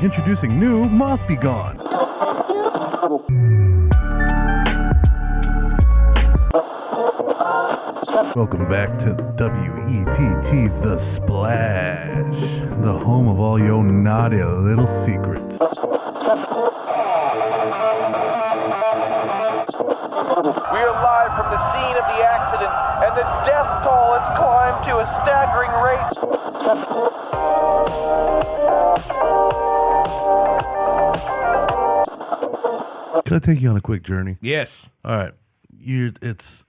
Introducing new Moth Be Gone. Welcome back to WETT The Splash, the home of all your naughty little secrets. We are live from the scene of the accident, and the death toll has climbed to a staggering rate. Can I take you on a quick journey? Yes. All right. It's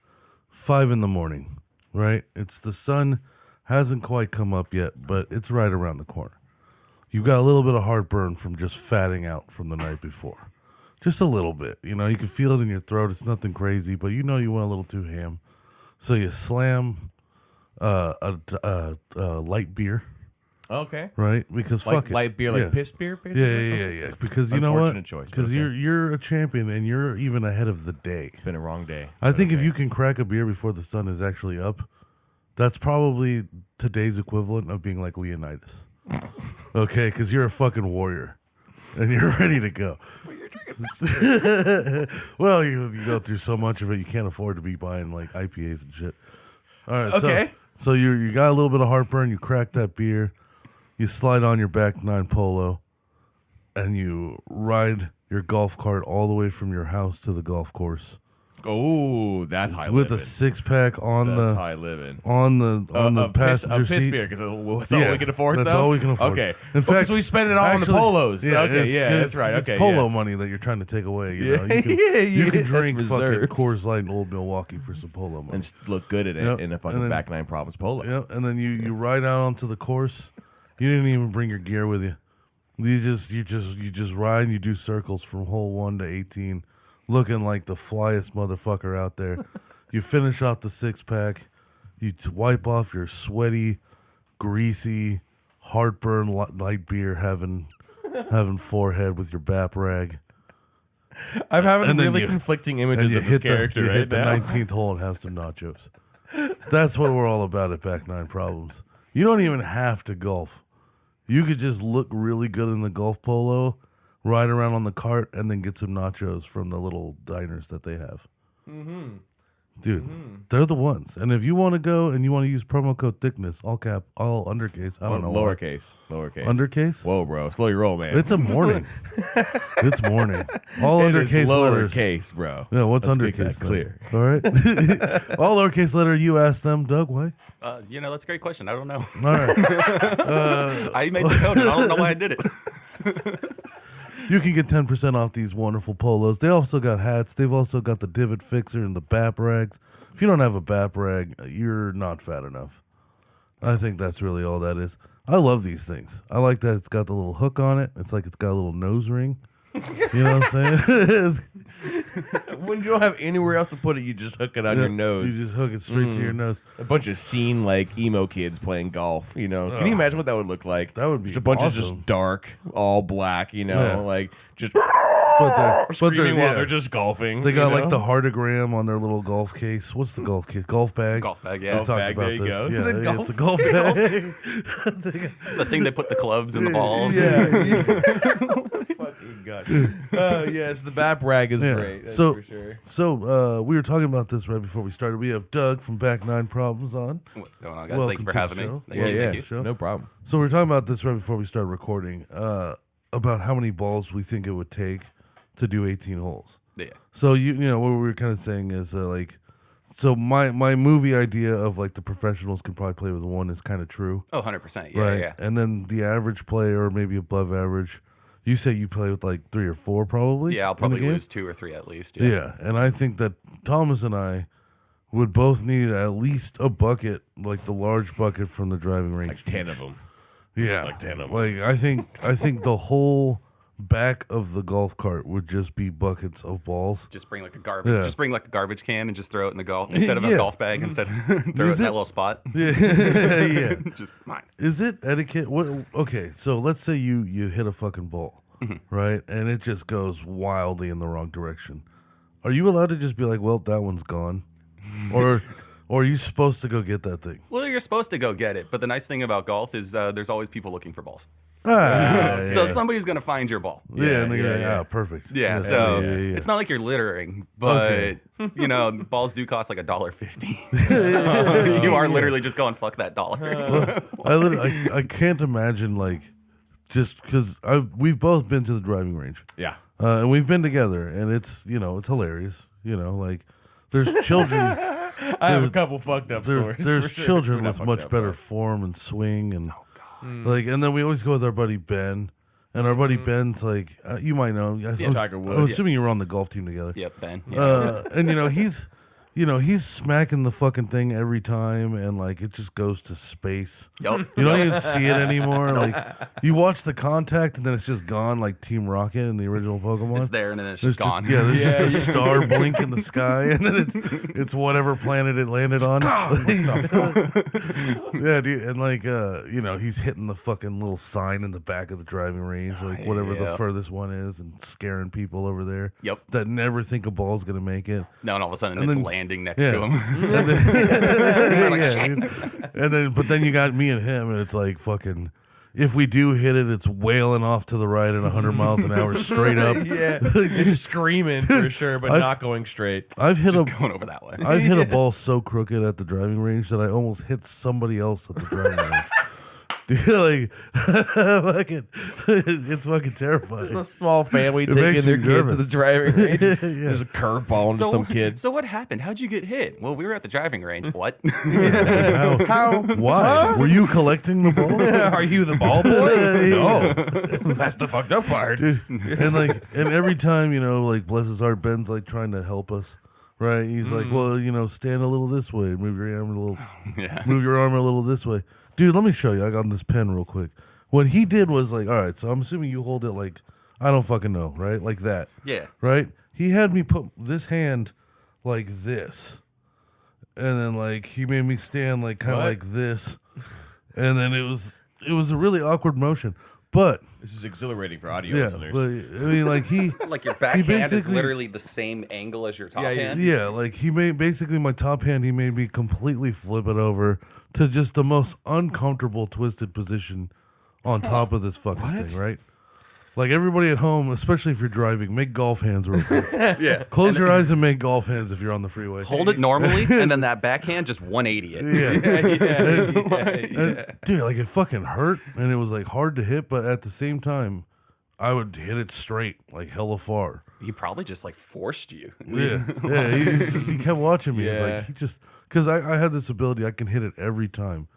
5 a.m, right? It's the sun hasn't quite come up yet, but it's right around the corner. You've got a little bit of heartburn from just fatting out from the night before. Just a little bit. You know, you can feel it in your throat. It's nothing crazy, but you know you went a little too ham. So you slam a light beer. Okay. Right? Because Like fuck it. light beer, like Yeah. piss beer, basically? Yeah. Because you know what? Unfortunate choice, Because but okay. you're a champion and you're even ahead of the day. It's been a wrong day. I think if you can crack a beer before the sun is actually up, that's probably today's equivalent of being like Leonidas. Okay? Because you're a fucking warrior. And you're ready to go. Well, you go through so much of it, you can't afford to be buying like IPAs and shit. All right, Okay. So you got a little bit of heartburn. You crack that beer. You slide on your Back9 Polo, and you ride your golf cart all the way from your house to the golf course Oh, that's high with living. a 6-pack on That's the high living. on the passenger piss seat. beer, because that's all we can afford, That's though? all we can afford. Okay. In fact, because we spend it all on the polos. Okay, that's right. It's Okay, polo yeah. money that you're trying to take away. You Yeah, know, you can, yeah, you can that's drink fucking reserves. Coors Light and Old Milwaukee for some polo money. And look good in it Yep. in a fucking And then- Back9Problems polo. Yeah, and then you ride out onto the course. You didn't even bring your gear with you. You just ride and you do circles from hole 1 to 18, looking like the flyest motherfucker out there. You finish off the 6-pack. You wipe off your sweaty, greasy, heartburn light beer having forehead with your bap rag. I'm having And then really you- conflicting And images you of this hit character you right hit the now. 19th hole and have some nachos. That's what we're all about at Back9Problems. You don't even have to golf. You could just look really good in the golf polo, ride around on the cart, and then get some nachos from the little diners that they have. Mm-hmm. Dude, they're the ones. And if you want to go and you want to use promo code thickness, all cap, all undercase, I don't know. why. Lowercase. Undercase? Whoa, bro. Slow your roll, man. It's a morning. It's morning. All It is undercase letters. lowercase, bro. Yeah, what's Let's make undercase? that clear. All right. All lowercase letter, you ask them, Doug, why? That's a great question. I don't know. All right. I made the code and I don't know why I did it. You can get 10% off these wonderful polos. They also got hats. They've also got the divot fixer and the BAP rags. If you don't have a BAP rag, you're not fat enough. I think that's really all that is. I love these things. I like that it's got the little hook on it. It's like it's got a little nose ring. You know what I'm saying? When you don't have anywhere else to put it, you just hook it on your nose. You just hook it straight to your nose. A bunch of scene like emo kids playing golf, you know. Can you imagine what that would look like? That would be just a bunch of awesome. just dark, all black, you know, Yeah. like just But screaming while yeah. they're just golfing. They got you know? like the heartogram on their little golf case. What's the golf case? Golf bag. Golf bag, We yeah. Golf talked bag, about there you this. go. Yeah, The golf- it's a golf bag. The thing they put the clubs and the balls. Yeah. fucking god. Yes, the BAP rag is Yeah. great. That's So- for sure. So we were talking about this right before we started. We have Doug from Back9Problems on. What's going on, guys? Welcome Thank you for to the having me. show. Thank you, thank you. Show. No problem. So we were talking about this right before we started recording about how many balls we think it would take to do 18 holes. Yeah. So you know what we were kind of saying is so my movie idea of like the professionals can probably play with one is kind of true. Oh, 100%. Yeah, Right. yeah. And then the average player, or maybe above average, you say you play with like 3 or 4 probably? Yeah, I'll in a probably game? lose 2 or 3 at least. Yeah. And I think that Thomas and I would both need at least a bucket, like the large bucket from the driving range. Like 10 of them. Yeah. like 10 of them. Like I think the whole back of the golf cart would just be buckets of balls. Just bring like a garbage. Yeah. Just bring like a garbage can and just throw it in the golf instead of Yeah. a golf bag. Instead, throw it in Is that it- little spot. Yeah. Just mine. Is it etiquette? What? Okay, so let's say you hit a fucking ball, right, and it just goes wildly in the wrong direction. Are you allowed to just be like, well, that one's gone, or Or are you supposed to go get that thing? Well, you're supposed to go get it, but the nice thing about golf is there's always people looking for balls. Ah, So somebody's gonna find your ball. yeah, and they're like, oh, perfect. Yeah, Yes, so yeah. it's not like you're littering, but Okay. you know, balls do cost like $1.50. So you are literally just going fuck that dollar. I can't imagine like just because we've both been to the driving range. Yeah. And we've been together, and it's it's hilarious. Like there's children. I have a couple fucked up stories. There's for sure. children Not with fucked much up, better but- form and swing, and and then we always go with our buddy Ben, and our buddy Ben's like you might know. Tiger Woods. I'm assuming you were on the golf team together. Yep, Ben. Yeah. And he's smacking the fucking thing every time, and like it just goes to space. Yep. You don't even see it anymore. Like you watch the contact, and then it's just gone, like Team Rocket in the original Pokemon. It's there and then it's There's just gone. there's just a star blink in the sky, and then it's whatever planet it landed on. Yeah, dude, and like he's hitting the fucking little sign in the back of the driving range, like whatever the yeah. furthest one is, and scaring people over there. Yep. That never think a ball's gonna make it. No, and all of a sudden And it's then- landing next Yeah. to him. Yeah, dude. But then you got me and him, and it's like fucking. If we do hit it, it's wailing off to the right at 100 miles an hour straight up. Yeah, it's screaming for sure, but not going straight. I've hit Just going over that way. I've hit a ball so crooked at the driving range that I almost hit somebody else at the driving range. Dude, fucking, it's fucking terrifying. A small family makes taking their me kids to the nervous. driving range. There's a curveball into some kid. So what happened? How'd you get hit? Well, we were at the driving range. What? How? Why? Were you collecting the ball? Are you the ball boy? No, that's the fucked up part. Dude, and every time, like bless his heart, Ben's like trying to help us, right? He's like, well, stand a little this way, move your arm a little, move your arm a little this way, dude. Let me show you. I got this pen real quick. What he did was like, all right, so I'm assuming you hold it like I don't fucking know, right? Like that, Yeah. right? He had me put this hand like this, and then like he made me stand like kind of What? like this, and then it was a really awkward motion, but. This is exhilarating for audio Yeah, listeners. but I mean, like he, Like your back hand is basically- literally the same angle as your top Yeah, hand. yeah, like he made basically my top hand. He made me completely flip it over to just the most uncomfortable twisted position on top of this fucking thing, right? Like everybody at home, especially if you're driving, make golf hands real quick. Yeah. Close your eyes and make golf hands if you're on the freeway. Hold it normally, and then that backhand just 180 it. And, dude, like it fucking hurt, and it was like hard to hit, but at the same time, I would hit it straight, like hella far. He probably just like forced you. Yeah. He kept watching me. He's Yeah. like, because I had this ability, I can hit it every time,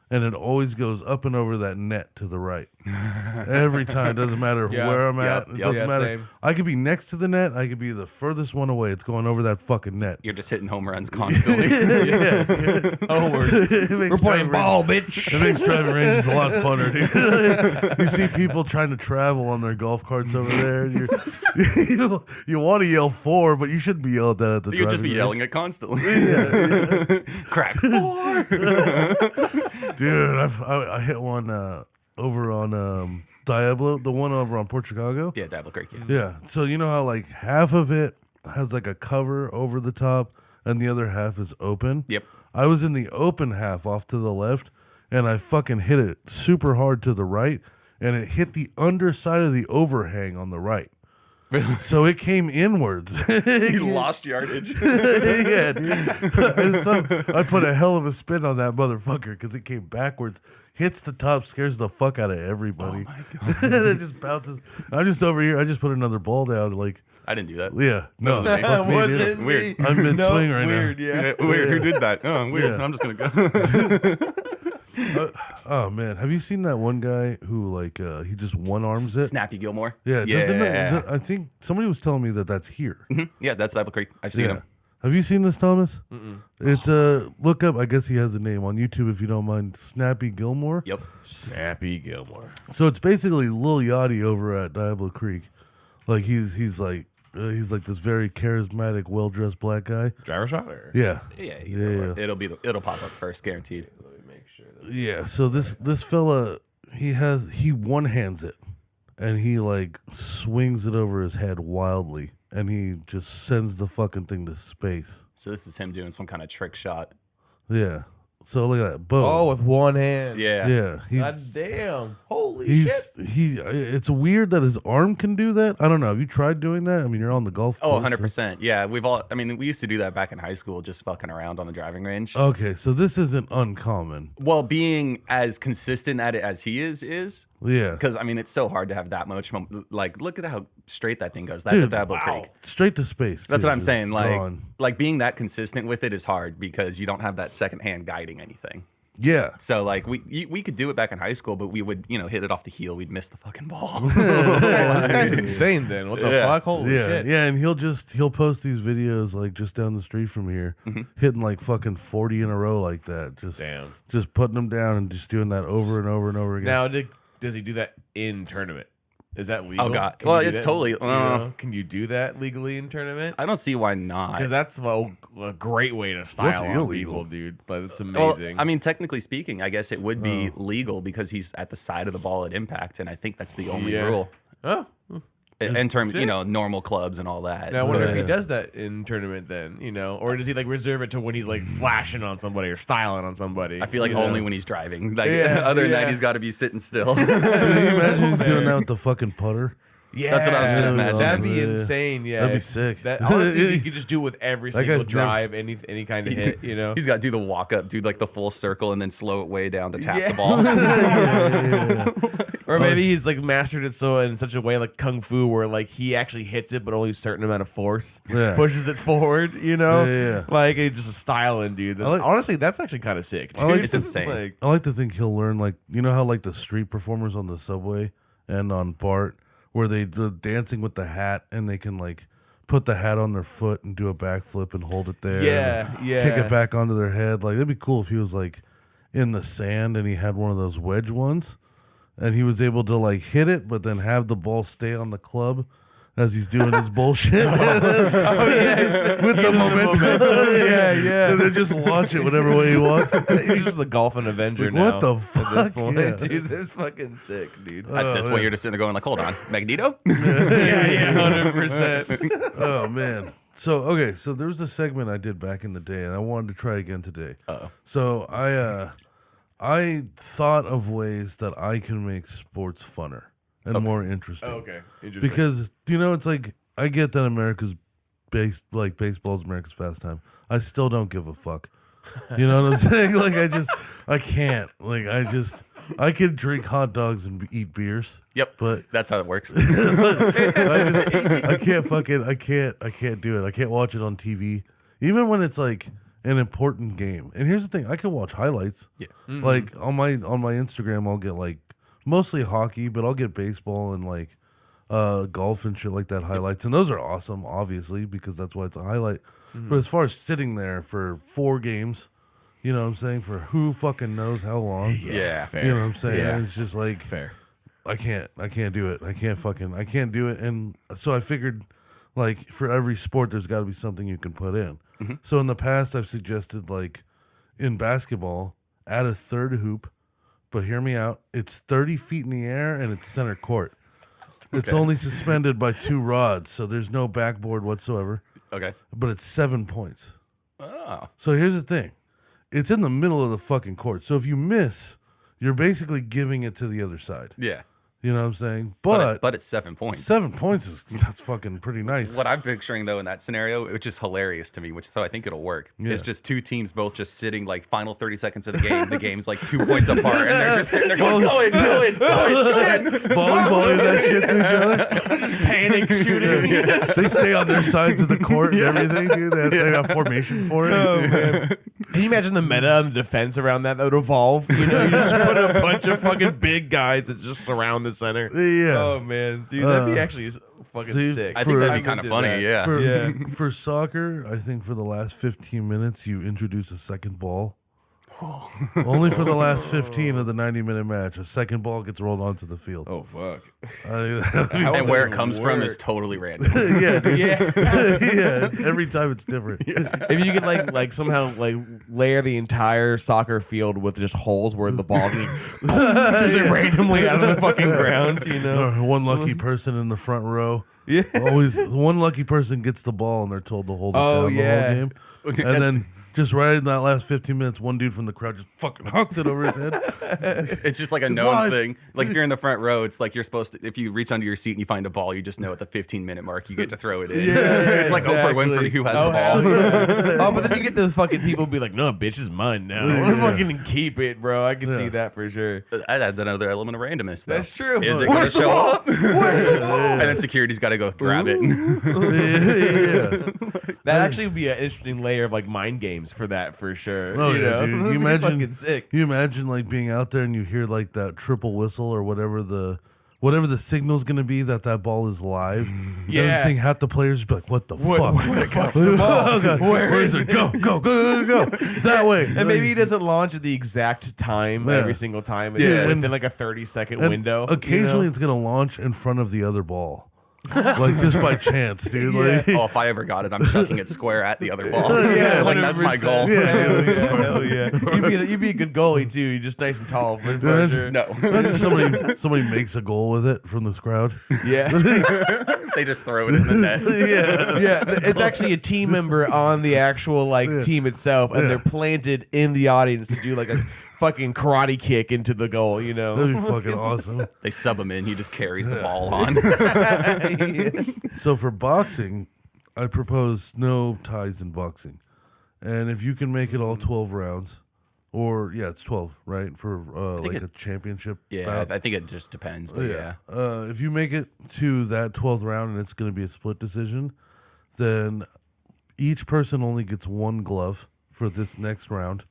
and it always goes up and over that net to the right. Every time, doesn't matter Yeah. where I'm Yep. at. It Yep. doesn't Yeah, matter. same. I could be next to the net. I could be the furthest one away. It's going over that fucking net. You're just hitting home runs constantly. Oh, we're playing ball, bitch. It makes driving ranges a lot funner, dude. You see people trying to travel on their golf carts over there. And you want to yell 4, but you shouldn't be yelling that at the You'll just be driving yelling it constantly. Crack 4. range. Dude, I hit one over on Diablo, the one over on Port Chicago. Yeah, Diablo Creek. Yeah. Yeah. So you know how like half of it has like a cover over the top and the other half is open? Yep. I was in the open half off to the left, and I fucking hit it super hard to the right, and it hit the underside of the overhang on the right. So it came inwards. You lost yardage. Yeah, dude. And so I put a hell of a spin on that motherfucker because it came backwards, hits the top, scares the fuck out of everybody. Oh my god! And it just bounces. I'm just over here. I just put another ball down. Like, I didn't do that. yeah, no, wasn't me. fuck me, Wasn't dude. me. Weird. I'm mid swing No, right weird, now. yeah. Weird. Who did that? Oh, weird. Yeah. I'm just gonna go. Oh man, have you seen that one guy who like he just one arms it? Snappy Gilmore. Yeah, doesn't Yeah. that- I think somebody was telling me that that's here. Yeah, that's Diablo Creek. I've seen Yeah. him. Have you seen this, Thomas? It's look up. I guess he has a name on YouTube if you don't mind. Snappy Gilmore. Yep. Snappy Gilmore. So it's basically Lil Yachty over at Diablo Creek. Like he's like this very charismatic, well dressed black guy. Driver shot? Or? Yeah, Yeah. Yeah. It'll pop up first, guaranteed. yeah. So this fella, he one hands it, and he like swings it over his head wildly, and he just sends the fucking thing to space. So this is him doing some kind of trick shot. Yeah. So look at that. Boom. Oh, with one hand. Yeah. yeah. God damn. Holy shit. It's weird that his arm can do that. I don't know. Have you tried doing that? I mean, you're on the golf Oh, course. 100%. Yeah, we used to do that back in high school, just fucking around on the driving range. Okay, so this isn't uncommon. Well, being as consistent at it as he is, Yeah. because I mean, it's so hard to have that much. Like, look at how straight that thing goes. That's a Diablo Creek. Straight to space. That's too, what I'm just saying. gone. Like being that consistent with it is hard because you don't have that second hand guiding anything. Yeah. So like we could do it back in high school, but we would hit it off the heel. We'd miss the fucking ball. This guy's insane then. What the fuck? Holy Yeah, shit. yeah, and he'll post these videos like just down the street from here, hitting like fucking 40 in a row like that. Just putting them down and just doing that over and over and over again. Now, does he do that in tournament? Is that legal? Oh, God. Can Well, you do it's that? totally- You know, can you do that legally in tournament? I don't see why not. Because that's a great way to style on illegal? people, dude. But it's Well, amazing. I mean, technically speaking, I guess it would be legal because he's at the side of the ball at impact, and I think that's the only rule. Oh. In terms, Sick. normal clubs and all that. Now, I wonder if he Yeah. does that in tournament then, or does he like reserve it to when he's like flashing on somebody or styling on somebody? I feel like only when he's driving. Like, Yeah, other than that, yeah. he's got to be sitting still. Can you imagine him doing that with the fucking putter? Yeah, That's what I was just imagining. That'd be Yeah. insane. Yeah, That'd be sick. That honestly, you could just do it with every That single guy's drive, any kind of hit. He's got to do the walk up, do like the full circle, and then slow it way down to tap Yeah. the ball. Or maybe he's like mastered it so in such a way like kung fu where like he actually hits it but only a certain amount of force Yeah. pushes it forward, Yeah. like it's just a styling dude. like- Honestly, that's actually kind of sick. I like dude. It's insane. Like, I like to think he'll learn, like, you know how like the street performers on the subway and on BART, where they're dancing with the hat and they can like put the hat on their foot and do a backflip and hold it there. Yeah, and yeah. Kick it back onto their head. Like, it'd be cool if he was like in the sand and he had one of those wedge ones and he was able to like hit it, but then have the ball stay on the club as he's doing his bullshit. With the momentum. yeah. And then just launch it whatever way he wants. He's just the golfing Avenger Like, now. what the At fuck? this point, Yeah. dude, that's fucking sick, dude. At this man. point, you're just sitting there going like, hold on, Magneto? yeah, 100%. Oh man. So there was a segment I did back in the day and I wanted to try again today. So I thought of ways that I can make sports funner and more interesting. Okay, interesting. Because it's like I get that America's baseball's America's pastime. I still don't give a fuck. You know what I'm saying? Like I can't. Like I could drink hot dogs and eat beers. Yep, But that's how it works. I can't do it. I can't watch it on TV, even when it's like an important game. And here's the thing: I can watch highlights. Yeah. Like on my Instagram, I'll get like mostly hockey, but I'll get baseball and like golf and shit like that highlights, and those are awesome, obviously, because that's why it's a highlight. But as far as sitting there for 4 games, you know what I'm saying, for who fucking knows how long, Yeah. fair. you know what I'm saying? Yeah. It's just like Fair. I can't do it. I can't do it. And so I figured, like, for every sport, there's got to be something you can put in. So in the past, I've suggested, like, in basketball, add a third hoop, but hear me out. It's 30 feet in the air and it's center court. It's only suspended by 2 rods, so there's no backboard whatsoever, Okay. but it's 7 points. Oh. So here's the thing. It's in the middle of the fucking court. So if you miss, you're basically giving it to the other side. Yeah. You know what I'm saying? But it's 7 points. 7 points that's fucking pretty nice. What I'm picturing though in that scenario, which is hilarious to me, so I think it'll work. Is just 2 teams both just sitting like final 30 seconds of the game. The game's like 2 points apart, and they're just sitting there going, shit. Volleyballing that shit to each other. Panic shooting. They stay on their sides of the court and everything, dude. They got formation for it. Oh, man. Can you imagine the meta and the defense around that would evolve? You just put a bunch of fucking big guys that just surround the center. Yeah. Oh man, dude, that'd be actually fucking see, sick. I think that'd be I'm kind of into funny. that. Yeah. For soccer, I think for the last 15 minutes, you introduce a second ball. Only for the last 15 of the 90-minute match. A second ball gets rolled onto the field. Oh fuck. And where it comes from is totally random. Yeah, dude. Yeah. Yeah. Every time it's different. If you could like somehow like layer the entire soccer field with just holes where the ball can just randomly out of the fucking ground, Or one lucky person in the front row. Yeah. Always one lucky person gets the ball and they're told to hold it Oh, down yeah. the whole game. And then Just right in that last 15 minutes, one dude from the crowd just fucking hucks it over his head. It's just like a known live. thing. Like if you're in the front row, it's like you're supposed to. If you reach under your seat and you find a ball, you just know at the 15-minute mark you get to throw it in. It's like Oprah Winfrey who has the ball. Oh, but then you get those fucking people be like, no, bitch, it's mine now. I'm fucking keep it, bro. I can see that for sure. That adds another element of randomness. Though. That's true. Is it going to show up? And then security's got to go grab it. That actually would be an interesting layer of like mind games for that for sure. Oh, you yeah, know? dude. That'd You be imagine, fucking sick. you imagine like being out there and you hear like that triple whistle or whatever the signal's gonna be that ball is live. Yeah. And I'm seeing half the players be like, "What the fuck? Where the fuck's the ball? Oh, God. Where is it? Go that way." And maybe he doesn't launch at the exact time every single time. Yeah. Within like a 30-second And window. occasionally, it's gonna launch in front of the other ball, like just by chance, dude. Like, Oh, if I ever got it, I'm chucking it square at the other ball. Yeah, Like that's my 100%. goal. Hell yeah. You'd be a good goalie too. You're just nice and tall. For sure. No, imagine somebody makes a goal with it from this crowd. Yeah. they just throw it in the net. Yeah, it's actually a team member on the actual team itself, and they're planted in the audience to do like a fucking karate kick into the goal. You know, That'd be fucking awesome. They sub him in. He just carries the ball on. So for boxing, I propose no ties in boxing, and if you can make it all 12 rounds, or it's 12, right, for like a championship. Yeah, bout. I think it just depends. But yeah. If you make it to that 12th round and it's going to be a split decision, then each person only gets one glove for this next round,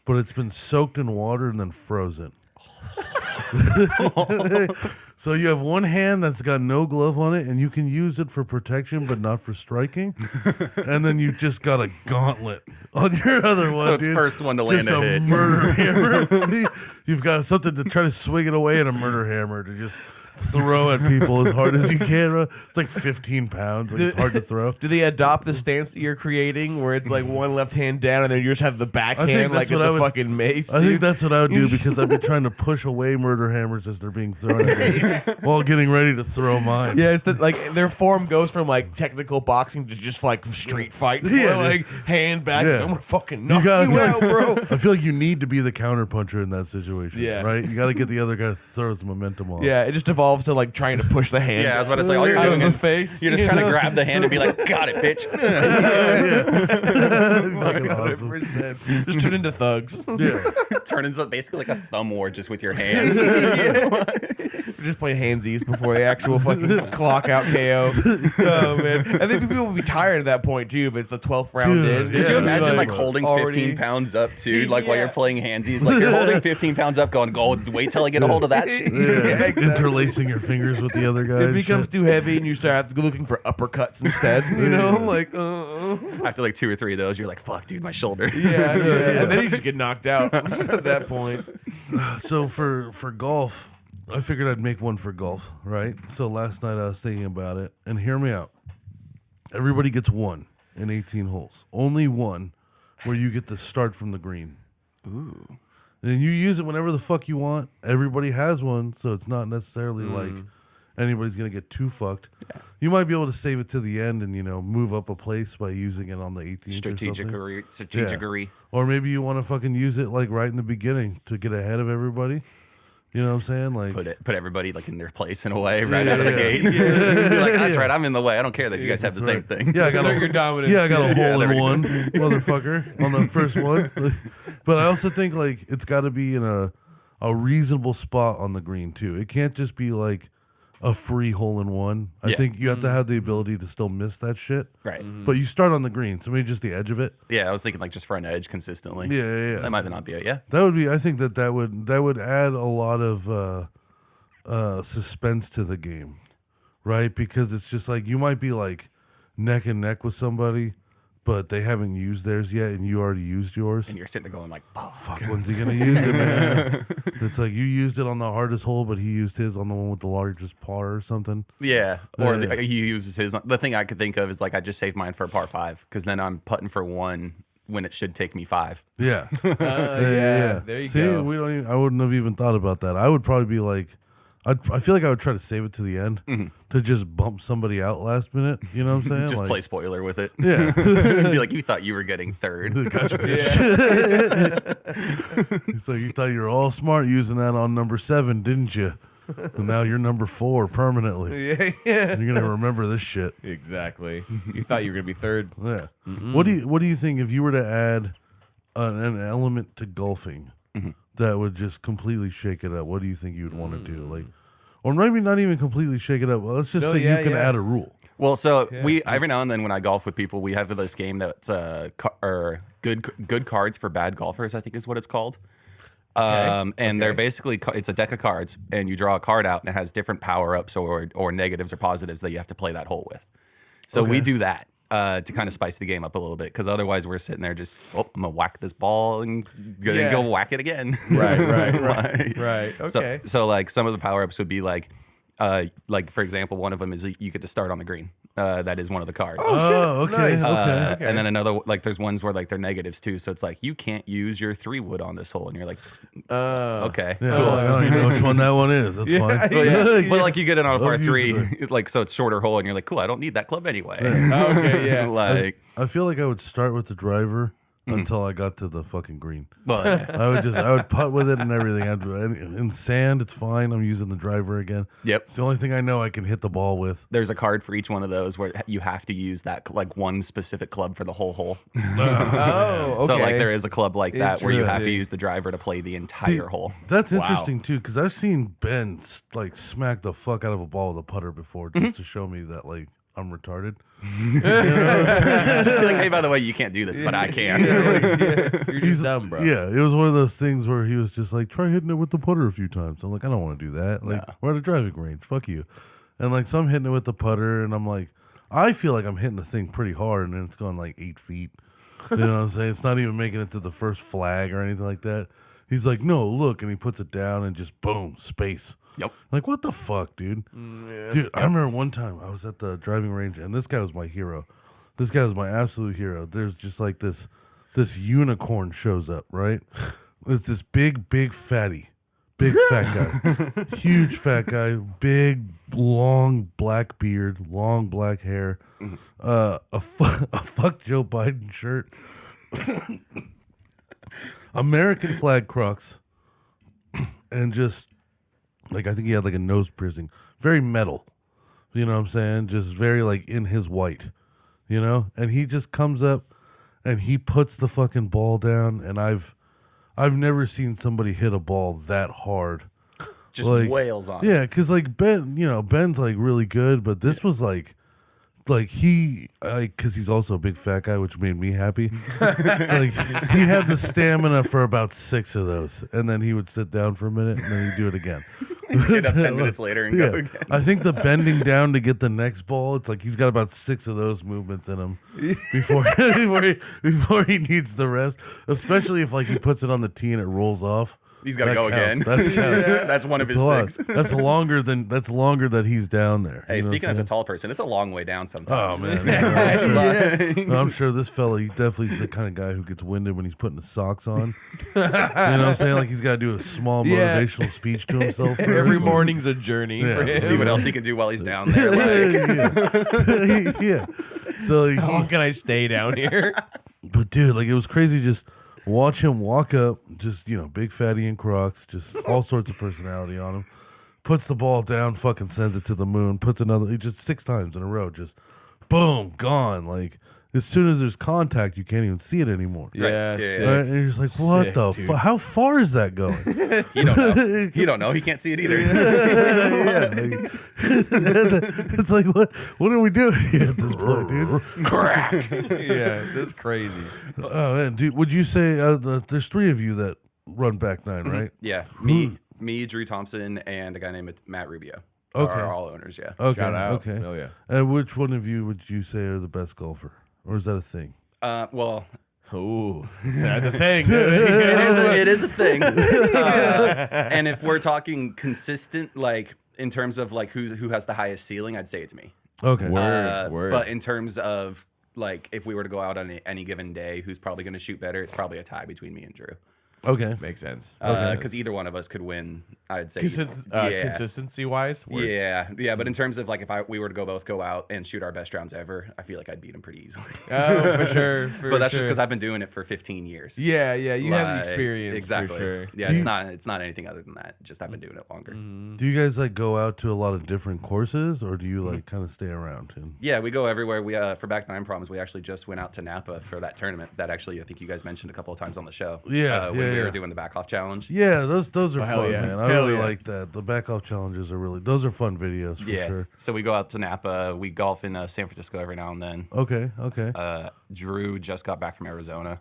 but it's been soaked in water and then frozen. So you have one hand that's got no glove on it, and you can use it for protection, but not for striking. And then you just got a gauntlet on your other one. So it's dude. first one to land Just a hit. murder hammer. You've got something to try to swing it away, and a murder hammer to just throw at people as hard as you can. Bro. It's like 15 pounds. Like it's hard to throw. do they adopt the stance that you're creating, where it's like one left hand down, and then you just have the backhand like it's a fucking mace? I think dude? that's what I would do because I'd be trying to push away murder hammers as they're being thrown at me while getting ready to throw mine. Yeah, it's like their form goes from like technical boxing to just like street fight. Yeah, Like hand back. Yeah. I'm gonna fucking knock You you, gotta, out, bro. I feel like you need to be the counter puncher in that situation. Yeah. Right? You got to get the other guy to throw some momentum off. Yeah, it just evolves to like trying to push the hand. Yeah, I was about to say all you're out of doing the is face. you're just trying to grab the hand and be like, "Got it, bitch." Fucking awesome. 100%. Just turn into thugs. Yeah. Turn into basically like a thumb war just with your hands. We're just playing handsies before the actual fucking clock out KO. Oh man, I think people will be tired at that point too. But it's the 12th round Dude, in. Could you Yeah, imagine like like, holding already- 15 pounds up too, like while Yeah. you're playing handsies? Like you're holding 15 pounds up, going, "Go, wait till I get a hold of that shit." Yeah. exactly. Interlacing your fingers with the other guy. It and becomes shit. too heavy, and you start looking for uppercuts instead. You know, like After like 2 or 3 of those, you're like, "Fuck, dude, my shoulder." yeah, and then you just get knocked out at that point. So for golf, I figured I'd make one for golf, right? So last night I was thinking about it, and hear me out. Everybody gets one in 18 holes. Only one where you get to start from the green. Ooh. And you use it whenever the fuck you want. Everybody has one, so it's not necessarily like anybody's going to get too fucked. Yeah. You might be able to save it to the end and, move up a place by using it on the 18th Strategic. Or maybe you want to fucking use it like right in the beginning to get ahead of everybody. You know what I'm saying? Like Put everybody like in their place in a way right out of the gate. You're like, "That's right, I'm in the way. I don't care that you guys have the same thing." Yeah, I got Assert your dominance. Yeah, I got a hole there in we one, motherfucker, on the first one. But I also think like it's got to be in a reasonable spot on the green too. It can't just be like a free hole in one. I Yeah. think you have to have the ability to still miss that shit. Right. But you start on the green, so maybe just the edge of it. Yeah, I was thinking like just for an edge consistently. Yeah. That might not be it. Yeah. That would be. I think that would add a lot of suspense to the game, right? Because it's just like you might be like neck and neck with somebody, but they haven't used theirs yet, and you already used yours. And you're sitting there going like, "Fuck." Fuck, when's he gonna use it, man? It's like you used it on the hardest hole, but he used his on the one with the largest par or something. Yeah. Or Yeah. he uses his. The thing I could think of is like I just saved mine for a par 5 because then I'm putting for 1 when it should take me 5. Yeah, Yeah, there you See, go. we don't. I wouldn't have even thought about that. I would probably be like, I feel like I would try to save it to the end to just bump somebody out last minute. You know what I'm saying? Just like, play spoiler with it. Yeah. Be like, you thought you were getting third. Gotcha, It's like you thought you were all smart using that on number 7, didn't you? And now you're number 4 permanently. Yeah. You're gonna remember this shit. Exactly. You thought you were gonna be third. Yeah. What do you think if you were to add an element to golfing that would just completely shake it up? What do you think you would want to do? Like, or maybe not even completely shake it up. Well, let's just say you can add a rule. Well, so we every now and then when I golf with people, we have this game that's good cards for bad golfers, I think is what it's called. And they're basically it's a deck of cards, and you draw a card out, and it has different power ups or negatives or positives that you have to play that hole with. So we do that to kind of spice the game up a little bit, because otherwise we're sitting there just I'm gonna whack this ball and go whack it again. Right. Okay. So like some of the power ups would be like for example, one of them is you get to start on the green. That is one of the cards. Oh, okay. Nice. Okay. And then another, like there's ones where like they're negatives too. So it's like, you can't use your 3 wood on this hole. And you're like, okay. Yeah, I don't even know which one that one is. That's fine. But like you get it on a par Love 3, using like, so it's shorter hole and you're like, cool, I don't need that club anyway. Okay. Yeah. Like, I feel like I would start with the driver until I got to the fucking green. but I would putt with it and everything. In sand, it's fine. I'm using the driver again. Yep. It's the only thing I know I can hit the ball with. there's a card for each one of those where you have to use that like one specific club for the whole hole. Oh. Okay. So like there is a club like that where you have to Interesting. use the driver to play the entire hole. That's interesting too, because I've seen Ben like smack the fuck out of a ball with a putter before, just to show me that like I'm retarded. Just be like, hey, by the way, you can't do this, but I can. You're just dumb, bro. Yeah, it was one of those things where he was just like, try hitting it with the putter a few times. I'm like, I don't want to do that. Like, we're at a driving range. Fuck you. And like, so I'm hitting it with the putter, and I'm like, I feel like I'm hitting the thing pretty hard, and then it's going like 8 feet. You know what I'm saying? It's not even making it to the first flag or anything like that. He's like, no, look, and he puts it down, and just boom, space. Yep. Like, what the fuck, dude? Dude, I remember one time I was at the driving range, and this guy was my hero. This guy was my absolute hero. There's just like this unicorn shows up, right? It's this big fatty. Big fat guy. Huge fat guy. Big, long black beard. Long black hair. A fuck Joe Biden shirt. American flag Crocs. And just, like, I think he had like a nose piercing. Very metal. You know what I'm saying? Just very like in his white. You know? And he just comes up and he puts the fucking ball down, and I've never seen somebody hit a ball that hard. Just like, wails on. Yeah, because like Ben's like really good, but this was like he, because he's also a big fat guy, which made me happy. Like, he had the stamina for about 6 of those, and then he would sit down for a minute, and then he'd do it again. Get up 10 minutes later and go again. I think the bending down to get the next ball, it's like he's got about 6 of those movements in him before he needs the rest. Especially if like he puts it on the tee and it rolls off. He's got to That go counts. again. That That's one of That's his a lot. 6. That's longer that he's down there. Hey, You know speaking what as a I'm tall person, it's a long way down sometimes. saying? Oh man, yeah. I'm sure this fella, he definitely is the kind of guy who gets winded when he's putting his socks on. You know what I'm saying? Like he's got to do a small Yeah. motivational speech to himself. first. Every morning's a journey for him. See what else he can do while he's down there. Like, Yeah. So like, How long can I stay down here? but dude, like it was crazy just watch him walk up, just, big fatty in Crocs, just all sorts of personality on him. Puts the ball down, fucking sends it to the moon, puts another, just 6 times in a row, just boom, gone. Like as soon as there's contact, you can't even see it anymore. Yeah. Yeah. sick. Right? And you're just like, what Sick, the dude. fuck? How far is that going? he don't know. He don't know. He can't see it either. It's like, what are we doing here at this point, dude? Yeah, that's crazy. Oh man, dude, would you say there's 3 of you that run Back 9, right? Yeah. Me, Drew Thompson, and a guy named Matt Rubio. Okay. Are all owners, yeah. Okay, Shout out. okay. Hell yeah. And which one of you would you say are the best golfer, or is that a thing? Well, Ooh, that's the thing. it is a thing. And if we're talking consistent, like in terms of like who has the highest ceiling, I'd say it's me. Okay. Word. But in terms of like if we were to go out on any given day, who's probably going to shoot better? It's probably a tie between me and Drew. Okay. Makes sense. Because either one of us could win I'd say. Consistency wise. Yeah. But in terms of like, if we were to both go out and shoot our best rounds ever, I feel like I'd beat him pretty easily. Oh, for sure. But that's just because I've been doing it for 15 years. Yeah. You have the Like, experience. Exactly. For sure. Yeah, it's not anything other than that. Just I've been doing it longer. Do you guys like go out to a lot of different courses, or do you like kind of stay around? Yeah, we go everywhere. We for Back9Problems, we actually just went out to Napa for that tournament. That actually, I think you guys mentioned a couple of times on the show. When we were doing the back off challenge. Yeah, those are fun, yeah. man. I really like that. The back off challenges are those are fun videos for sure. So we go out to Napa. We golf in San Francisco every now and then. Okay. Drew just got back from Arizona,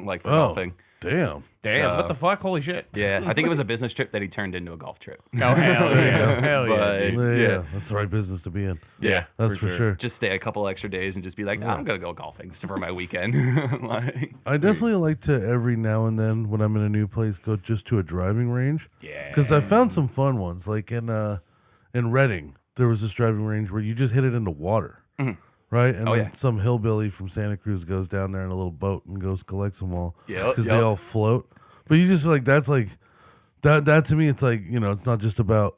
like for golfing. Damn. Damn, what the fuck? Holy shit. Yeah, I think it was a business trip that he turned into a golf trip. Oh, hell yeah. Hell yeah. But, Yeah, that's the right business to be in. Yeah, That's for sure. Just stay a couple extra days and just be like, I'm gonna go golfing for my weekend. Like, I definitely like to every now and then when I'm in a new place go just to a driving range. Yeah. Because I found some fun ones. Like in Reading, there was this driving range where you just hit it into water. Right? And then some hillbilly from Santa Cruz goes down there in a little boat and goes collects them all. Because they all float. But you just like, that's like, that to me, it's like, it's not just about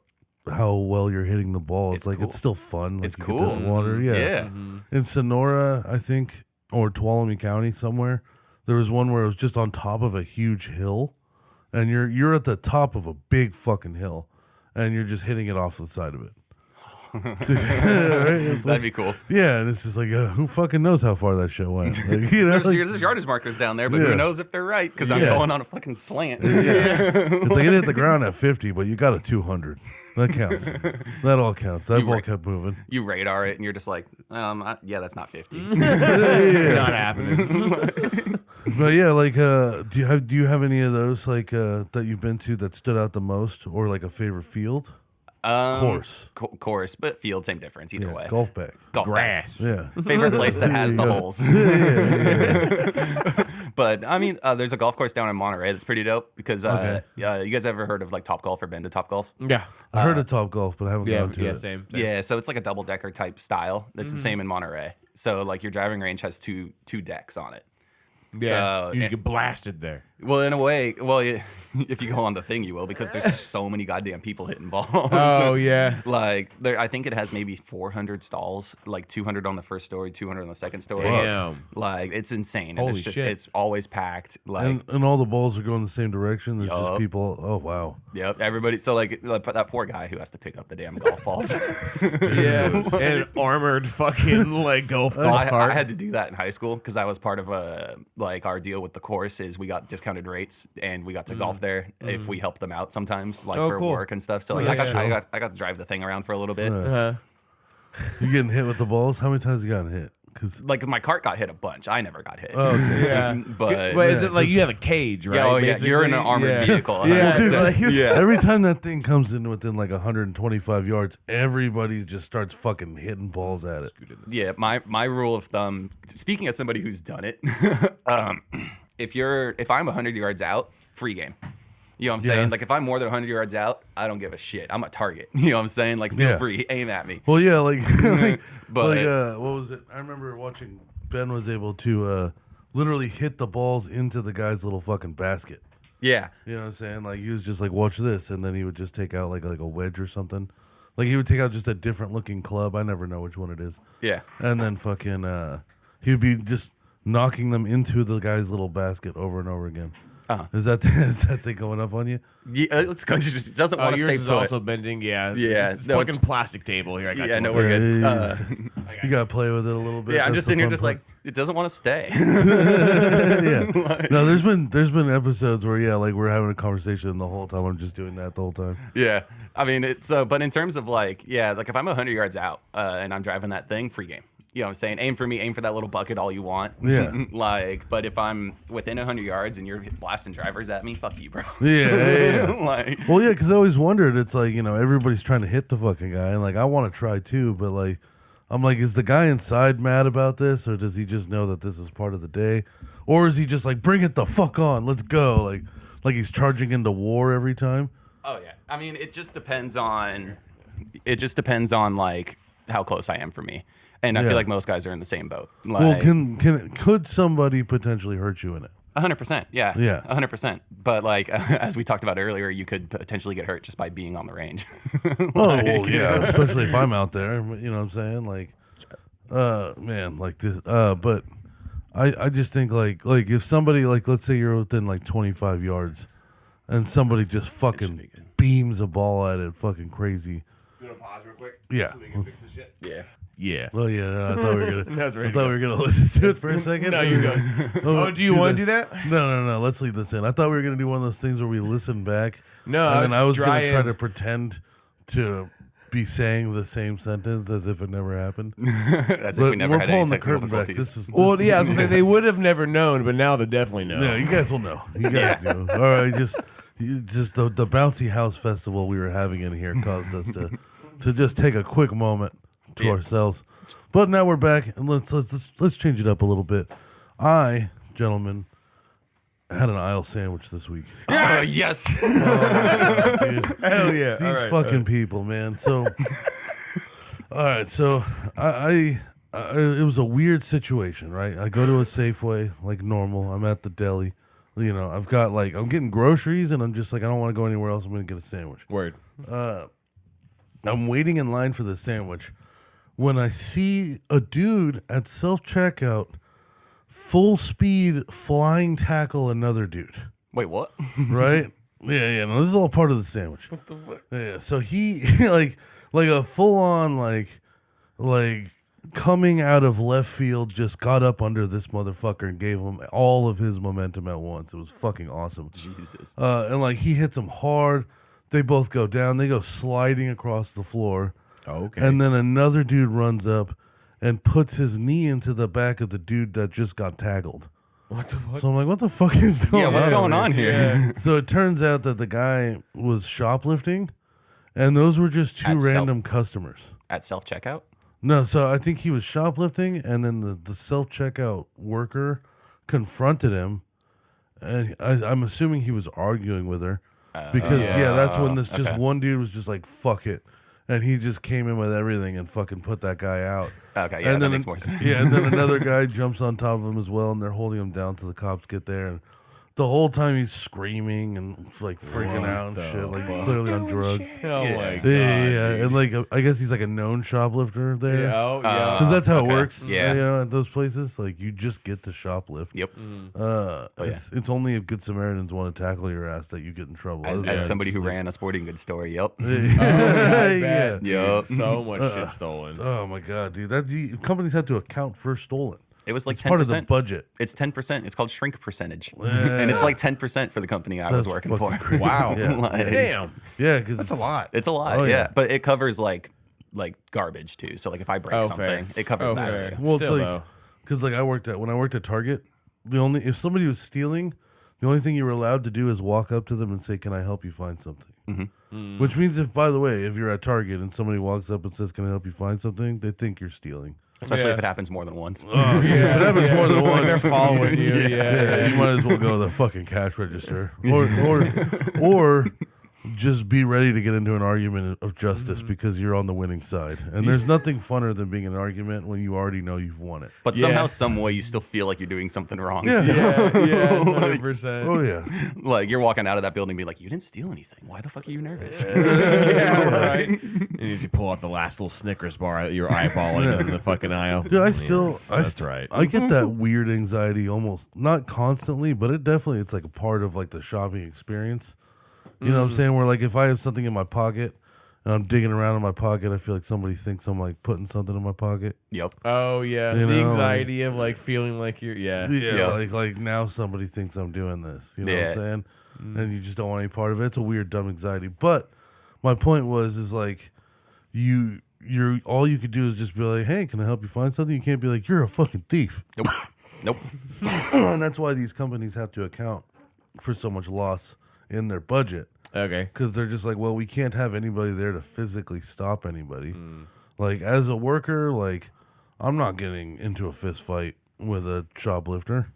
how well you're hitting the ball. It's like, cool. it's still fun. Like, It's you cool. get to the water. Yeah. Yeah. In Sonora, I think, or Tuolumne County somewhere, there was one where it was just on top of a huge hill. And you're at the top of a big fucking hill. And you're just hitting it off the side of it. That'd be cool. Yeah, and it's just like, who fucking knows how far that shit went? Like, There's yardage markers down there, but who knows if they're right? Because I'm going on a fucking slant. it's like it hit the ground at 50, but you got a 200. That counts. That all counts. That ball kept moving. You radar it, and you're just like, that's not 50. Not happening. But yeah, like, do you have any of those like that you've been to that stood out the most, or like a favorite field? Course, but field, same difference either way. Golf bag, Golf Grass. yeah. Favorite place that has the holes. But I mean, there's a golf course down in Monterey that's pretty dope because you guys ever heard of like Top Golf or been to Top Golf? Yeah. I heard of Top Golf, but I haven't gone to it. Same. Yeah, so it's like a double decker type style. It's the same in Monterey. So like your driving range has two decks on it. Yeah. So, you just get blasted there. Well, in a way, if you go on the thing, you will, because there's so many goddamn people hitting balls. Oh, yeah. Like, I think it has maybe 400 stalls, like 200 on the first story, 200 on the second story. Damn. Like, it's insane. Holy and it's shit. It's always packed. Like, And all the balls are going the same direction. There's just people. Oh wow. Yep, everybody. So, like, that poor guy who has to pick up the damn golf balls. Yeah. And an armored fucking like golf cart. I had to do that in high school because I was part of our deal with the course is we got discounted rates and we got to golf there if we helped them out sometimes, like for cool. work and stuff. So like, I got to drive the thing around for a little bit. You getting hit with the balls? How many times you gotten hit? Because Like my cart got hit a bunch. I never got hit. okay. Yeah. But is it like you have a cage, right? you're in an basically? armored vehicle. Yeah. 100%. Every time that thing comes in within like 125 yards, everybody just starts fucking hitting balls at it. Yeah, my rule of thumb, speaking as somebody who's done it, if I'm 100 yards out, free game. You know what I'm saying? Yeah. Like if I'm more than 100 yards out, I don't give a shit. I'm a target. You know what I'm saying? Like feel free, aim at me. Well, yeah, like, But what was it? I remember watching Ben was able to literally hit the balls into the guy's little fucking basket. yeah, You know what I'm saying? Like he was just like, watch this, and then he would just take out like a wedge or something. Like he would take out just a different looking club. I never know which one it is. yeah. And then fucking he would be just knocking them into the guy's little basket over and over again. Is that thing going up on you? Yeah, it's because it just doesn't want to Yours stay is put. also bending. Yeah. Yeah, It's no, fucking it's- plastic table here. I got Yeah, you. no, we're good. You gotta play with it a little bit. Yeah, I'm That's just the sitting here fun just part. like, it doesn't want to stay. Yeah. No, there's been episodes where like we're having a conversation and the whole time I'm just doing that the whole time. Yeah. I mean, it's but in terms of like if I'm 100 yards out and I'm driving that thing, free game. You know what I'm saying? Aim for me, aim for that little bucket all you want. Yeah. But if I'm within 100 yards and you're blasting drivers at me, fuck you, bro. Yeah. Like, Well, yeah, because I always wondered. It's like everybody's trying to hit the fucking guy, and like I want to try too, but like I'm like, is the guy inside mad about this, or does he just know that this is part of the day, or is he just like, bring it the fuck on, let's go, like he's charging into war every time? oh yeah. I mean, it just depends on like how close I am for me. And I Yeah. feel like most guys are in the same boat. Like, Well, could somebody potentially hurt you in it? 100%. Yeah. Yeah. 100%. But like as we talked about earlier, you could potentially get hurt just by being on the range. Oh, well, yeah, especially if I'm out there. You know what I'm saying? Like, man, like this. But I just think like if somebody like let's say you're within like 25 yards, and somebody just fucking beams a ball at it, fucking crazy. You want to pause real quick? Yeah. So we can fix this shit? Yeah. Yeah. Well, yeah, no, I thought we were gonna. That's ready I to thought go. we were gonna listen to it for a second. No, you go. Oh, do you want to do that? No. Let's leave this in. I thought we were gonna do one of those things where we listen back. No, and then I was gonna try trying- to pretend to be saying the same sentence as if it never happened. As if But we never we're had any pulling the technical curtain back. difficulties. This is Well, yeah, I was gonna say they would have never known, but now they definitely know. Yeah, you guys will know. You guys do. All right, just the bouncy house festival we were having in here caused us to just take a quick moment to ourselves. But now we're back, and let's change it up a little bit. I, gentlemen, had an aisle sandwich this week. Yes. Dude, Hell yeah! these fucking people, man. So, all right, so I it was a weird situation, right? I go to a Safeway like normal. I'm at the deli. You know, I've got like I'm getting groceries, and I'm just like I don't want to go anywhere else. I'm gonna get a sandwich. Word. I'm waiting in line for the sandwich when I see a dude at self-checkout full speed flying tackle another dude, Wait, what? right? Yeah, no, this is all part of the sandwich. What the fuck? Yeah, so he like a full-on like coming out of left field just got up under this motherfucker and gave him all of his momentum at once. It was fucking awesome. Jesus. And like he hits him hard. They both go down. They go sliding across the floor. Okay. And then another dude runs up and puts his knee into the back of the dude that just got tackled. What the fuck? So I'm like, what the fuck is going Yeah, on? what's going on here? So it turns out that the guy was shoplifting, and those were just two At self- random customers. At self checkout? No, so I think he was shoplifting, and then the self-checkout worker confronted him, and I'm assuming he was arguing with her. Because, that's when this just one dude was just like, fuck it. And he just came in with everything and fucking put that guy out. Okay, yeah, and that then makes more sense. Yeah, and then another guy jumps on top of him as well, and they're holding him down till the cops get there. And the whole time he's screaming and like freaking out and shit, like he's clearly on drugs. Oh my god. Yeah, and like I guess he's like a known shoplifter there. Yeah, oh, yeah. Because that's how it okay. works. Yeah. You know, at those places, like you just get to shoplift. Yep. It's only if Good Samaritans want to tackle your ass that you get in trouble. As Otherwise, somebody who it's like- ran a sporting goods store, yep. I yeah. bet, dude. Yup. So much shit stolen. Oh my god, dude! The companies had to account for stolen. It was like It's part of the 10%. budget. It's 10%. It's called shrink percentage. And it's like 10% for the company I was That's working fucking for. crazy. Wow. Yeah. Like, Damn. Yeah, because That's a lot. It's a lot, Oh, yeah. yeah. But it covers like garbage too. So like if I break Oh, something, fair. it covers Oh, that fair. too. Well, Still, it's though. like because like when I worked at Target, if somebody was stealing, the only thing you were allowed to do is walk up to them and say, "Can I help you find something?" Mm-hmm. Which means by the way, if you're at Target and somebody walks up and says, "Can I help you find something?" they think you're stealing. Especially Yeah. if it happens more than once. If it happens more than They're once, following you. yeah, Yeah. you might as well go to the fucking cash register, or just be ready to get into an argument of justice because you're on the winning side. And there's nothing funner than being in an argument when you already know you've won it. But Yeah. somehow, some way, you still feel like you're doing something wrong. Yeah. still. Yeah, 100%. Oh yeah, Like you're walking out of that building and be like, you didn't steal anything. Why the fuck are you nervous? Yeah, right. And you pull out the last little Snickers bar that you're eyeballing in the fucking aisle. dude, That's right. I get that weird anxiety almost not constantly, but it's like a part of like the shopping experience. You know what I'm saying? Where like if I have something in my pocket and I'm digging around in my pocket, I feel like somebody thinks I'm like putting something in my pocket. Yep. Oh yeah, You the know, anxiety of like feeling like you're Yeah, Yeah. like now somebody thinks I'm doing this. You know what I'm Yeah. saying? And you just don't want any part of it. It's a weird, dumb anxiety. But my point is like you're all you could do is just be like, hey, can I help you find something? You can't be like, you're a fucking thief. Nope. Nope. And that's why these companies have to account for so much loss in their budget. Okay. Because they're just like, well, we can't have anybody there to physically stop anybody. Like, as a worker, like, I'm not getting into a fist fight with a shoplifter.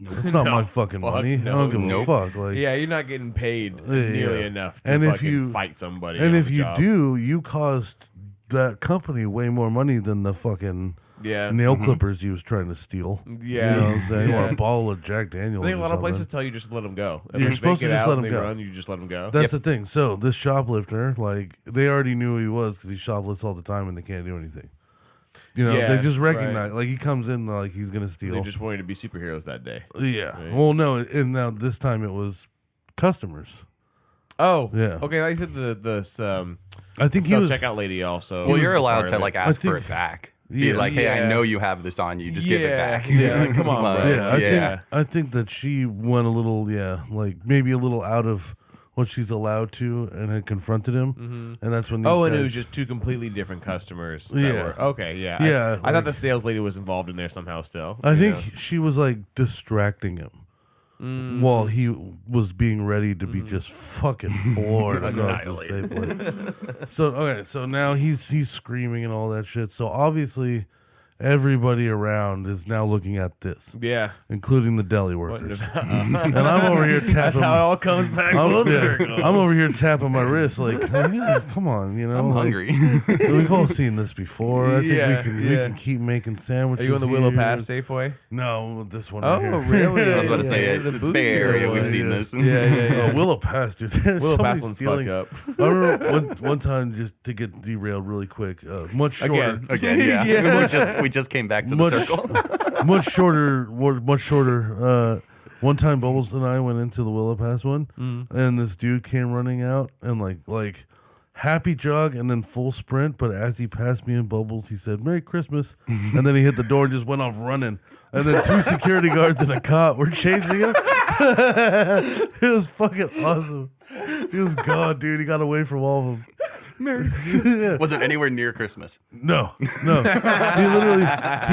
It's not my fucking money. no. I don't give a Nope. fuck. Like, Yeah, you're not getting paid Yeah. nearly enough to And if fucking you- fight somebody. and on if the you job. do, you cost that company way more money than the fucking Yeah. nail clippers he was trying to steal. Yeah. You know what I'm saying? Yeah. Or a bottle of Jack Daniels. I think a or lot of something. places tell you just let them go. If You're they supposed make to it just out let and them they go. run, you just let them go. That's the thing. So this shoplifter, like, they already knew who he was because he shoplifts all the time and they can't do anything. You know, Yeah, they just right. recognize, like, he comes in like he's gonna steal. They just wanted to be superheroes that day. Yeah. Right. Well, no, and now this time it was customers. Oh, Yeah. Okay, like you said, the I think he was. checkout lady also. Well, you're was allowed part to of like it. ask for think- it back. Yeah. Be like, hey, I Yeah. know you have this on you. Just give it back. Yeah, like, come on, Like, bro. Yeah, Yeah. I think that she went a little, like maybe a little out of what she's allowed to, and had confronted him, and that's when these Oh, guys, and it was just two completely different customers. That Yeah. Were, okay, yeah. Yeah, I like- thought the sales lady was involved in there somehow still. I you think know? she was like distracting him while he was being ready to be just fucking floored across the Safeway. So now he's screaming and all that shit. So obviously, everybody around is now looking at this, Yeah. including the deli workers. And I'm over here That's tapping. how it all comes back full circle. I'm over here tapping my wrist like, yeah, come on, you know. I'm like, hungry. We've all seen this before. I think Yeah, we can keep making Are sandwiches. you on the Willow here. Pass Safeway? No, this one. Oh, right here. really? I was about to say Yeah, the it. bougie Bay Area, one, we've seen yeah. this. Oh, Willow Pass, dude. There's Willow somebody Pass one's stealing- fucked up. I remember one time, just to get derailed really quick, much shorter. Again. Again, yeah. Yeah. We just came back to the circle. much shorter. One time, Bubbles and I went into the Willow Pass one, and this dude came running out and like happy jog and then full sprint. But as he passed me and Bubbles, he said "Merry Christmas," and then he hit the door and just went off running. And then 2 security guards and a cop were chasing him. It was fucking awesome. He was gone, dude. He got away from all of them. Was it anywhere near Christmas? No. He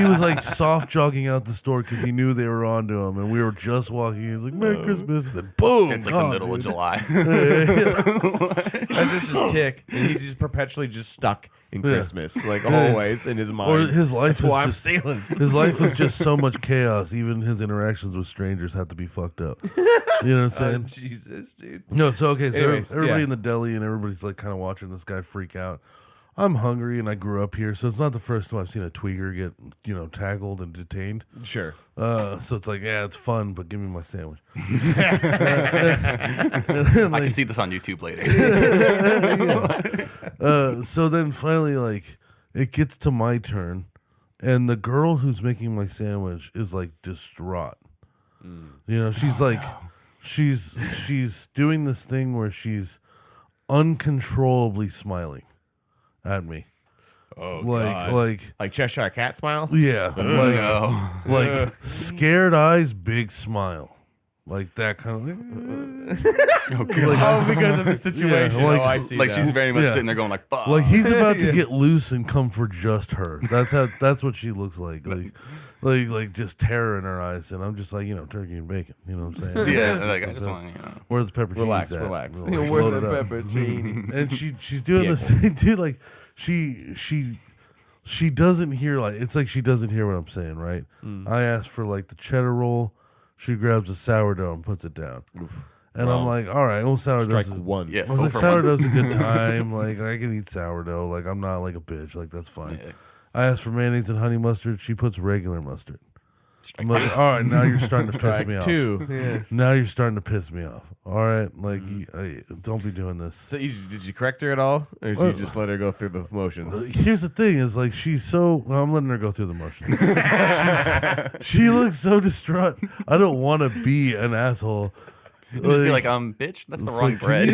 was like soft jogging out the store because he knew they were onto him, and we were just walking. He was like, "Merry Christmas," and then boom, It's like gone, the middle dude. of July. That's just his tick. And he's just perpetually just stuck in Christmas, like always in his mind. Or his life That's why I'm is just stealing. his life was just so much chaos. Even his interactions with strangers had to be fucked up. You know what I'm saying? Jesus, dude. No, so okay, so Anyways, everybody yeah. in the deli and everybody's like kind of watching this guy freak out. I'm hungry and I grew up here, so it's not the first time I've seen a tweaker get, tackled and detained. Sure. So it's like, yeah, it's fun, but give me my sandwich. I can see this on YouTube later. So then finally, like, it gets to my turn, and the girl who's making my sandwich is like distraught. She's like, she's doing this thing where she's uncontrollably smiling at me. Oh, like, God. Like Cheshire Cat smile? yeah, No. like scared eyes, big smile, like that kind of. Oh, God. Oh, because of the situation. Yeah, like- I see Like now. she's very much Yeah. sitting there going like, fuck. Like he's about to get loose and come for just her. That's what she looks like. Like just terror in her eyes, and I'm just like, turkey and bacon. You know what I'm saying? yeah, like I just want Where's the pepper Relax, cheese at? relax. Like, Where slow the it up. pepperoncinis? And she's doing this thing, dude. Like she doesn't hear, like, it's like she doesn't hear what I'm saying, right? I asked for like the cheddar roll. She grabs a sourdough and puts it down. And I'm like, all right, well, sourdough's Strike one. Yeah. I was go like, for one. sourdough's a good time. Like, I can eat sourdough. Like, I'm not like a bitch. Like, that's fine. Yeah. I asked for mayonnaise and honey mustard. She puts regular mustard. I'm like, all right, now you're starting to piss me off. Two. Yeah. Now you're starting to piss me off. All right, like, don't be doing this. So did you correct her at all? Or did you just let her go through the motions? Here's the thing: is like she's so. Well, I'm letting her go through the motions. she looks so distraught. I don't want to be an asshole. Just be like, bitch, that's the wrong bread.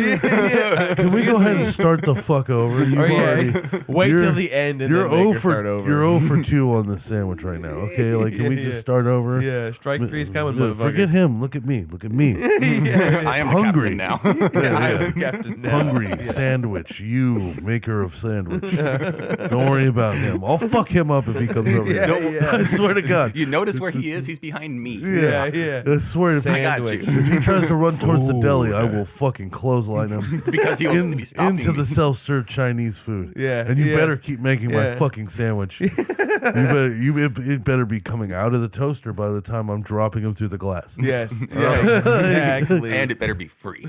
Can we go ahead and start the fuck over? You've already Wait you're- till the end and you're then make 0 her for start over. You're 0 for 2 on this sandwich right now. Okay, like can we Yeah, just yeah. start over? Yeah, strike three's coming, Yeah, motherfucker. forget him. Look at me. Look at me. I am the Hungry. captain now. I'm the captain now. Hungry sandwich. You maker of sandwich. Don't worry about him. I'll fuck him up if he comes over Yeah, here. yeah. I swear to God. You notice where he is? He's behind me. Yeah, yeah. I swear if, I got you. Sandwich. if he tries to run towards the deli, I will fucking clothesline him. Because he wants to be stopping into me. the self-serve Chinese food. Yeah, and you yeah. better keep making my Yeah. fucking sandwich. It better be coming out of the toaster by the time I'm dropping him through the glass. Yes, yeah, exactly. And it better be free.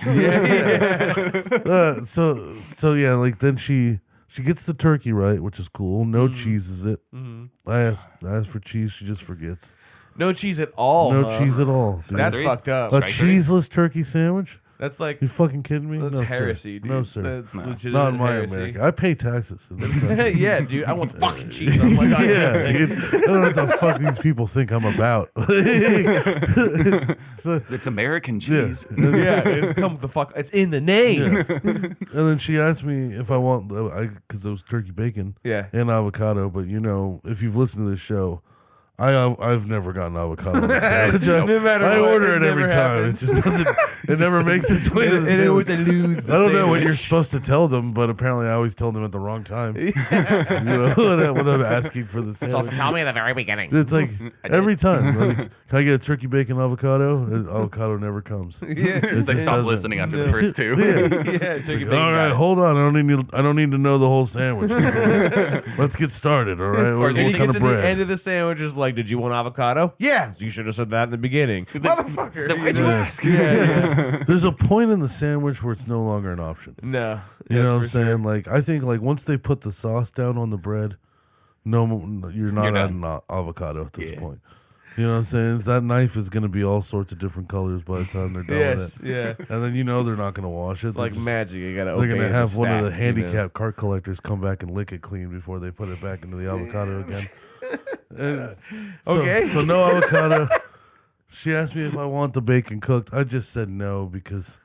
So yeah, like then she She gets the turkey right, which is cool. No cheese is it. I asked for cheese. She just forgets. No cheese at all. No huh? cheese at all. Dude. That's Three? fucked up. A Strike three? cheeseless turkey sandwich? That's like You fucking kidding me? that's No, heresy, sir. dude. No, sir. That's legitimate Not in my heresy. America. I pay taxes. In this country. Yeah, dude. I want fucking cheese. I'm like, Yeah, dude. I don't know what the fuck these people think I'm about. So, It's American yeah. cheese. yeah, it's come the fuck. It's in the name. And then she asked me if I want, because it was turkey bacon Yeah. and avocado. But if you've listened to this show, I've never gotten avocado on a sandwich. No matter I what, order it it every never time. happens. It just doesn't. It never makes its way to the And it always sandwich. eludes the I don't know what you're sandwich. supposed to tell them, but apparently I always tell them at the wrong time. When I'm asking for the sandwich. Tell me at the very beginning. It's like every time. Like, can I get a turkey bacon avocado? Avocado never comes. Yeah. They stop doesn't. listening after the first two. Yeah, turkey bacon All right, guy. hold on. I don't need to know the whole sandwich. Let's get started. All right. Or What did you kind get of to the bread? end of the sandwich is like, did you want avocado? Yeah. You should have said that in the beginning. Motherfucker. Then why'd you ask? There's a point in the sandwich where it's no longer an option. No. You know what I'm that's for sure. saying? Like, I think like once they put the sauce down on the bread, you're not You're adding avocado at this point. You know what I'm saying? That knife is going to be all sorts of different colors by the time they're done Yes. with it. Yeah. And then they're not going to wash it. It's like magic. You gotta. They're going to have one of the handicap cart collectors come back and lick it clean before they put it back into the avocado again. Okay. So no avocado. She asked me if I want the bacon cooked. I just said no because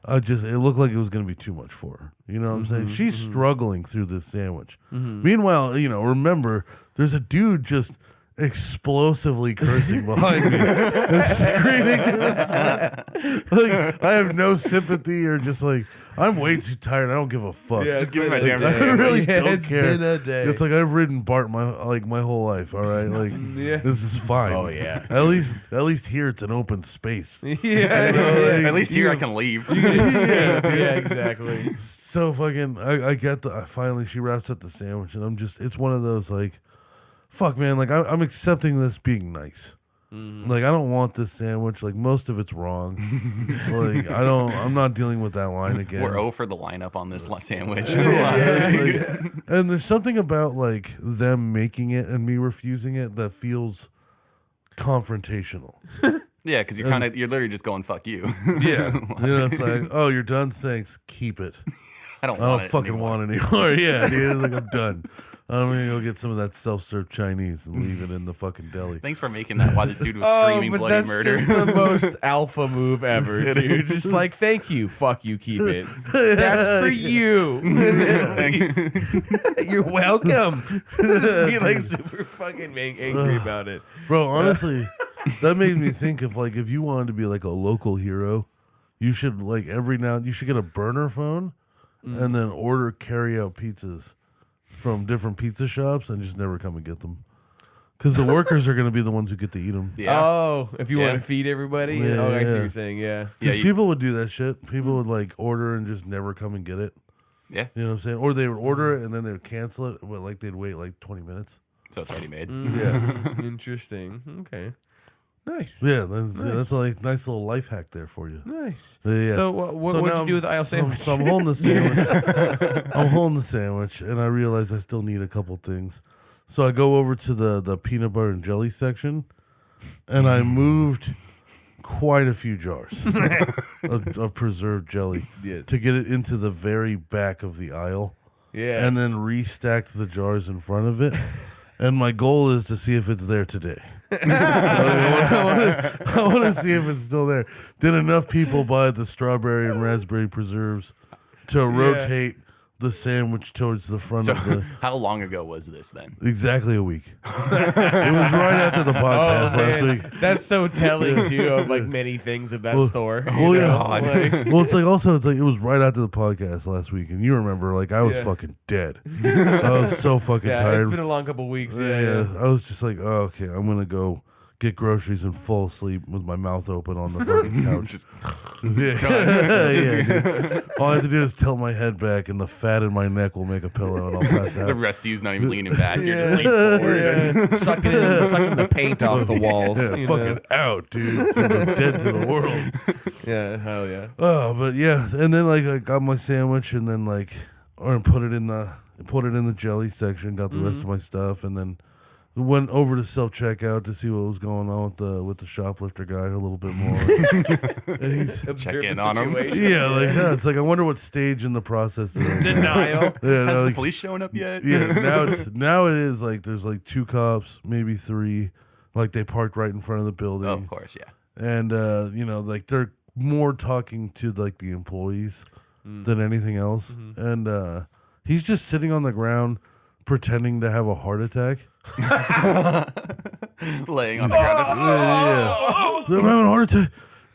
it looked like it was going to be too much for her. You know what I'm saying? She's struggling through this sandwich. Meanwhile, remember, there's a dude just explosively cursing behind me and screaming to us. Like, I have no sympathy or just like, I'm way too tired. I don't give a fuck. Yeah, Just give me my it's been damn a day. sandwich. I really Yeah, don't it's care. been a day. It's like I've ridden Bart my whole life. All right, like Yeah. this is fine. Oh, yeah. At least here it's an open space. Yeah. At least here I can leave. Yeah, exactly. So fucking, I get finally she wraps up the sandwich and it's one of those like, fuck man, like I'm accepting this being nice. Like I don't want this sandwich. Like most of it's wrong. Like I'm not dealing with that line again. We're 0 for the lineup on this sandwich. And there's something about like them making it and me refusing it that feels confrontational. Yeah, because you're literally just going fuck you. Yeah, it's like, oh, you're done. Thanks. Keep it. I don't I want don't it fucking anymore. want it anymore. Yeah, dude. Like I'm done. I'm gonna go get some of that self-serve Chinese and leave it in the fucking deli. Thanks for making that while this dude was Oh, screaming but bloody that's murder. just the most alpha move ever, dude. Just like, thank you, fuck you, keep it. That's for you. You're welcome. Just be like super fucking angry about it. Bro, honestly, that made me think of like if you wanted to be like a local hero, you should like you should get a burner phone and then order carry out pizzas from different pizza shops and just never come and get them. Because the workers are going to be the ones who get to eat them. Yeah. Oh, if you Yeah. want to feed everybody? Yeah, Oh, I see what yeah. you're saying, yeah. Yeah, you- People would do that shit. People would like order and just never come and get it. Yeah. You know what I'm saying? Or they would order it and then they would cancel it, but like they'd wait like 20 minutes. So it's already made. Yeah. Interesting. Okay. Nice. Yeah, that's a like, nice little life hack there for you. Nice. Yeah. So what'd now you do with the aisle sandwich? So I'm holding the sandwich. I'm holding the sandwich, and I realize I still need a couple things. So I go over to the peanut butter and jelly section, and I moved quite a few jars of preserved jelly Yes. to get it into the very back of the aisle, Yeah. and then restacked the jars in front of it. And my goal is to see if it's there today. I want to see if it's still there. Did enough people buy the strawberry and raspberry preserves to rotate the sandwich towards the front So of the... how long ago was this then? Exactly a week. It was right after the podcast last week. That's so telling too of like many things of that store. you Oh, yeah. know? Like, Well, it's like it was right after the podcast last week, and you remember, like I was fucking dead. I was so fucking yeah, tired. it's been a long couple weeks. Yeah, I was just like, oh, okay, I'm gonna go get groceries and fall asleep with my mouth open on the fucking couch. Yeah. All I have to do is tilt my head back, and the fat in my neck will make a pillow, and I'll pass The out. rest of you's not even leaning back. You're just leaning forward. sucking the paint off the walls. Yeah, you fucking know? out, dude. I'm dead to the world. Yeah, hell yeah. Oh, but yeah, and then like I got my sandwich, and then like, or put it in the put it in the jelly section, got the rest of my stuff, and then went over to self checkout to see what was going on with the shoplifter guy a little bit more. And he's Check in on him. it's like I wonder what stage in the process they're in. Denial. Yeah, Has the like, police shown up yet? yeah, now it is like there's like 2 cops, maybe 3, like they parked right in front of the building. Oh, of course, yeah. And like they're more talking to like the employees than anything else. And he's just sitting on the ground pretending to have a heart attack. Laying on the ground. Just, I'm having a heart attack.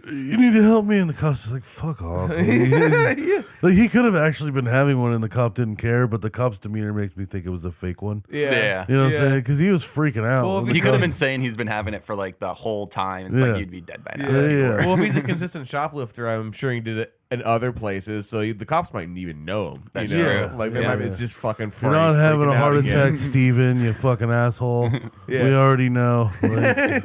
You need to help me. And the cop's just like, fuck off. Like he could have actually been having one and the cop didn't care, but the cop's demeanor makes me think it was a fake one. yeah. You know what I'm saying? Because he was freaking out. Well, when the He could have cop- been saying he's been having it for like the whole time. It's Yeah. like you'd be dead by now. Yeah. Well, if he's a consistent shoplifter, I'm sure he did it in other places, so the cops might even know him. That's you know? true. Like, they Yeah. might be, it's just fucking You're not freaking having a out heart again. attack, Steven, you fucking asshole. Yeah. We already know. Like,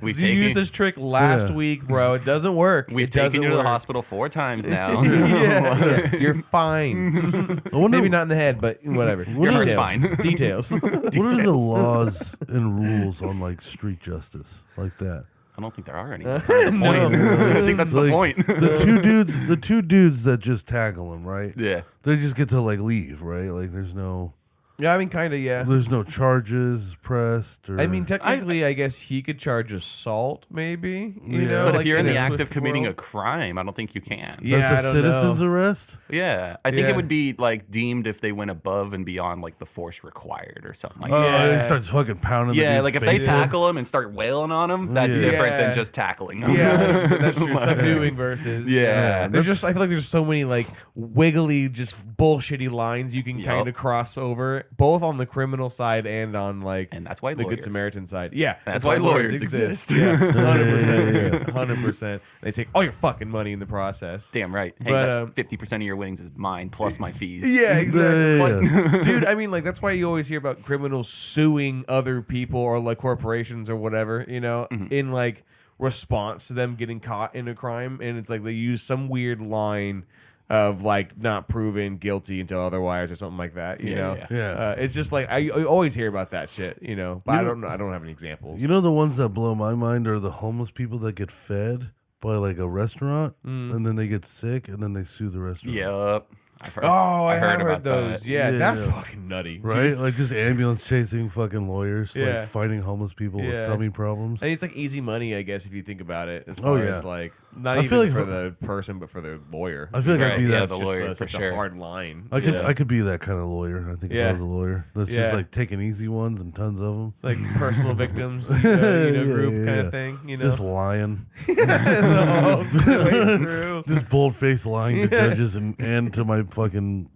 We You take used you- this trick last Yeah. week, bro. It doesn't work. We've It taken doesn't you to the work. hospital 4 times now. Yeah. You're fine. I wonder, Maybe not in the head, but whatever. Your heart's Details. fine. Details. what are the laws and rules on like street justice like that? I don't think there are any. That's kind of the point. I think that's the Like, point. the two dudes that just tackle him, right? Yeah. They just get to like leave, right? Like there's no Yeah, I mean, kind of, yeah. charges pressed. Or, I mean, technically, I guess he could charge assault, maybe. You Yeah. know, But like if you're in the a act of Swift committing a world. crime, I don't think you can. Yeah, I that's a don't citizen's know. arrest. Yeah. I think Yeah. it would be like deemed if they went above and beyond like the force required or something like Oh, that. he starts fucking pounding. the Yeah, dude's like if face they in. tackle him and start wailing on him, that's Yeah. different Yeah. than just tackling him. Yeah, that's true. Subduing versus. Yeah. There's just, I feel like there's so many like wiggly, just bullshitty lines you can Yup. kind of cross over, both on the criminal side and on like And that's why the lawyers. Good Samaritan side. Yeah, That's why lawyers exist. Yeah, 100%. 100%. They take all your fucking money in the process. Damn right. Hey, But, 50% of your winnings is mine plus my fees. Yeah, exactly. Yeah. Dude, I mean, like, that's why you always hear about criminals suing other people or, like, corporations or whatever, you know, in, like, response to them getting caught in a crime. And it's like they use some weird line of, like, not proven guilty until otherwise or something like that, you Yeah, know? yeah. Yeah. It's just like, I always hear about that shit, you know? But You I know- don't know. I don't have any examples. You know the ones that blow my mind are the homeless people that get fed by like a restaurant and then they get sick and then they sue the restaurant. Yup. I've heard, Oh, I I've have heard about those. that. Yeah, Yeah, that's yeah. fucking nutty. Right? Jeez. Like just ambulance chasing fucking lawyers, Yeah. like fighting homeless people Yeah. with tummy problems. And it's like easy money, I guess, if you think about it. As Oh, far yeah. as like not I even feel like for ho- the person, but for the lawyer. I feel like I'd Right, be yeah, that. the It's just, lawyer it's for like sure. a hard line. I could Yeah. I could be that kind of lawyer. I think if Yeah. I was a lawyer, that's Yeah. just like taking easy ones and tons of them. It's like personal victims, you know, Yeah, group yeah, kind yeah. of thing. You know, Just lying, the way through. just bold faced lying to judges and to my fucking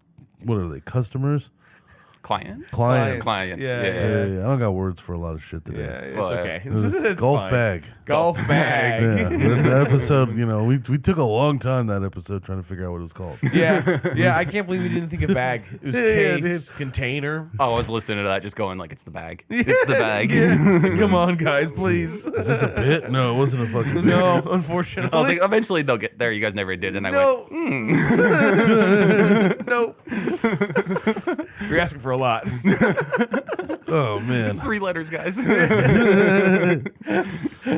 what are they customers? Clients? Clients. Clients. Yeah, Yeah. Yeah, yeah, I don't got words for a lot of shit Yeah, today. it's Well, okay. It's golf fine. bag. Golf bag. Yeah, that episode, you know, we took a long time that episode trying to figure out what it was called. Yeah. I can't believe we didn't think of bag. It was Yeah, case, container. Oh, I was listening to that just going like, it's the bag. It's the bag. Come on, guys, please. Is this a bit? No, it wasn't a fucking bit. No, unfortunately. I was like, eventually they'll get there. You guys never did. And I no. went, No. You're asking for a lot. Oh man. it's 3 letters, guys.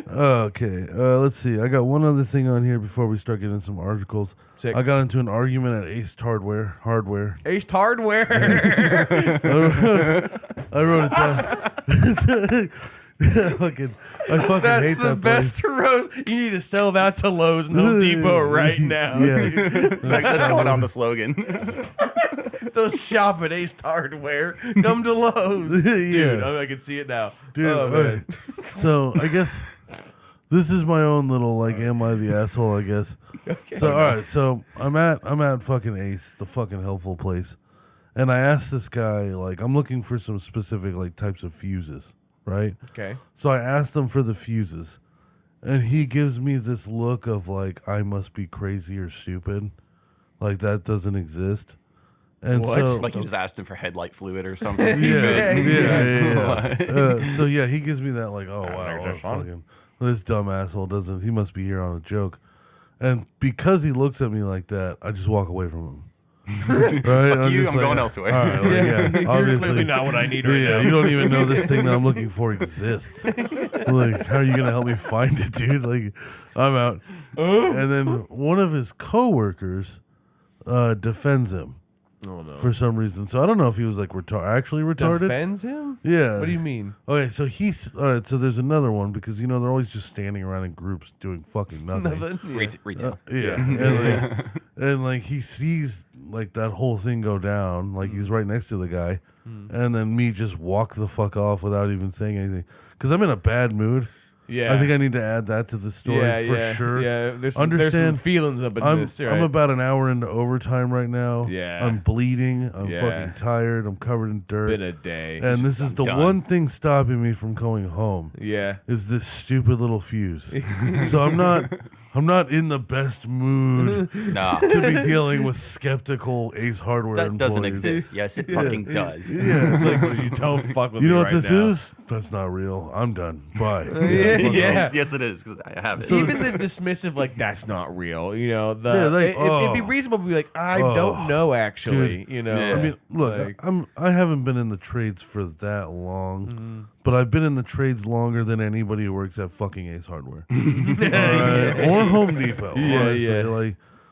Okay. Let's see. I got one other thing on here before we start getting some articles. Sick. I got into an argument at Ace Hardware. Ace Hardware. I wrote it down. I fucking That's hate the that best to roast. You need to sell that to Lowe's and Home Depot right now. Yeah. That's going on the slogan. Don't shop at Ace Hardware. Come to Lowe's. Yeah. Dude, I can see it now. Dude, Oh, man. okay. So I guess this is my own little like, am I the asshole? I guess. So all right, so I'm at fucking Ace, the fucking helpful place, and I asked this guy like, I'm looking for some specific like types of fuses, right? Okay. So I asked him for the fuses, and he gives me this look of like, I must be crazy or stupid, like that doesn't exist. And What? so Like you just asked him for headlight fluid or something. yeah, stupid. yeah. So yeah, he gives me that like, oh wow, there's one. fucking, this dumb asshole doesn't. He must be here on a joke, and because he looks at me like that, I just walk away from him. Right? Fuck you, just I'm going elsewhere. All right, like, obviously. Clearly not what I need right Yeah, now. you don't even know this thing that I'm looking for exists. Like, how are you gonna help me find it, dude? Like, I'm out. And then one of his coworkers defends him Oh no. for some reason. So I don't know if he was like actually retarded. Defends him? Yeah. What do you mean? Okay, so he's all right. So there's another one because they're always just standing around in groups doing fucking nothing. Yeah. Retail. Yeah, and like he sees like that whole thing go down. Like he's right next to the guy, and then me just walk the fuck off without even saying anything because I'm in a bad mood. Yeah. I think I need to add that to the story for sure. Yeah, there's some Understand? feelings up in this. Right? I'm about an hour into overtime right now. Yeah. I'm bleeding. I'm Yeah. fucking tired. I'm covered in dirt. been a day. and this is the done. one thing stopping me from going home. Yeah. Is this stupid little fuse. So I'm not in the best mood Nah, to be dealing with skeptical Ace Hardware that employees. doesn't exist. Yes, it fucking does. Yeah. It's like, you don't fuck with You me know what right this now. is? That's not real. I'm done. Bye. Yeah. Yes, it is because I have it. Even the dismissive, like, that's not real. You know, Yeah, like, it'd be reasonable to be like, I don't know, actually. Dude. You know, Yeah. I mean, look, like- I haven't been in the trades for that long, but I've been in the trades longer than anybody who works at fucking Ace Hardware, All right? Or Home Depot. Honestly. yeah.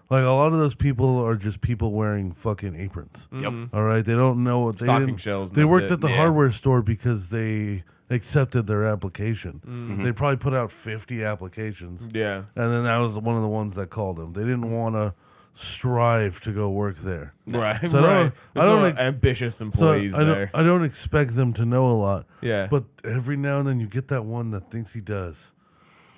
Like a lot of those people are just people wearing fucking aprons. Yep. All right, they don't know what they Stocking didn't- shelves and They that's worked it. at the Yeah. hardware store because they accepted their application. They probably put out 50 applications. yeah. And then that was one of the ones that called them. They didn't want to strive to go work there. Right. So I don't- right. There's I don't no ex- ambitious So employees there. I don't expect them to know a lot. Yeah. But every now and then you get that one that thinks he does.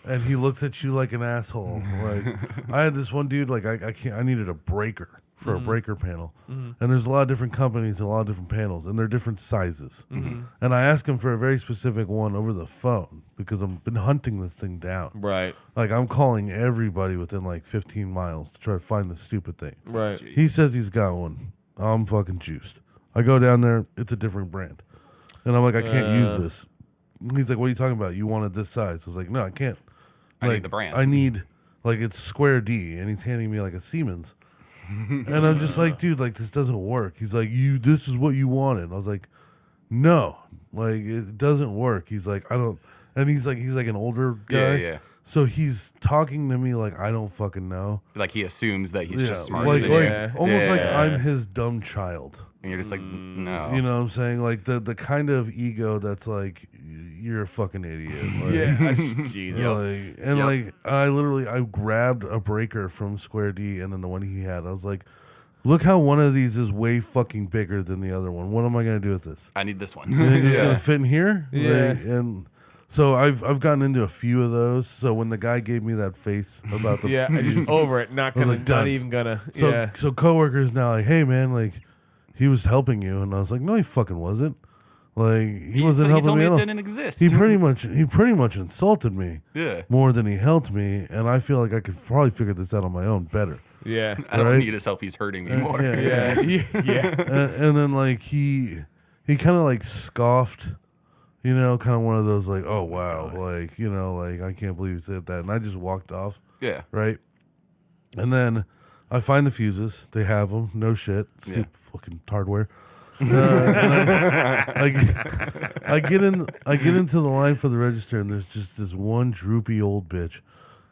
And he looks at you like an asshole. Like I had this one dude, like I needed a breaker for a breaker panel. And there's a lot of different companies and a lot of different panels and they're different sizes. And I asked him for a very specific one over the phone because I've been hunting this thing down. Right. Like I'm calling everybody within like 15 miles to try to find this stupid thing. Right. He says he's got one. I'm fucking juiced. I go down there, it's a different brand. And I'm like, I can't use this. He's like, what are you talking about? You wanted this size. I was like, no, I can't. I need Like, the brand. I need, like, it's Square D, and he's handing me like a Siemens. And I'm just like, dude, like, this doesn't work. He's like, this is what you wanted. I was like, no, like, it doesn't work. He's like, I don't, and he's like an older guy. Yeah. So he's talking to me like I don't fucking know. Like he assumes that he's Yeah, just smarter like, than like you. Yeah. almost like Yeah. I'm his dumb child. And you're just like, no. You know what I'm saying? Like the kind of ego that's like you're a fucking idiot. Like, Yeah. Jesus. you know, like, and Yep. like I grabbed a breaker from Square D and then the one he had. I was like, look how one of these is way fucking bigger than the other one. What am I gonna do with this? I need this one. You think it's gonna fit in here? Yeah. Like, and so I've gotten into a few of those. So when the guy gave me that face about the Yeah. I just over it. Not I was gonna. like, done. Not even gonna. So yeah. so coworkers now like, hey man, like he was helping you, and I was like, no, he fucking wasn't. Like he wasn't he helping told me me at it all. didn't exist. He pretty much insulted me Yeah. more than he helped me, and I feel like I could probably figure this out on my own better. Yeah. I don't right? need his help. He's hurting me more. Yeah, Yeah. Yeah. and then like he kind of like scoffed, you know, kind of one of those like, oh wow, like you know, like I can't believe you said that, and I just walked off. Yeah. Right? And then I find the fuses. They have them. No shit. Stupid fucking hardware. I get into the line for the register, and there's just this one droopy old bitch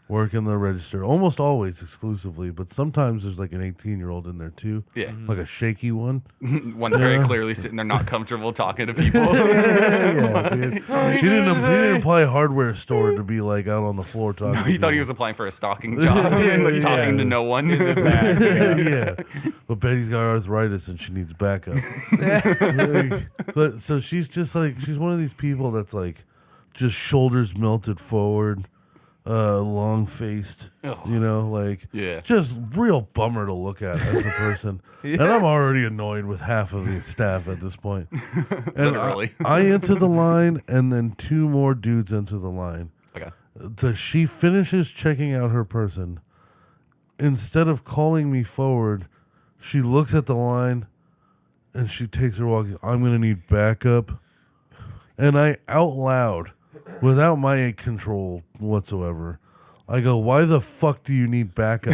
working the register. Almost always exclusively, but sometimes there's like an 18-year-old in there too. Yeah. Like a shaky one. One very clearly sitting there not comfortable talking to people. Yeah, dude. He didn't apply hardware store to be like out on the floor talking. He to thought he people. was applying for a stocking job, like talking to no one. Yeah. But Betty's got arthritis and she needs backup. But so she's just like she's one of these people that's like just shoulders melted forward, long faced, Ugh. you know, like Yeah. just real bummer to look at as a person. And I'm already annoyed with half of the staff at this point. And Literally. I enter the line and then two more dudes enter the line. Okay. She finishes checking out her person. Instead of calling me forward, she looks at the line and she takes her walk. I'm going to need backup. And I, out loud, without my control whatsoever, I go, why the fuck do you need backup?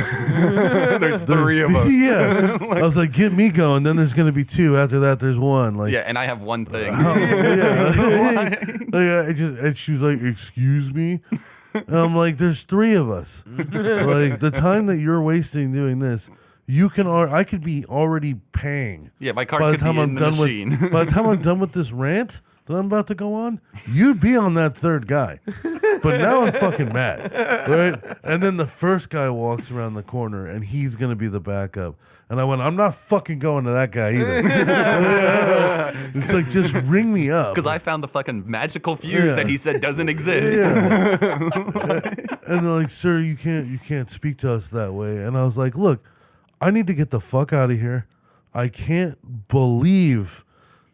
There's 3 of us. Yeah. I was like, get me going. Then there's going to be 2. After that, there's 1. Like, Yeah, and I have one thing. and she was like, excuse me? And I'm like, there's 3 of us. Like, the time that you're wasting doing this, I could be already paying. Yeah, my card could be in the machine. By the time I'm done with this rant that I'm about to go on, you'd be on that 3rd guy. But now I'm fucking mad, right? And then the first guy walks around the corner, and he's gonna be the backup. And I went, I'm not fucking going to that guy either. It's like, just ring me up. Because I found the fucking magical fuse that he said doesn't exist. Yeah. And they're like, sir, you can't speak to us that way. And I was like, look, I need to get the fuck out of here. I can't believe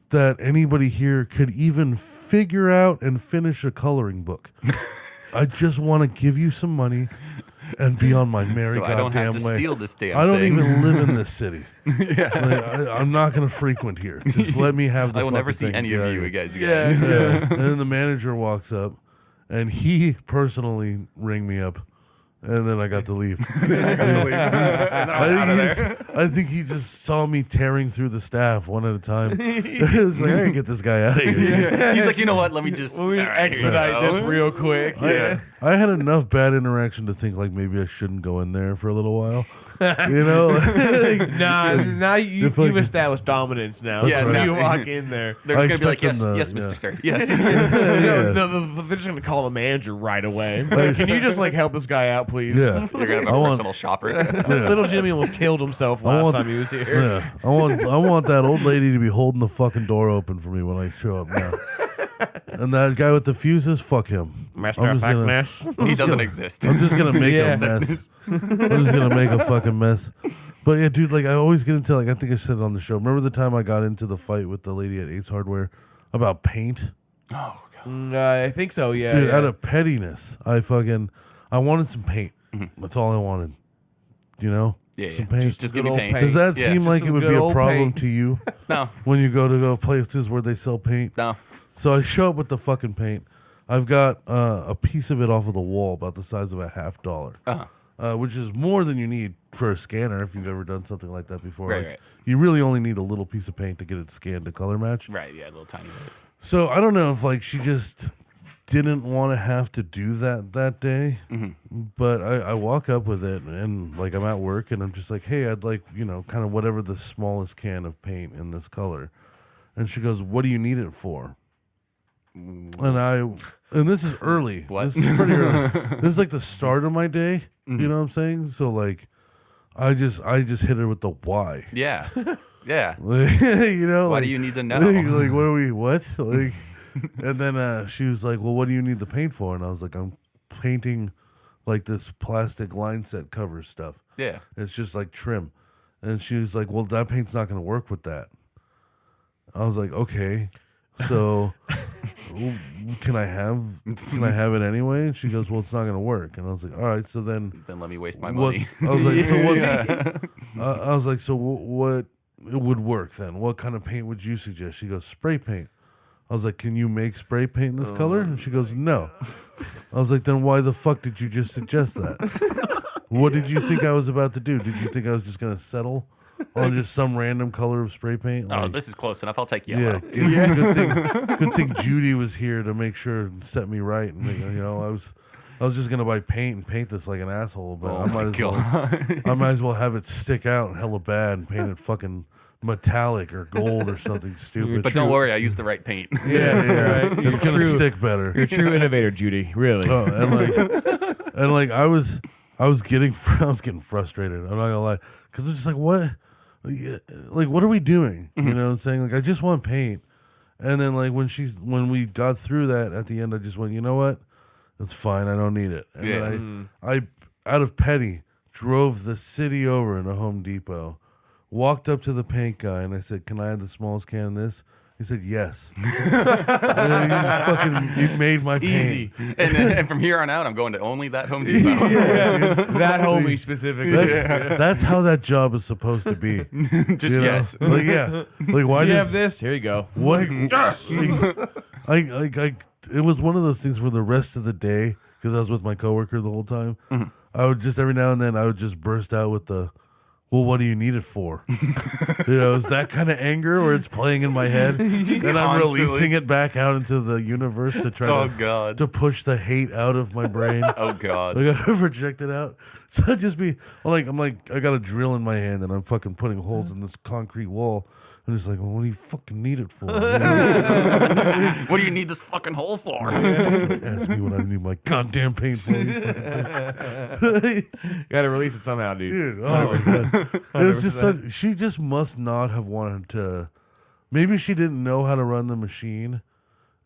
that anybody here could even figure out and finish a coloring book. I just want to give you some money and be on my merry So goddamn I don't have to way. steal this damn I don't thing. even live in this city. I'm not going to frequent here. Just let me have the I will never fucking see thing. any Get out of you here. guys again. Yeah. And then the manager walks up, and he personally rang me up. And then I got to leave. I think he just saw me tearing through the staff one at a time. It's like, I gotta get this guy out of here. He's like, you know what? Let me just expedite this real quick. I had enough bad interaction to think like maybe I shouldn't go in there for a little while. You know? Like, Now you've established dominance now. Yeah, So now- you walk in there. They're I just gonna be like, expect yes, them to- yes, Mr. yeah. Sir, yes. They're just gonna call the manager right away. Like, can you just like help this guy out, please? yeah. You're gonna have I a want- personal shopper. Little Jimmy almost killed himself last time he was here. Yeah. I want that old lady to be holding the fucking door open for me when I show up now. And that guy with the fuses, fuck him. Master I'm of just gonna- Fact He doesn't exist. I'm just gonna make Yeah. a mess. I'm just gonna make a fucking mess. But yeah, dude, like I always get into, like, I think I said it on the show. Remember the time I got into the fight with the lady at Ace Hardware about paint? I think so. Yeah. Dude, yeah. out of pettiness, I wanted some paint. That's all I wanted. You know? Yeah, Some yeah. paint. Just Good give me old paint. paint. Does that Yeah. seem Just like it some would good be a old problem paint. to you No, when you go places where they sell paint? no. So I show up with the fucking paint. I've got a piece of it off of the wall about the size of a $50, which is more than you need for a scanner if you've ever done something like that before. Right, Like, right. You really only need a little piece of paint to get it scanned to color match. Right, yeah, a little tiny bit. So I don't know if like she just didn't want to have to do that day, but I walk up with it and like I'm at work and I'm just like, hey, I'd like, kind of whatever the smallest can of paint in this color. And she goes, what do you need it for? And this is early. What? This is pretty early. This is like the start of my day. You know what I'm saying? So like, I just hit her with the why. Yeah, yeah. You know, Why like, do you need to know? Like, what are we? What? Like, and then she was like, well, what do you need the paint for? And I was like, I'm painting like this plastic line set cover stuff. Yeah. It's just like trim. And she was like, well, that paint's not going to work with that. I was like, okay. So can I have it anyway? And she goes, well, it's not going to work. And I was like, all right. So then Then let me waste my money. I was like, so what? I was like, so what would work then? What kind of paint would you suggest? She goes, spray paint. I was like, can you make spray paint in this color? And she goes, no. I was like, then why the fuck did you just suggest that? What did you think I was about to do? Did you think I was just going to settle on just some random color of spray paint? Oh, Like, this is close enough. I'll take yeah, yellow. good thing Judy was here to make sure and set me right. And I was just gonna buy paint and paint this like an asshole, but Oh I might as well have it stick out hella bad and paint it fucking metallic or gold or something stupid. But don't worry, I used the right paint. Yeah, right. it's gonna stick better. You're a true innovator, Judy. Really. Oh, and like I was getting frustrated. I'm not gonna lie, because I'm just like, what? Like, what are we doing? You know what I'm saying? Like, I just want paint. And then like when we got through that at the end, I just went, you know what? It's fine. I don't need it. And then I out of petty drove the city over in a Home Depot, walked up to the paint guy and I said, can I have the smallest can of this? He said yes. You made my paint. Easy. And from here on out, I'm going to only that Home Depot. That homie specifically. That's how that job is supposed to be. Just You know? yes. Like, yeah. Like, why You does have this? Here you go. what? Yes. It was one of those things where the rest of the day because I was with my coworker the whole time. I would just every now and then I would just burst out with the, well, what do you need it for? It's that kind of anger where it's playing in my head, and I'm releasing it back out into the universe to try to push the hate out of my brain. Oh God. I gotta project it out. So I'd just be I'm like, I got a drill in my hand and I'm fucking putting holes in this concrete wall. And it's like, well, what do you fucking need it for? What do you need this fucking hole for? Ask me what I need my goddamn paint for. You Gotta release it somehow, dude, oh my God. It's just she just must not have wanted to. Maybe she didn't know how to run the machine,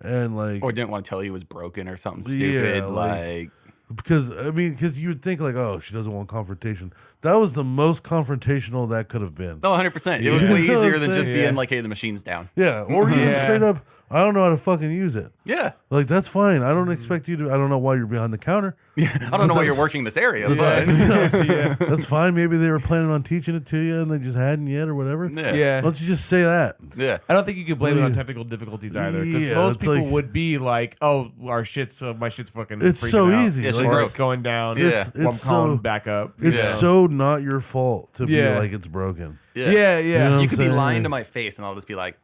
and like, Or didn't want to tell you it was broken or something stupid. Yeah, because you would think like, oh, she doesn't want confrontation. That was the most confrontational that could have been. Oh, 100%. It was way You know what easier I'm than just saying? being like, hey, the machine's down. Yeah, or even straight up, I don't know how to fucking use it. Yeah. Like, that's fine. I don't expect you to. I don't know why you're behind the counter. I don't know why you're working this area, but That's fine. Maybe they were planning on teaching it to you and they just hadn't yet or whatever. Yeah. Why don't you just say that? yeah. I don't think you could blame it on technical difficulties either, because Yeah, most it's people like- would be like, "Oh, my shit's fucking." It's freaking so out. easy. It's Like, just Or broke. it's going down. Yeah. I'm It's calling so- back up. it's Yeah. so not your fault to be Yeah. like it's broken. Yeah. Yeah, You know what You I'm could be saying? lying to my face and I'll just be like,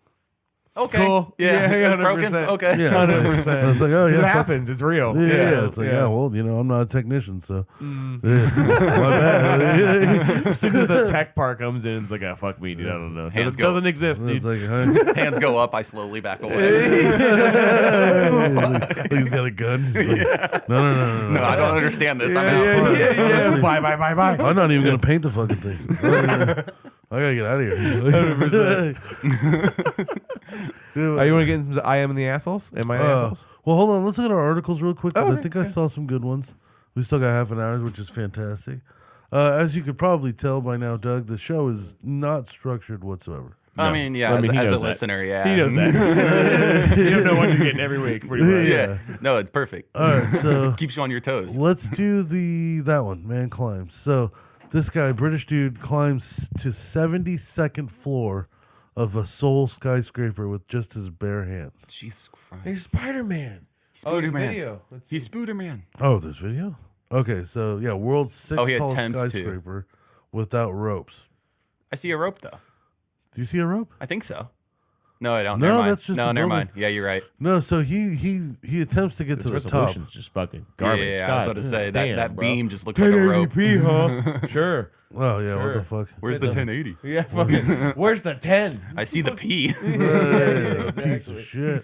okay. Cool. Yeah. Yeah, It's broken. 100%. Okay. Yeah, 100%. It's like, oh yeah, It it's happens. It's real. Yeah, it's like, yeah, well, I'm not a technician, so yeah, my bad. As soon as the tech part comes in, it's like, oh, fuck me, dude. I don't know. Hands It go. doesn't exist, dude. It's like, huh? Hands go up. I slowly back away. Like he's got a gun. He's like, no. No, I don't understand this. I'm out. Yeah. Bye. I'm not even gonna paint the fucking thing. I gotta get out of here. 100%. Are you want to get into some I am in the assholes? Am I assholes? Well, hold on. Let's look at our articles real quick because Okay, I think I saw some good ones. We still got half an hour, which is fantastic. As you could probably tell by now, Doug, the show is not structured whatsoever. I mean, yeah, I mean, he as a knows that. listener, yeah. He knows that. You don't know what you're getting every week, pretty much. Yeah. No, it's perfect. All right, so Keeps you on your toes. let's do that one. Man climbs. So this guy, British dude, climbs to 72nd floor of a Seoul skyscraper with just his bare hands. Jesus Christ. He's Spider-Man. Spooderman. He's Spooderman. Oh, there's video? Okay, so yeah, world's sixth he tallest attempts to. skyscraper without ropes. I see a rope, though. Do you see a rope? I think so. No, I don't. No, Never mind. that's just no, the never building. mind. Yeah, you're right. No, so he attempts to get to the top. Resolution's just fucking garbage. Yeah, I was God about to say damn, that bro. beam just looks like a rope. 1080p, huh? Sure. Oh yeah, what Sure. the fuck? Where's the 1080? Yeah, fucking. Where's the 10? I see the P. Piece of shit.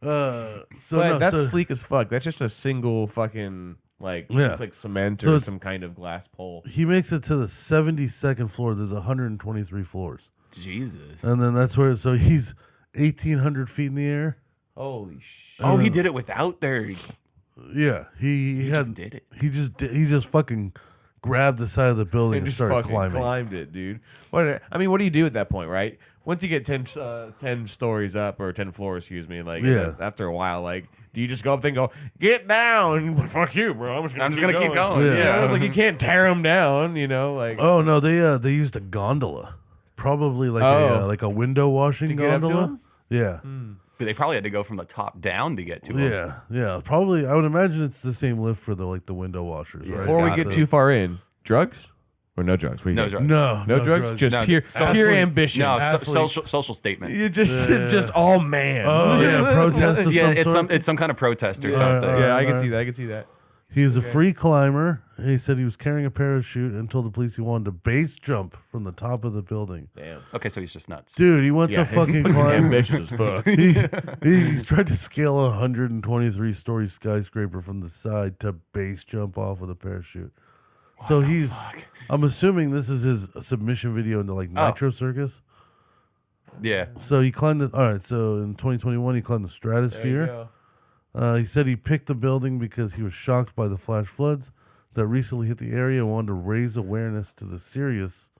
So But no, that's so, sleek as fuck. That's just a single fucking Yeah. it's like cement So or it's- some kind of glass pole. he makes it to the 72nd floor. There's 123 floors, Jesus. and then that's where. So he's 1,800 feet in the air. Holy shit! Oh, he did it without their. Yeah, he had, just did it. He just fucking grabbed the side of the building And and just started fucking climbing. climbed it, dude. What do you do at that point, right? Once you get 10 stories up or 10 floors, excuse me, like Yeah. after a while, like, do you just go up there and go, get down? Fuck you, bro. I'm just gonna keep going. Yeah. Yeah. It's like you can't tear them down, you know, like. Oh no, they used a gondola, probably like a window washing To get up to gondola. him? Yeah. But they probably had to go from the top down to get to him. Yeah. Probably. I would imagine it's the same lift for the window washers, right? Before we got get The- too far in, drugs or no drugs? What do you No think? drugs. No drugs. Just No, pure athlete. ambition. No, Athlete. social statement. You just all man. Oh yeah, protest of Yeah, some it's sort. some kind of protest or something. Yeah, I can Alright. see that. I can see that. He's a free climber. He said he was carrying a parachute and told the police he wanted to base jump from the top of the building. Damn. Okay, so he's just nuts. Dude, he went to fucking climb. ambitious as fuck. He's tried to scale a 123-story skyscraper from the side to base jump off with a parachute. So he's. I'm assuming this is his submission video into like Nitro Circus. Yeah. So he climbed it. All right. So in 2021, he climbed the stratosphere. He said he picked the building because he was shocked by the flash floods that recently hit the area and wanted to raise awareness to the seriousness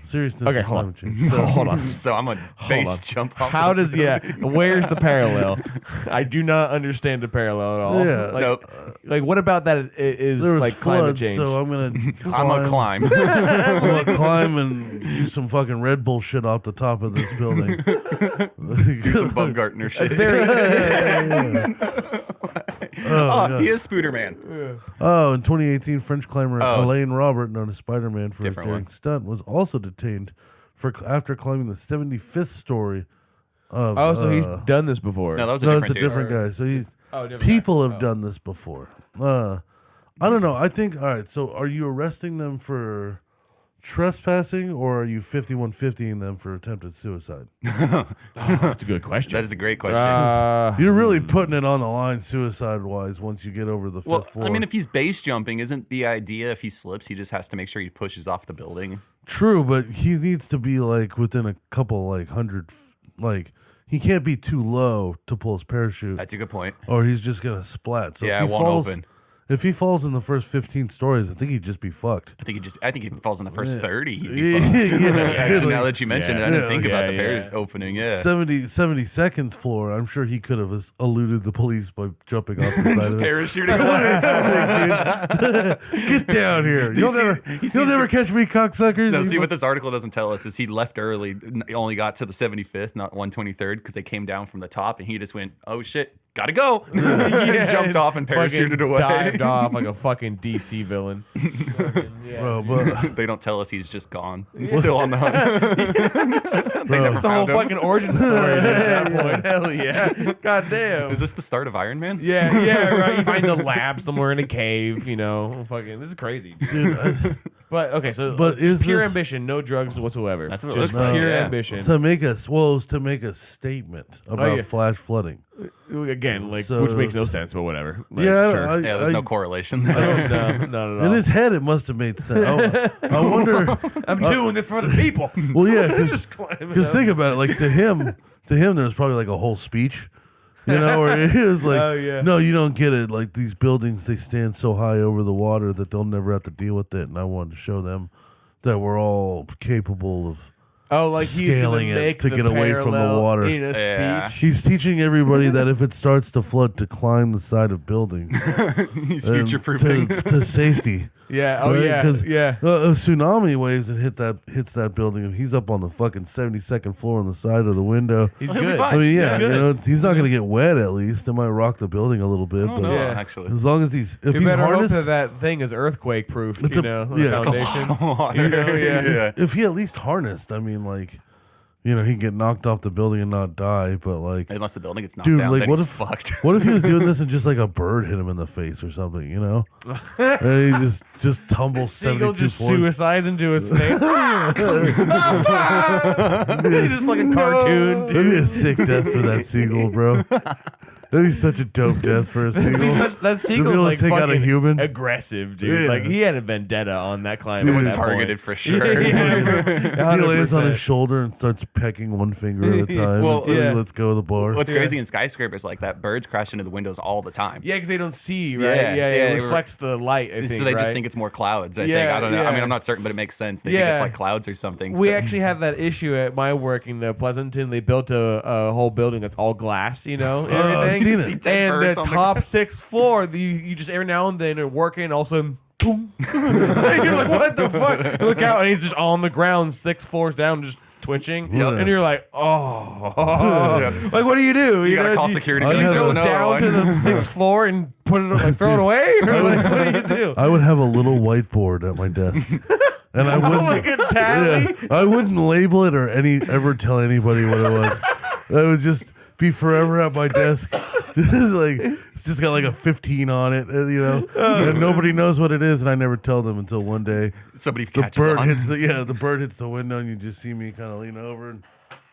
Okay, of hold on. climate change. So, Hold on. So I'm a base jump off. How does where's the parallel? I do not understand the parallel at all. Yeah. Like, Nope. like what about that is there was like climate floods, change? so I'm gonna I'm gonna climb. I'm gonna climb and do some fucking Red Bull shit off the top of this building. Do some Bumgartner shit. It's very yeah. He is Spooderman. Oh, in 2018, French climber Oh. Elaine Robert, known as Spider-Man for a Different daring one. stunt, was also detained after climbing the 75th story of. Oh, so he's done this before. No, that was a no, different it's a dude. different guy. So different people guy. have done this before. I don't know. I think. All right. So, are you arresting them for trespassing, or are you 5150ing them for attempted suicide? That's a good question. That is a great question. You're really putting it on the line, suicide-wise, once you get over the well, fifth floor. I mean, if he's base jumping, isn't the idea if he slips, he just has to make sure he pushes off the building? True, but he needs to be like within a couple hundred, he can't be too low to pull his parachute, That's a good point. or he's just gonna splat. So Yeah, if it he won't falls, open. If he falls in the first 15 stories, I think he'd just be fucked. I think if he falls in the first 30, he'd be fucked. Actually, now that you mentioned it, I didn't think about the parachute opening. Yeah. 72nd floor, I'm sure he could have eluded the police by jumping off the side Just of it. parachuting away. Get down here! You'll never catch me, cocksuckers. No, You see fuck- what this article doesn't tell us is he left early. He only got to the 75th, not 123rd, because they came down from the top, and he just went, "Oh shit, gotta go!" He jumped off and parachuted Fucking away. Dived off like a fucking DC villain. Bro, but They don't tell us he's just gone. He's still on the hunt. They never It's a whole found him. fucking origin story at that point. Hell yeah. God damn. Is this the start of Iron Man? Yeah, right. He finds a lab somewhere in a cave, Fucking, this is crazy. But okay, so But is pure this- ambition, no drugs whatsoever. That's what it just looks like, pure yeah. ambition. to make a statement about yeah. flash flooding. Again, So- which makes no sense, but whatever. Like, Yeah, sure. I- Yeah, there's no correlation there. no, not at all. In his head, it must have made sense. I wonder. I'm doing this for the people. Well, yeah, climbing because think about it. Like to him, there's probably like a whole speech, where it is like, Oh, yeah. no, you don't get it. Like these buildings, they stand so high over the water that they'll never have to deal with it. And I wanted to show them that we're all capable of. Oh, like he's gonna Scaling it make to the get away from the parallel water. in a Yeah. speech. He's teaching everybody that if it starts to flood, to climb the side of buildings. He's and future proofing. to safety. Yeah. Oh, Right? yeah. 'Cause, Yeah. a tsunami waves and hits that building, and he's up on the fucking 72nd floor on the side of the window. He's He'll be good. fine. I mean, yeah, good. he's not gonna get wet. At least it might rock the building a little bit, Oh, but no, Yeah. actually. as long as if You he's better hope harnessed, that thing is earthquake proof, It's a- the yeah, it's a foundation. Yeah. if he at least harnessed, I mean, he can get knocked off the building and not die, but Unless the building gets knocked dude, down, like then what he's if fucked. what if he was doing this and just like a bird hit him in the face or something, and he just tumbles Seagull 72 just floors. suicides into his face. Just like a cartoon, That'd be dude. a sick death for that seagull, bro. That'd be such a dope death for a seagull. That To be seagull's able to like take out a fucking human. aggressive, dude. Yeah. Like he had a vendetta on that climb. It at was that targeted point. for sure. Yeah, He lands on his 100%. shoulder and starts pecking one finger at a time. Well, until yeah. he lets go of the bar. What's crazy in skyscrapers like that, birds crash into the windows all the time. Yeah, because they don't see, right? Yeah, Yeah, yeah, it reflects the light. I think, So they just right? think it's more clouds. I think. Yeah, I don't know. yeah. I mean, I'm not certain, but it makes sense. They think Yeah. it's like clouds or something. We so- actually had that issue at my work in Pleasanton. They built a whole building that's all glass, and I've everything. seen it. See dead And birds the on the top 6th floor, you just every now and then are working, all of a sudden, boom. You're like, what the fuck? You look out, and he's just on the ground, 6 floors down, just twitching. Yeah. And you're like, like, what do? You gotta call Do security. I Do you have go a- down to the 6th floor and put it, like, throw it away? Or like, what do you do? I would have a little whiteboard at my desk. And I wouldn't Like a tally? Yeah, I wouldn't label it or ever tell anybody what it was. I would just be forever at my desk. It's just got like a 15 on it, and nobody knows what it is, and I never tell them until one day Somebody the catches bird on. hits the bird hits the window, and you just see me kind of lean over and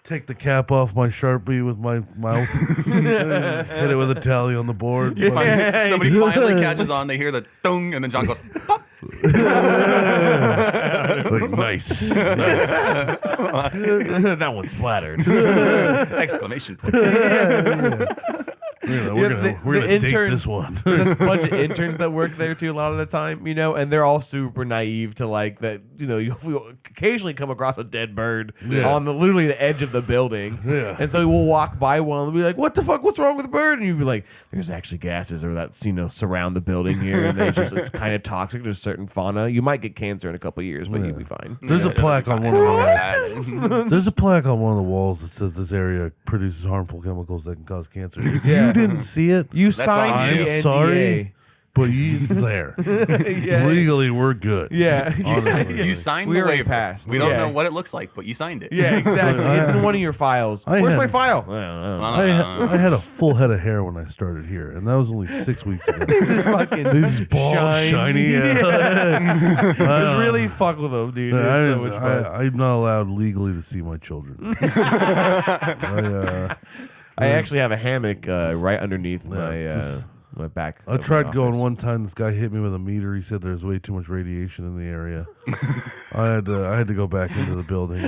take the cap off my Sharpie with my mouth, and hit it with a tally on the board. Somebody finally catches on. They hear the thung, and then John goes, "Pop." Like, nice. That one splattered. Exclamation point. We're gonna date this one. There's a bunch of interns that work there too a lot of the time, and they're all super naive to like that. You'll occasionally come across a dead bird on literally the edge of the building, and so we'll walk by one and be like, "What the fuck? What's wrong with the bird?" And you'd be like, "There's actually gases or that surround the building here, and it's kind of toxic to certain fauna. You might get cancer in a couple of years, but you'll be fine." There's a Yeah, plaque on one of the walls. walls. There's a plaque on one of the walls that says this area produces harmful chemicals that can cause cancer. If Yeah. you didn't see it, You That's signed on the you. NDA. I'm sorry, but it's there. Yeah. Legally, we're good. Yeah. Honestly. You signed We the already waiver. passed. We don't Yeah. know what it looks like, but you signed it. Yeah, exactly. It's in one of your files. I Where's had- my file? I don't know. I had a full head of hair when I started here, and that was only 6 weeks ago. Fucking These bald, shiny. Just really fuck with them, dude. It's so much fun. I'm not allowed legally to see my children. I actually have a hammock right underneath my back. I of tried my going office. one time. This guy hit me with a meter. He said there's way too much radiation in the area. I had to go back into the building.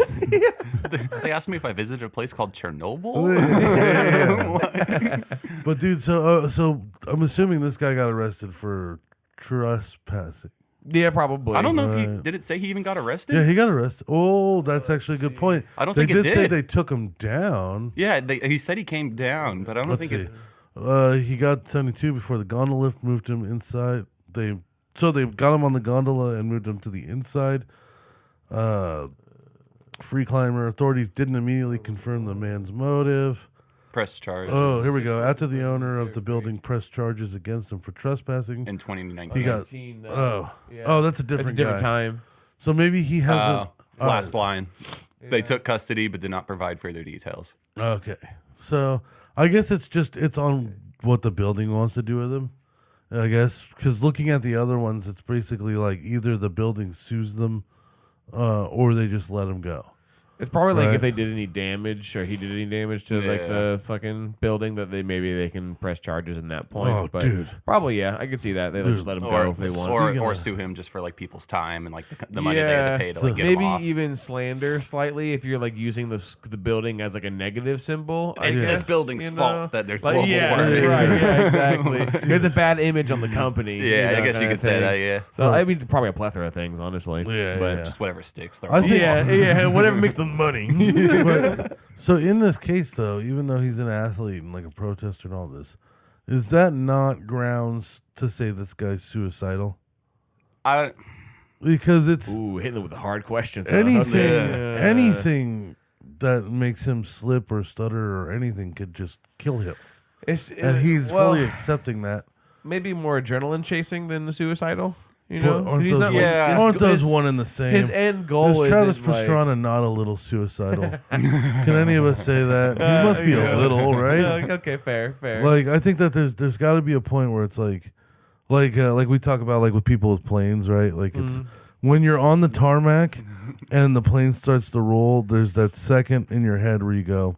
They asked me if I visited a place called Chernobyl. But dude, so I'm assuming this guy got arrested for trespassing. Yeah, probably. I don't know if he did it say he even got arrested. Yeah, he got arrested. Oh, that's actually a good point. I don't they think it did say did. they took him down. Yeah, he said he came down, but I don't Let's think see. it. He got 72 before the gondola lift moved him inside. They got him on the gondola and moved him to the inside. Free climber authorities didn't immediately confirm the man's motive. Press charge Oh, here we go. After the owner of the building pressed charges against him for trespassing, in 2019. he got. 19, yeah. Oh, that's a It's different a different guy. time. So maybe he hasn't. Last line. They took custody but did not provide further details. Okay, so I guess it's on what the building wants to do with him. I guess because looking at the other ones, it's basically like either the building sues them, or they just let him go. It's probably like Right. if they did any damage or he did any damage to like Yeah. the fucking building that they can press charges in that point. Oh, but dude. Probably I could see that they just let him go if they want. Or sue him just for like people's time and like the money they had to pay to like get him maybe off. even slander slightly if you're like using the building as like a negative symbol. I It's this guess, building's you know? fault that there's Like, global warming. Right, yeah, exactly. There's a bad image on the company. Yeah, I guess you kinda could say thing. that, yeah. So I mean, probably a plethora of things, honestly. Yeah, but yeah. Just whatever sticks. I think- yeah, whatever makes the money. But, so in this case, though, even though he's an athlete and like a protester and all this, is that not grounds to say this guy's suicidal? Because it's Ooh, hitting them with the hard questions. huh? anything that makes him slip or stutter or anything could just kill him, and he's fully accepting that. maybe more adrenaline chasing than the suicidal. You But know, aren't He's those, not, Yeah. aren't those his- one and the same? His end goal is is Travis like, Pastrana not a little suicidal? Can any of us say that? He must be a little, right? Yeah, okay, fair. Like I think that there's got to be a point where it's like we talk about like with people with planes, right? Like it's when you're on the tarmac and the plane starts to roll. There's that second in your head where you go,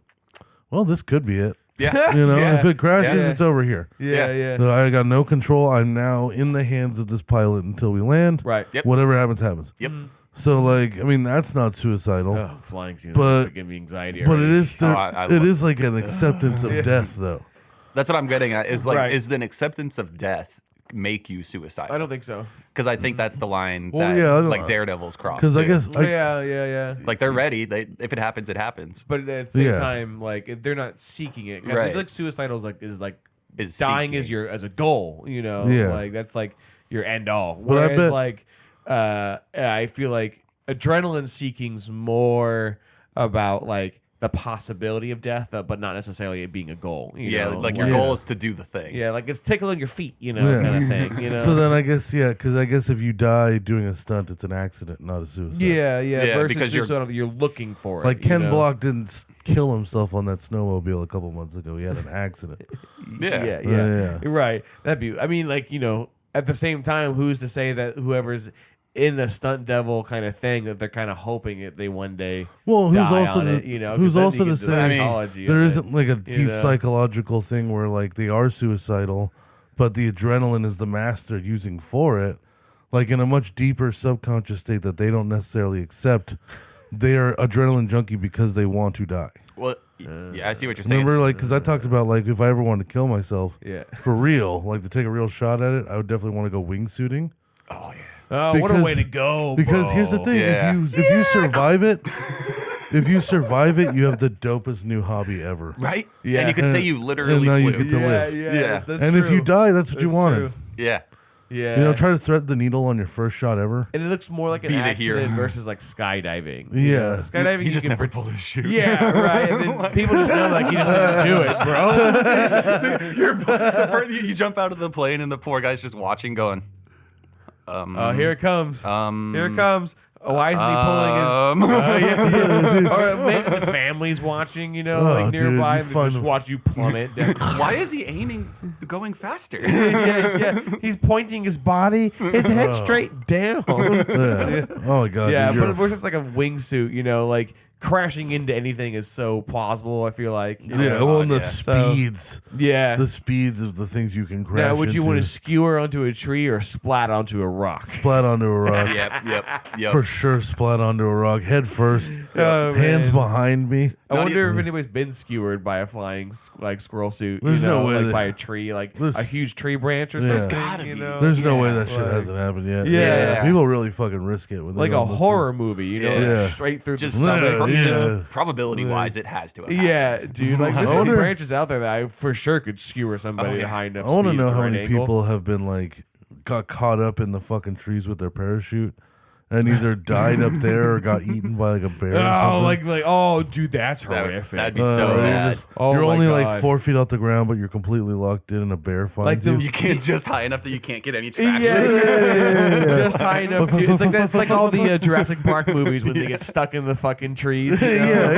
"Well, this could be it." Yeah. You know, Yeah. if it crashes, Yeah. it's over here. yeah. I got no control. I'm now in the hands of this pilot until we land. Right. Yep. Whatever happens, happens. Yep. So like, I mean, that's not suicidal. Oh, flying scene. But- give me anxiety. But it already. is still, I it love- is like an acceptance of death, though. That's what I'm getting at. Is like, Right. is an acceptance of death make you suicidal? I don't think so. Because I think that's the line Well, that yeah, I don't- like Daredevil's cross. Because I too. guess Yeah. like they're ready. If it happens, it happens. But at the same Yeah. time, like if they're not seeking it. 'Cause I Right. feel like suicidal is like Is dying seeking. as a goal. You know, Yeah. like that's like your end all. But I Whereas bet- like I feel like adrenaline seeking's more about like the possibility of death, but not necessarily it being a goal. You Yeah, know? like your Yeah. goal is to do the thing. Yeah, like it's tickling your feet, you know, Yeah. kind of thing. You know. So then I guess because I guess if you die doing a stunt, it's an accident, not a suicide. yeah. Yeah, Versus because you're- suicidal, you're looking for it. Like you Ken know? Block didn't kill himself on that snowmobile a couple months ago. He had an accident. Yeah. Yeah. Right. That'd be. I mean, like at the same time, who's to say that whoever's in the stunt devil kind of thing that they're kind of hoping that they one day Well, who's die also on to, it, you know? 'cause who's then also you to get the say psychology there of it. isn't like a deep know? psychological thing where like they are suicidal, but the adrenaline is the master using for it, like in a much deeper subconscious state that they don't necessarily accept. They are adrenaline junkie because they want to die. Well, yeah, I see what you're saying. Remember, like, because I talked about like if I ever wanted to kill myself, Yeah. for real, like to take a real shot at it, I would definitely want to go wingsuiting. Oh, what a Because- way to go! Because here's the bro. thing: Yeah. if you survive it, you have the dopest new hobby ever. Right? Yeah. And you could say you And literally now you flew. get to live. Yeah, Yeah. that's And if you true. die, that's what you That's wanted. true. Yeah. Yeah. You know, try to thread the needle on your first shot ever. And it looks more like an Be the hero. accident versus like skydiving. Yeah. You know, skydiving, He you just can never pulled his chute. Yeah, right. And then people just know like you just didn't do it, bro. You jump out of the plane and the poor guy's just watching, going, Oh, here it comes. Here it comes. Oh, why isn't he pulling his? Or imagine the family's watching, you know, like dude, nearby, you and they just find- watch you plummet. Down. why is he aiming, going faster? yeah. He's pointing his body, his head straight down. Yeah. Oh my god. Yeah, dude, but you're of course it's like a wingsuit, you know, like crashing into anything is so plausible, I feel like. You yeah, know? well, and the So- speeds, Yeah. the speeds of the things you can crash Now, would you into. want to skewer onto a tree or splat onto a rock? Splat onto a rock. Yep. For sure, splat onto a rock, head first, Oh, hands man. behind me. I Not wonder even- if anybody's been skewered by a flying like squirrel suit. There's you know, no way like that- by a tree, like There's- a huge tree branch or There's something. gotta you be. know? There's no way that shit like- hasn't happened yet. Yeah. People really fucking risk it. When they like go a on those horror things. movie, you know, Yeah. like straight through Just, the Yeah. just probability-wise, it has to have Yeah, happened. dude, like there's I some wonder- branches out there that I for sure could skewer somebody Oh, yeah. at high enough I want to speed know at the how right many angle. people have been like got caught up in the fucking trees with their parachute and either died up there or got eaten by like a bear. or Oh, something. like, oh, dude, that's That- horrific. that'd be so you're bad. just- Oh you're my only God. like 4 feet off the ground, but you're completely locked in, and a bear Like finds the- you. You can't just high enough that you can't get any Yeah, traction. yeah. Just high enough to. It's like all the Jurassic Park movies when they get stuck in the fucking trees. You know?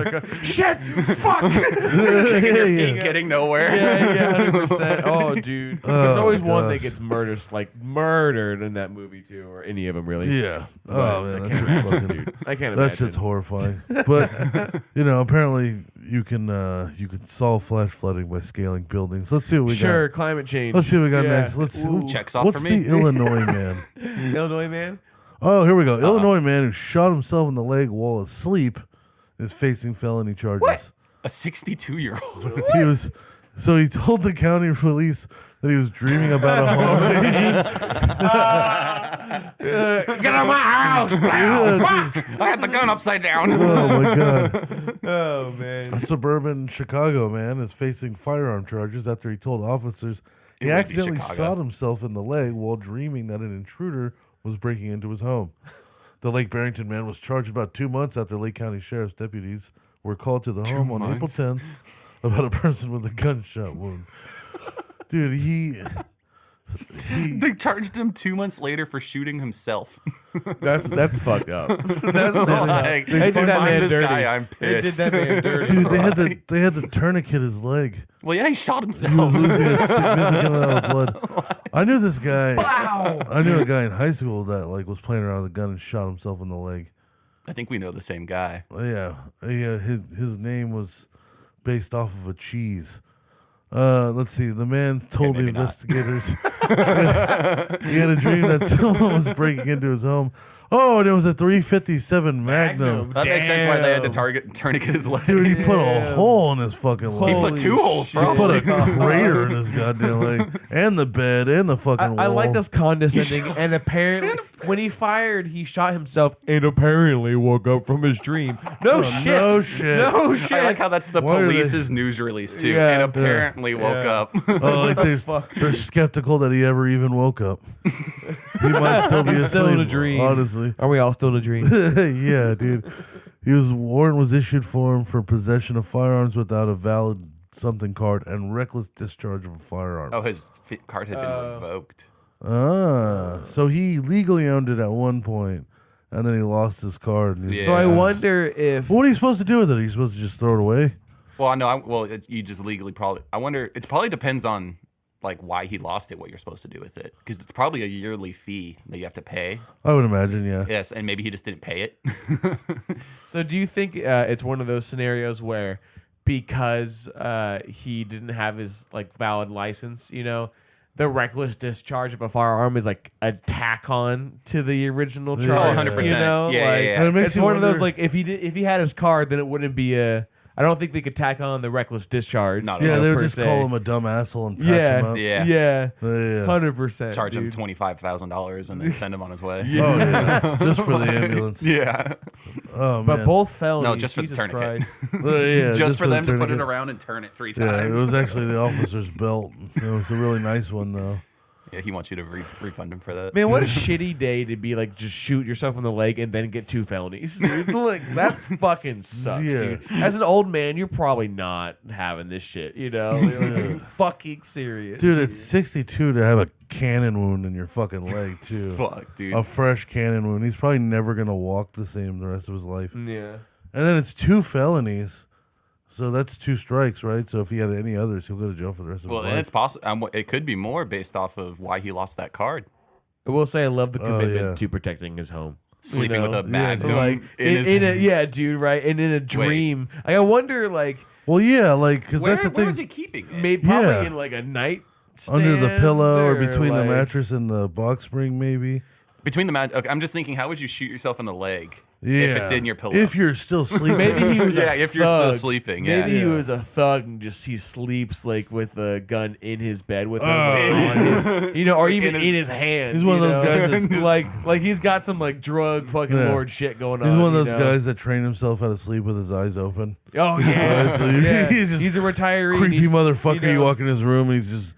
Yeah. Shit! Fuck! Kicking your feet, Yeah. getting nowhere. Yeah, 100%. Oh, dude. There's always my one that gosh. gets murdered, like murdered in that movie too, or any of them really. Yeah. Oh man, that shit's fucking. I can't That imagine. shit's horrifying. But you know, apparently you can solve flash flooding by scaling buildings. Let's see what we Sure, got. climate change. Let's see what we got Yeah. next. Let's Ooh. Checks off what's for me. the Illinois man? Illinois man. Oh, here we go. Illinois man who shot himself in the leg while asleep is facing felony charges. A 62-year-old. He told the county police that he was dreaming about a home invasion. Get out of my house! Fuck! I had the gun upside down. Oh my god. Oh man. A suburban Chicago man is facing firearm charges after he told officers he It would be accidentally Chicago. shot himself in the leg while dreaming that an intruder was breaking into his home. The Lake Barrington man was charged about 2 months after Lake County Sheriff's deputies were called to the home on April 10th about a person with a gunshot wound. Dude, They charged him 2 months later for shooting himself. That's fucked up. That's Like, They did that find man this dirty. guy, I'm They did pissed. that man dirty. dude, they had to tourniquet his leg. Well, yeah, he shot He was himself. losing a significant amount of blood. I knew this guy. I knew a guy in high school that like was playing around with a gun and shot himself in the leg. I think we know the same guy. Yeah. His name was based off of a cheese. Let's see. The man told the maybe not. investigators he had a dream that someone was breaking into his home. Oh, and it was a 357 Magnum. That makes sense why they had to Damn. tourniquet his leg. Dude, he put a Damn. hole in his fucking leg. He put 2 holes, He put probably. a crater in his goddamn leg, and the bed, and the fucking wall. I like this condescending. And apparently, when he fired, he shot himself and apparently woke up from his dream. No shit. no shit. No shit. I like how that's the Why are they- police's news release too. Yeah. and apparently woke Yeah. up. Oh, like they're skeptical that he ever even woke up. He might still be He's still in a asleep, dream. honestly. Are we all still in a dream? Yeah, dude. Warrant was issued for him for possession of firearms without a valid something card and reckless discharge of a firearm. Oh, his card had been revoked. So he legally owned it at one point, and then he lost his card. And Yeah. So I wonder if What are you supposed to do with it? Are you supposed to just throw it away? Well, I know. You just legally probably. I wonder. It probably depends on like why he lost it. What you're supposed to do with it, because it's probably a yearly fee that you have to pay. I would imagine, yeah. Yes, and maybe he just didn't pay it. So do you think it's one of those scenarios where because he didn't have his like valid license, you know, the reckless discharge of a firearm is like a tack on to the original charge? Oh, 100%. You know, Yeah, like, yeah. And it makes it's you one of those wonder- like if he had his card, then it wouldn't be a. I don't think they could tack on the reckless discharge. Not you Yeah, know, they would per just se. call him a dumb asshole and patch him up. Yeah, Yeah. yeah, Yeah. 100%. Charge him dude. $25,000 and then send him on his way. Oh, yeah. Just for the ambulance. Yeah. Oh, man. But both felonies. No, just for the Jesus tournament. Christ. Yeah, just for the them to put it tourniquet. around and turn it 3 Yeah, it times. was actually the officer's belt. It was a really nice one, though. Yeah, he wants you to refund him for that. Man, what a shitty day to be like, just shoot yourself in the leg and then get 2 felonies. Dude. Like, that fucking sucks, Yeah. dude. As an old man, you're probably not having this shit, you know? You're like, fucking serious. Dude, it's 62 to have a cannon wound in your fucking leg, too. Fuck, dude. A fresh cannon wound. He's probably never going to walk the same the rest of his life. Yeah. And then it's 2 felonies. So that's 2 strikes, right? So if he had any others, he'll go to jail for the rest of Well, his and life. it's possible. It could be more based off of why he lost that card. I will say I love the commitment yeah. to protecting his home. Sleeping with a Yeah, magnum Like in his. yeah, dude, right? And in a dream, like, I wonder, like, Well, yeah, like, because where that's the where thing. was he keeping it? maybe probably Yeah. in like a night Under the pillow or stand, between the like- mattress and the box spring, maybe. Between the okay, I'm just thinking, how would you shoot yourself in the leg Yeah. if it's in your pillow? If you're still sleeping. Maybe he was Yeah, a if you're still thug. sleeping, yeah. Maybe he Yeah. was a thug and just he sleeps like with a gun in his bed with him, Oh. like, on his, you know, or even In his- in his hand. He's one of you those know? guys that's- like he's got some like drug fucking Yeah. lord shit going on. He's one of you those know? guys that train himself how to sleep with his eyes open. Oh yeah, So yeah. he's just He's a retiree. and Creepy he's, motherfucker. You, know, walk in his room and he's just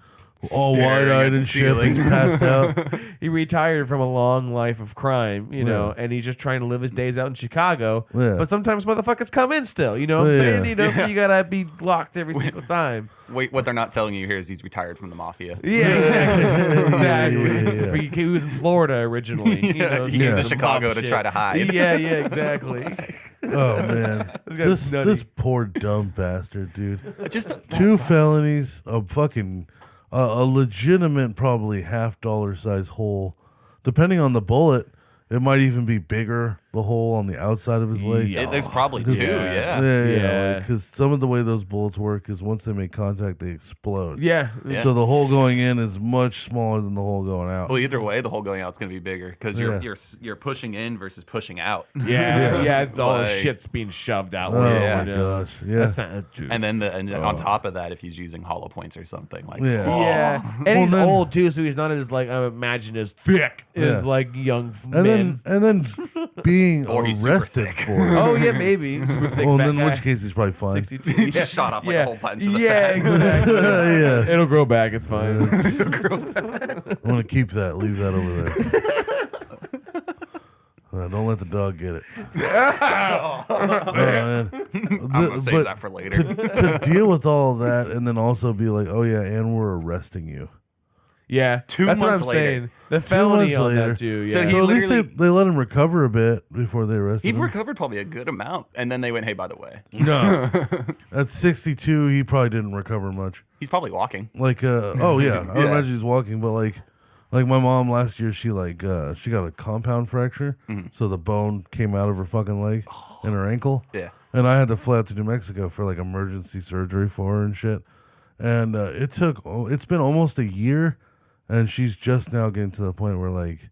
all Staring wide eyed at the and shit. ceiling. He's passed out. He retired from a long life of crime, you know, Yeah. and he's just trying to live his days out in Chicago. Yeah. But sometimes motherfuckers come in still, you know what I'm Yeah. saying? You know, so you gotta be locked every single time. Wait, what they're not telling you here is he's retired from the mafia. Yeah, exactly. Exactly. Yeah. He was in Florida originally. You know, he doing came to some Chicago mob to shit. try to hide. Yeah, exactly. Oh man, guy's nutty. this poor dumb bastard, dude. Just 2 felonies, a fucking a legitimate probably $50 size hole, depending on the bullet. It might even be bigger, the hole on the outside of his leg. Yeah. there's probably 2, yeah. Yeah, Yeah. because some of the way those bullets work is once they make contact, they explode. Yeah. So the hole going in is much smaller than the hole going out. Well, either way, the hole going out is going to be bigger because Yeah. you're pushing in versus pushing out. Yeah. It's all the Like- shit's being shoved out. Oh ways, my you know? gosh, yeah. That's not true. And then on top of that, if he's using hollow points or something like, Yeah. Yeah, and Well, he's then- old too, so he's not as like I imagine as thick as Yeah. like young and men. then being Or he's super arrested thick. for it. Oh yeah, maybe super thick Well, fat then in guy. which case he's probably fine. 62. He just shot off like a whole bunch of the yeah, fat. exactly. Yeah. It'll grow back. It's fine. I want to keep that. Leave that over there. Don't let the dog get it. Man. I'm gonna save But that for later. to deal with all of that and then also be like, oh yeah, and we're arresting you. Yeah, 2 that's months what I'm later. saying. The felony months on later. that too. Yeah. So he So at least literally- they let him recover a bit before they arrested He him. recovered probably a good amount, and then they went, "Hey, by the way, No. At 62, he probably didn't recover much. he's probably walking." Like, oh yeah, I would Yeah. imagine he's walking, but like my mom last year, she she got a compound fracture, so the bone came out of her fucking leg and her ankle. Yeah. And I had to fly out to New Mexico for like emergency surgery for her and shit. And it's been almost a year, and she's just now getting to the point where like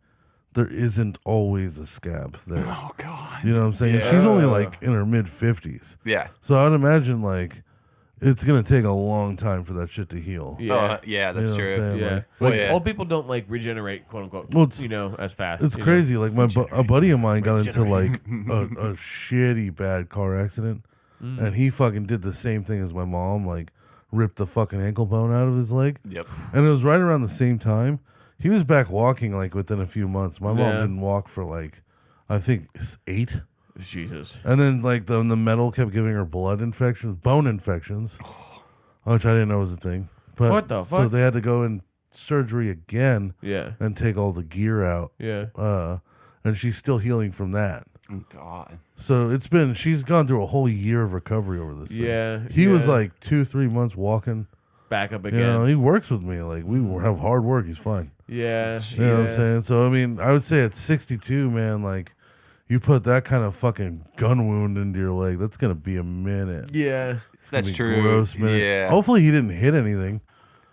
there isn't always a scab there. Oh God. You know what I'm saying? She's only like in her mid 50s. Yeah. So I'd imagine like it's gonna take a long time for that shit to heal. Yeah. Yeah, that's You know what I'm true. saying? Yeah. Like, Well, Like, yeah. old people don't like regenerate, quote unquote. Well, it's- you know, as fast. it's you know? crazy. Like a buddy of mine got into like a shitty bad car accident, and he fucking did the same thing as my mom. Like ripped the fucking ankle bone out of his leg. Yep. And it was right around the same time. He was back walking like within a few months. My mom Yeah. didn't walk for like I think 8. Jesus. And then like the metal kept giving her blood infections, bone infections, which I didn't know was a thing. But What the So fuck? they had to go in surgery again Yeah. and take all the gear out. Yeah. And she's still healing from that. Oh, God. So she's gone through a whole year of recovery over this. thing. Yeah, He was yeah. like 2-3 months walking. Back up You again. know, he works with me. Like we have hard work. He's fine. Yeah. You know what I'm yeah. saying? So I mean, I would say at 62, man, like you put that kind of fucking gun wound into your leg, that's gonna be a minute. Yeah. That's Be true. Gross minute. Yeah. Hopefully he didn't hit anything.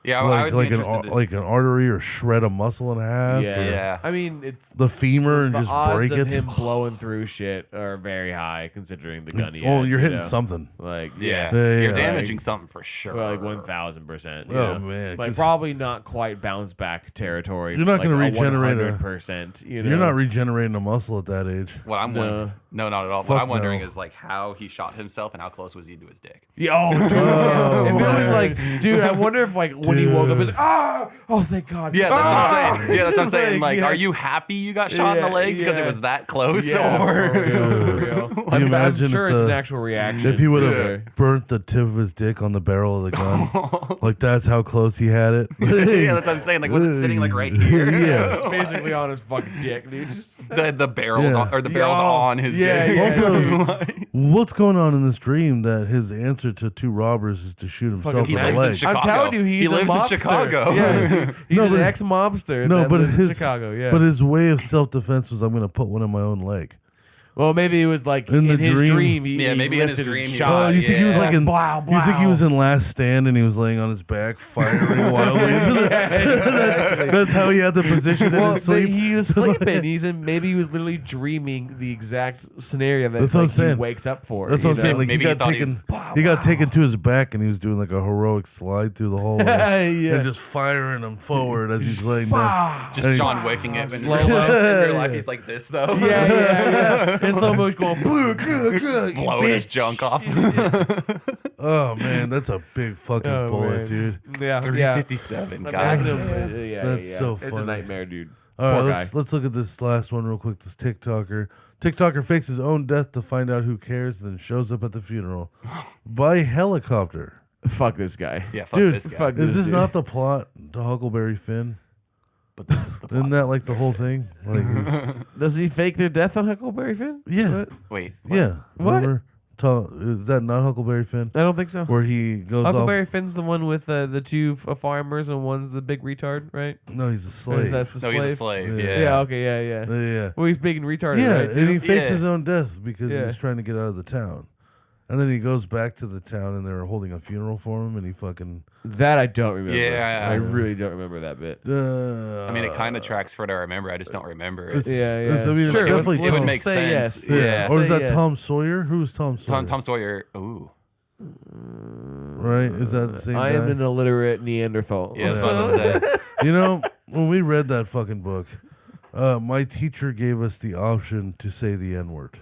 Yeah. I would Like be an interested. like an artery or shred a muscle in half. Yeah. or Yeah. I mean, it's The femur and the just odds break of it. him blowing through shit are very high considering the gun he Oh, had, you're you hitting know? something. Like, Yeah. Yeah, You're yeah. damaging something for sure. well, like 1,000%. Oh, man, like 'cause- probably not quite bounce back territory. You're not like gonna a regenerate a- 100%. You know, You're not regenerating a muscle at that age. What I'm No. wondering, No, not at all. Fuck What I'm wondering no. is like how he shot himself and how close was he to his dick? Yeah, dude, yeah. If it was man. like, dude, I wonder if like when he woke up, it's like, oh, thank God. Yeah, that's what I'm saying. Yeah, that's what I'm Just saying. Like, yeah. are you happy you got shot in the Yeah, leg because it yeah. was that close? Yeah, Or for real. Can you I'm imagine sure if it's the- an actual reaction. If he would have Sure. burnt the tip of his dick on the barrel of the gun, like that's how close he had it. yeah, that's what I'm saying. Like, was it sitting like right here? Yeah. It's basically on his fucking dick, dude. The barrel's Yeah. on, or the barrel's Yeah. on his Yeah, dick. yeah. Also, what's going on in this dream that his answer to 2 robbers is to shoot himself He in the lives in leg? Chicago. I'm telling you, he's He a lives in mobster. Chicago. Yeah, he's No, an but- ex-mobster. No, that but lives his in Chicago. Yeah, but his way of self-defense was, I'm going to put one in my own leg. well, maybe it was like In the his dream- dream. Yeah, he maybe in his lifted and dream he shot. Oh, you think he was like in? Wow, You think he wow. was in Last Stand and he was laying on his back, firing wildly? Into that's how he had the position in Well, his sleep. he was sleeping. Maybe he was literally dreaming the exact scenario that That's what I'm like, saying. he wakes up for. That's you what I'm saying. know? Like Maybe he he got thought he taken, he got taken to his back, and he was doing like a heroic slide through the hallway, Yeah. and just firing him forward as he's laying down. Just And he- John Wicking it. In Slow real, life, in real mo. life, he's like this though. yeah. In slow motion, going blowing his junk off. Oh man, that's a big fucking Oh, bullet, man. dude. Yeah, 357. yeah. God. Magnum, yeah, That's yeah. so It's a funny. nightmare, dude. All Poor right, guy. let's look at this last one real quick. This TikToker fakes his own death to find out who cares, then shows up at the funeral by helicopter. Fuck this guy. Yeah, fuck Dude, this guy. fuck Is this dude. not the plot to Huckleberry Finn? But this is the plot. Isn't that like the whole thing? Like, he's- Does he fake their death on Huckleberry Finn? yeah, What? Wait. yeah. What? Remember? Is that not Huckleberry Finn? I don't think so. Where he goes Huckleberry off? Finn's the one with the 2 farmers and one's the big retard, right? No, he's a Or slave. That's the No, slave. he's a slave. Yeah. Yeah. Yeah. Okay. Yeah. Yeah. Well, he's big and retarded, Yeah, right? and he too? fakes Yeah. his own death because Yeah. he was trying to get out of the town. And then he goes back to the town and they're holding a funeral for him and he fucking... That I don't remember. Yeah. I really don't remember that bit. I mean, it kind of tracks for what I remember. I just don't remember it. Yeah, I mean, it's Sure, definitely It would Tom- make say sense. yes. Yeah. Or is Say that yes. Tom Sawyer? Who's Tom Sawyer? Tom Sawyer. Ooh. Right? Is that the same I guy? am an illiterate Neanderthal. Yeah, I was about to say. You know, when we read that fucking book, my teacher gave us the option to say the N-word.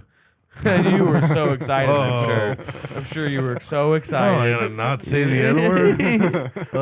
You were so excited, Oh. I'm sure. I'm sure you were so Oh, I excited. gotta not say the N-word?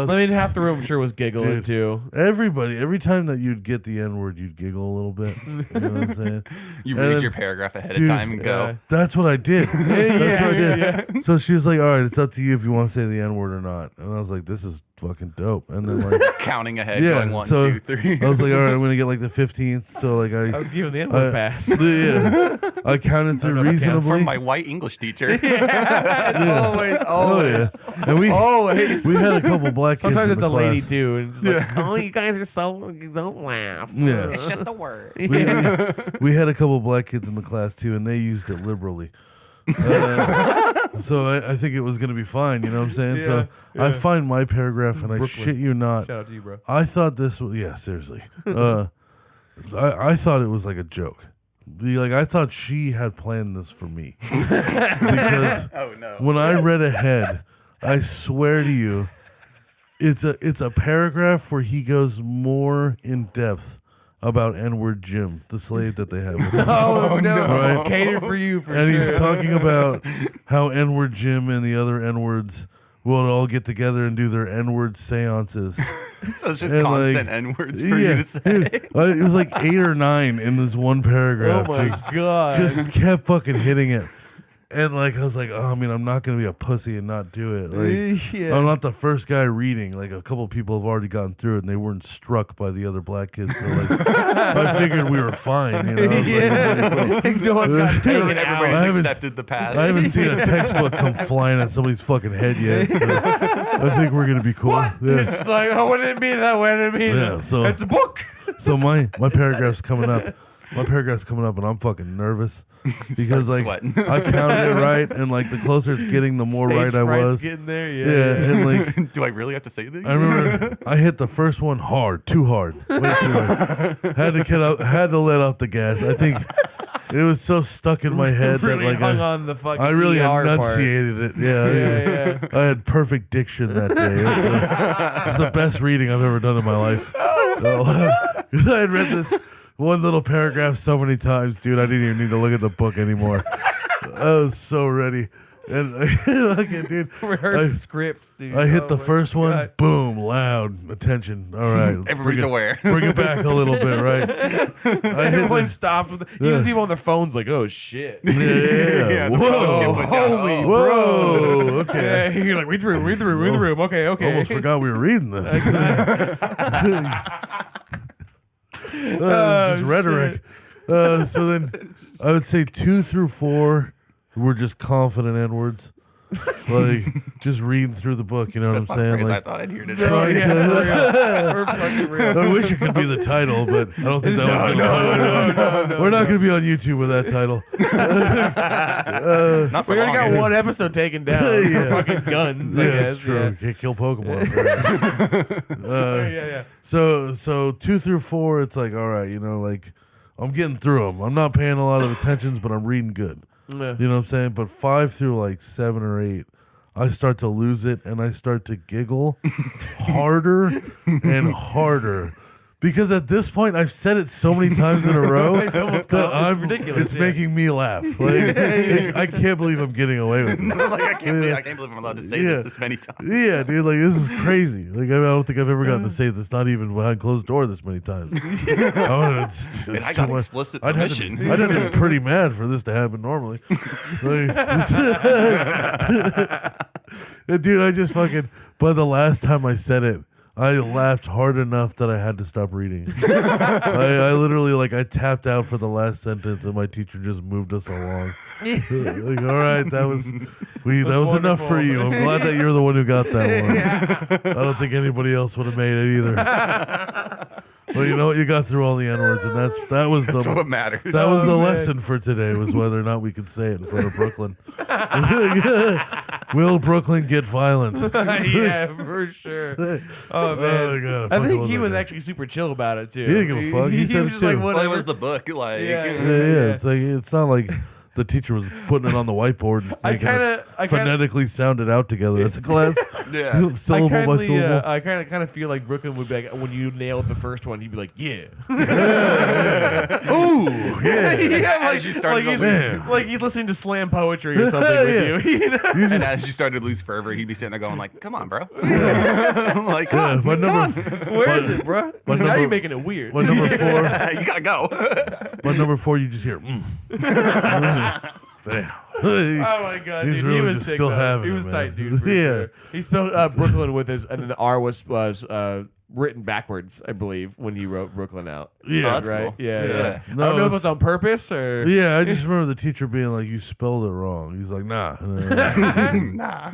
I mean, half the room sure was giggling Dude. too. Everybody, every time that you'd get the N-word, you'd giggle a little bit. You know what I'm saying? You And read then- your paragraph ahead Dude, of time and go. That's what I did. That's what I did. yeah. So she was like, all right, it's up to you if you want to say the N-word or not. And I was like, this is fucking dope. And then like, Counting ahead, yeah, going 1, so 2, 3. I was like, all right, I'm going to get like the 15th. So like I was giving the N-word pass. yeah, I counted through reasonably. From my white English teacher. Always, Oh yeah, always. and we Always. we had a couple black kids Sometimes in it's the a lady class. too, and it's like, oh, you guys are so don't laugh. Yeah. It's just a word. We had a couple black kids in the class too, and they used it liberally. So I think it was going to be fine. You know what I'm saying? So I find my paragraph, and I shit you not, Shout out to you, bro. I thought this was seriously. I thought it was like a joke. I thought she had planned this for me because Oh no. when I read ahead, I swear to you, it's a paragraph where he goes more in depth about N-word Jim, the slave that they have. With him. Oh no, Right. catered for you for And sure. he's talking about how N-word Jim and the other N-words will all get together and do their N-word seances. So it's just And, constant like, N-words for you to say. dude, it was like 8 or 9 in this one Oh paragraph. my god. Just kept fucking hitting it. And like I was like, oh, I mean, I'm not gonna be a pussy and not do it. Like Yeah. I'm not the first guy reading. Like a couple of people have already gotten through it and they weren't struck by the other black kids. So like I figured we were fine, you know. I was like, no one's got taken And I everybody's haven't- accepted the pass. I haven't seen a textbook come flying at somebody's fucking head yet. So I think we're gonna be cool. Yeah. It's like, oh, what did it mean that way? What did it mean? Yeah, so- It's a book. So my paragraph's coming up. My paragraph's coming up, and I'm fucking nervous because like sweating. I counted it right, and like the closer it's getting, the more Stage right I fright's was. getting there. Yeah, and like Do I really have to say these? I remember I hit the first one hard, too hard, way too hard. Had to let out the gas. I think it was so stuck in my head that Really like hung on the fucking I really ER part. enunciated it. Yeah, Yeah. I had perfect diction that day. It's the best reading I've ever done in my life. I had read one little paragraph so many times, dude. I didn't even need to look at the book anymore. I was so ready. And okay, dude, Rehearse script, dude. I hit the my first one, God. boom, loud, attention. All right, Everybody's aware. Bring it back a little bit, right? I hit Everyone the, stopped. Even people on their phones like, oh, shit. yeah, the phones get whoa, put down. Holy Oh. whoa, okay. Yeah, you're like, read the room. Okay. Almost forgot we were reading this. Just rhetoric. So then I would say 2 through 4 were just confident N-words. Like, just reading through the book, you know what That's I'm not a saying? phrase I Like, thought I'd hear today. trying to- We're fucking real. I wish it could be the title, but I don't think that was going to We're not going to be on YouTube with that title. Not for We already long. got one episode taken down Yeah. for fucking guns, I Yeah, guess. that's true. Yeah. Can't kill Pokemon. Yeah. So 2 through 4, it's like, all right, you know, like, I'm getting through them. I'm not paying a lot of attention, but I'm reading good. Yeah. You know what I'm saying? But 5 through like 7 or 8, I start to lose it and I start to giggle harder and harder. Because at this point, I've said it so many times in a row that ridiculous, it's yeah. making me laugh. Like, I can't believe I'm getting away with it. Like, I can't believe I'm allowed to say this many times. Yeah, dude, like this is crazy. Like I don't think I've ever gotten to say this, not even behind closed door, this many times. It's And I too got much. explicit I'd have to permission. I'd have to be pretty mad for this to happen normally. Like, dude, I just fucking. But the last time I said it, I laughed hard enough that I had to stop reading. I literally I tapped out for the last sentence, and my teacher just moved us along. Like, all right, that was enough for wonderful. you. I'm glad that you're the one who got that one. I don't think anybody else would have made it either. Well, you know what? You got through all the N-words, and that was That's the what matters. that was the man. lesson for today, was whether or not we could say it in front of Brooklyn. Will Brooklyn get violent? Yeah, for sure. Oh Oh, man, God, I fucking think love he that was guy. actually super chill about it too. He didn't give a fuck. He said was it just like, too. Well, whatever. it was the book. Like, Yeah. Yeah. It's like it's not like the teacher was putting it on the whiteboard and I making us kinda- phonetically sound it out together as a class. Yeah. Syllable by syllable. I kind of feel like Brooklyn would be like, when you nailed the first one, he'd be like, yeah. Ooh, yeah. Yeah, As you started like to he's, like he's listening to slam poetry or something with you. You know? And as you started to lose fervor, he'd be sitting there going like, "Come on, bro." I'm like, "Come on, My number, Where is it, bro? my Now number- you're making it weird. my number 4. you gotta go." My number 4. You just hear. Damn. Oh my god, He's dude, really he was just sick. still though. having He it, was man. tight, dude. For Yeah. sure. He spelled Brooklyn with his, and then the R was written backwards, I believe, when he wrote Brooklyn out. Yeah. Oh, that's right. cool. Yeah. Yeah. Yeah. No, I don't know if it's- it's on purpose or. Yeah, I just remember the teacher being like, "You spelled it wrong." He's like, "Nah." Nah.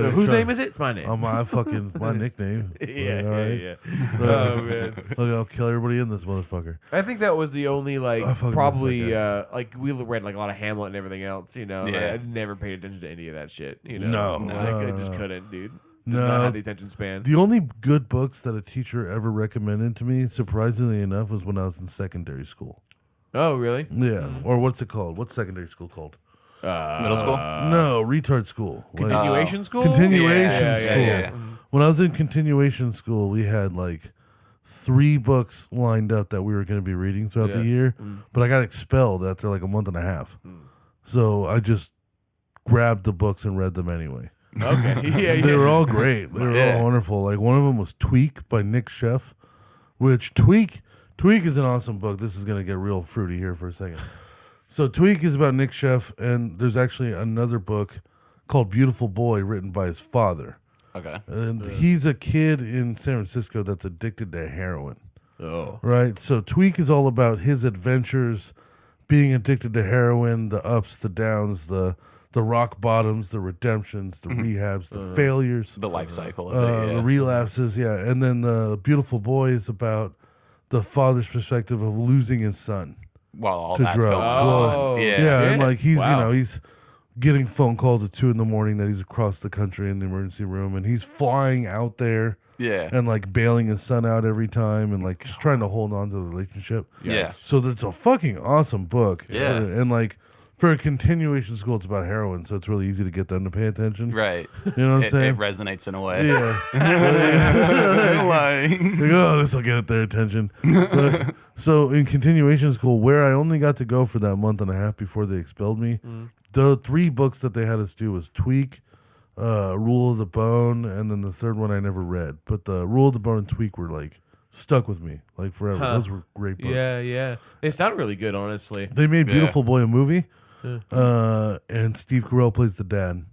Whose name is it? It's my name. My nickname. yeah, Like, all right. yeah. Oh man. Look, I'll kill everybody in this motherfucker. I think that was the only I fucking probably miss like we read like a lot of Hamlet and everything else, you know. Yeah. I never paid attention to any of that shit, you know. No, I no, just no. couldn't, dude. No. Did not have the attention span. The only good books that a teacher ever recommended to me, surprisingly enough, was when I was in secondary school. Oh, really? Yeah, or what's it called? What's secondary school called? Middle school. No, retard school. Like, Continuation school? continuation Yeah, school. yeah. When I was in continuation school, we had like 3 books lined up that we were going to be reading throughout the Yeah. year, but I got expelled after like a month and a half. So I just grabbed the books and read them anyway. Okay. Yeah, They yeah. were all great. They were Yeah. all wonderful. Like one of them was Tweak by Nick Sheff, which Tweak is an awesome book. This is gonna get real fruity here for a second. So Tweak is about Nick Sheff, and there's actually another book called Beautiful Boy written by his father. Okay. And he's a kid in San Francisco that's addicted to heroin. Oh. Right? So Tweak is all about his adventures being addicted to heroin, the ups, the downs, the rock bottoms, the redemptions, the rehabs, the failures, The life cycle of it. the Yeah. relapses, yeah. And then the Beautiful Boy is about the father's perspective of losing his son While all to that's drugs. going on. Oh, Yeah. yeah, shit. and like he's Wow. he's getting phone calls at 2 a.m. that he's across the country in the emergency room, and he's flying out there Yeah. and like bailing his son out every time, and like just trying to hold on to the relationship. Yeah. So that's a fucking awesome book. Yeah. And like for a continuation school, it's about heroin, so it's really easy to get them to pay attention. Right. You know what I'm saying? It resonates in a way. Yeah. Like- Like, oh, this will get their attention. But, so in continuation school, where I only got to go for that month and a half before they expelled me, the 3 books that they had us do was Tweak, Rule of the Bone, and then the third one I never read. But the Rule of the Bone and Tweak were like stuck with me like forever. Those were great books. Yeah. They sound really good, honestly. They made Yeah. Beautiful Boy a movie, and Steve Carell plays the dad.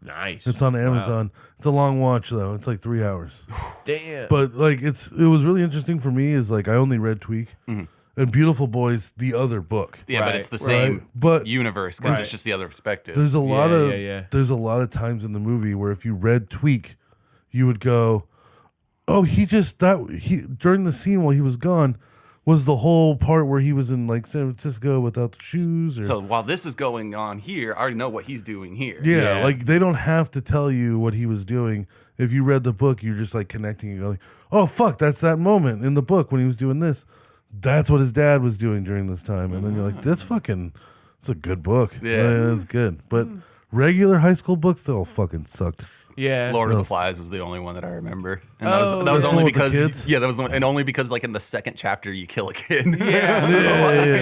Nice. It's on Amazon. It's a long watch though. It's like 3 hours. Damn. But like it was really interesting for me is like I only read Tweak and Beautiful Boy's the other book. Yeah, Right, but it's the right. same But universe because Right. it's just the other perspective. there's a lot of yeah. there's a lot of times in the movie where if you read Tweak, you would go, "Oh, he during the scene while he was gone was the whole part where he was in like San Francisco without the shoes." Or, So while this is going on here, I already know what he's doing here. yeah, like they don't have to tell you what he was doing. If you read the book, you're just like connecting and going, "Oh fuck, that's that moment in the book when he was doing this. That's what his dad was doing during this time." And then you're like, "That's fucking, it's a good book. Yeah. It's good." But regular high school books, they all fucking sucked. Yeah. Lord of the Else. Flies was the only one that I remember, and Oh, that was yeah. only With the because kids? that was and only because like in the second chapter you kill a kid. Yeah.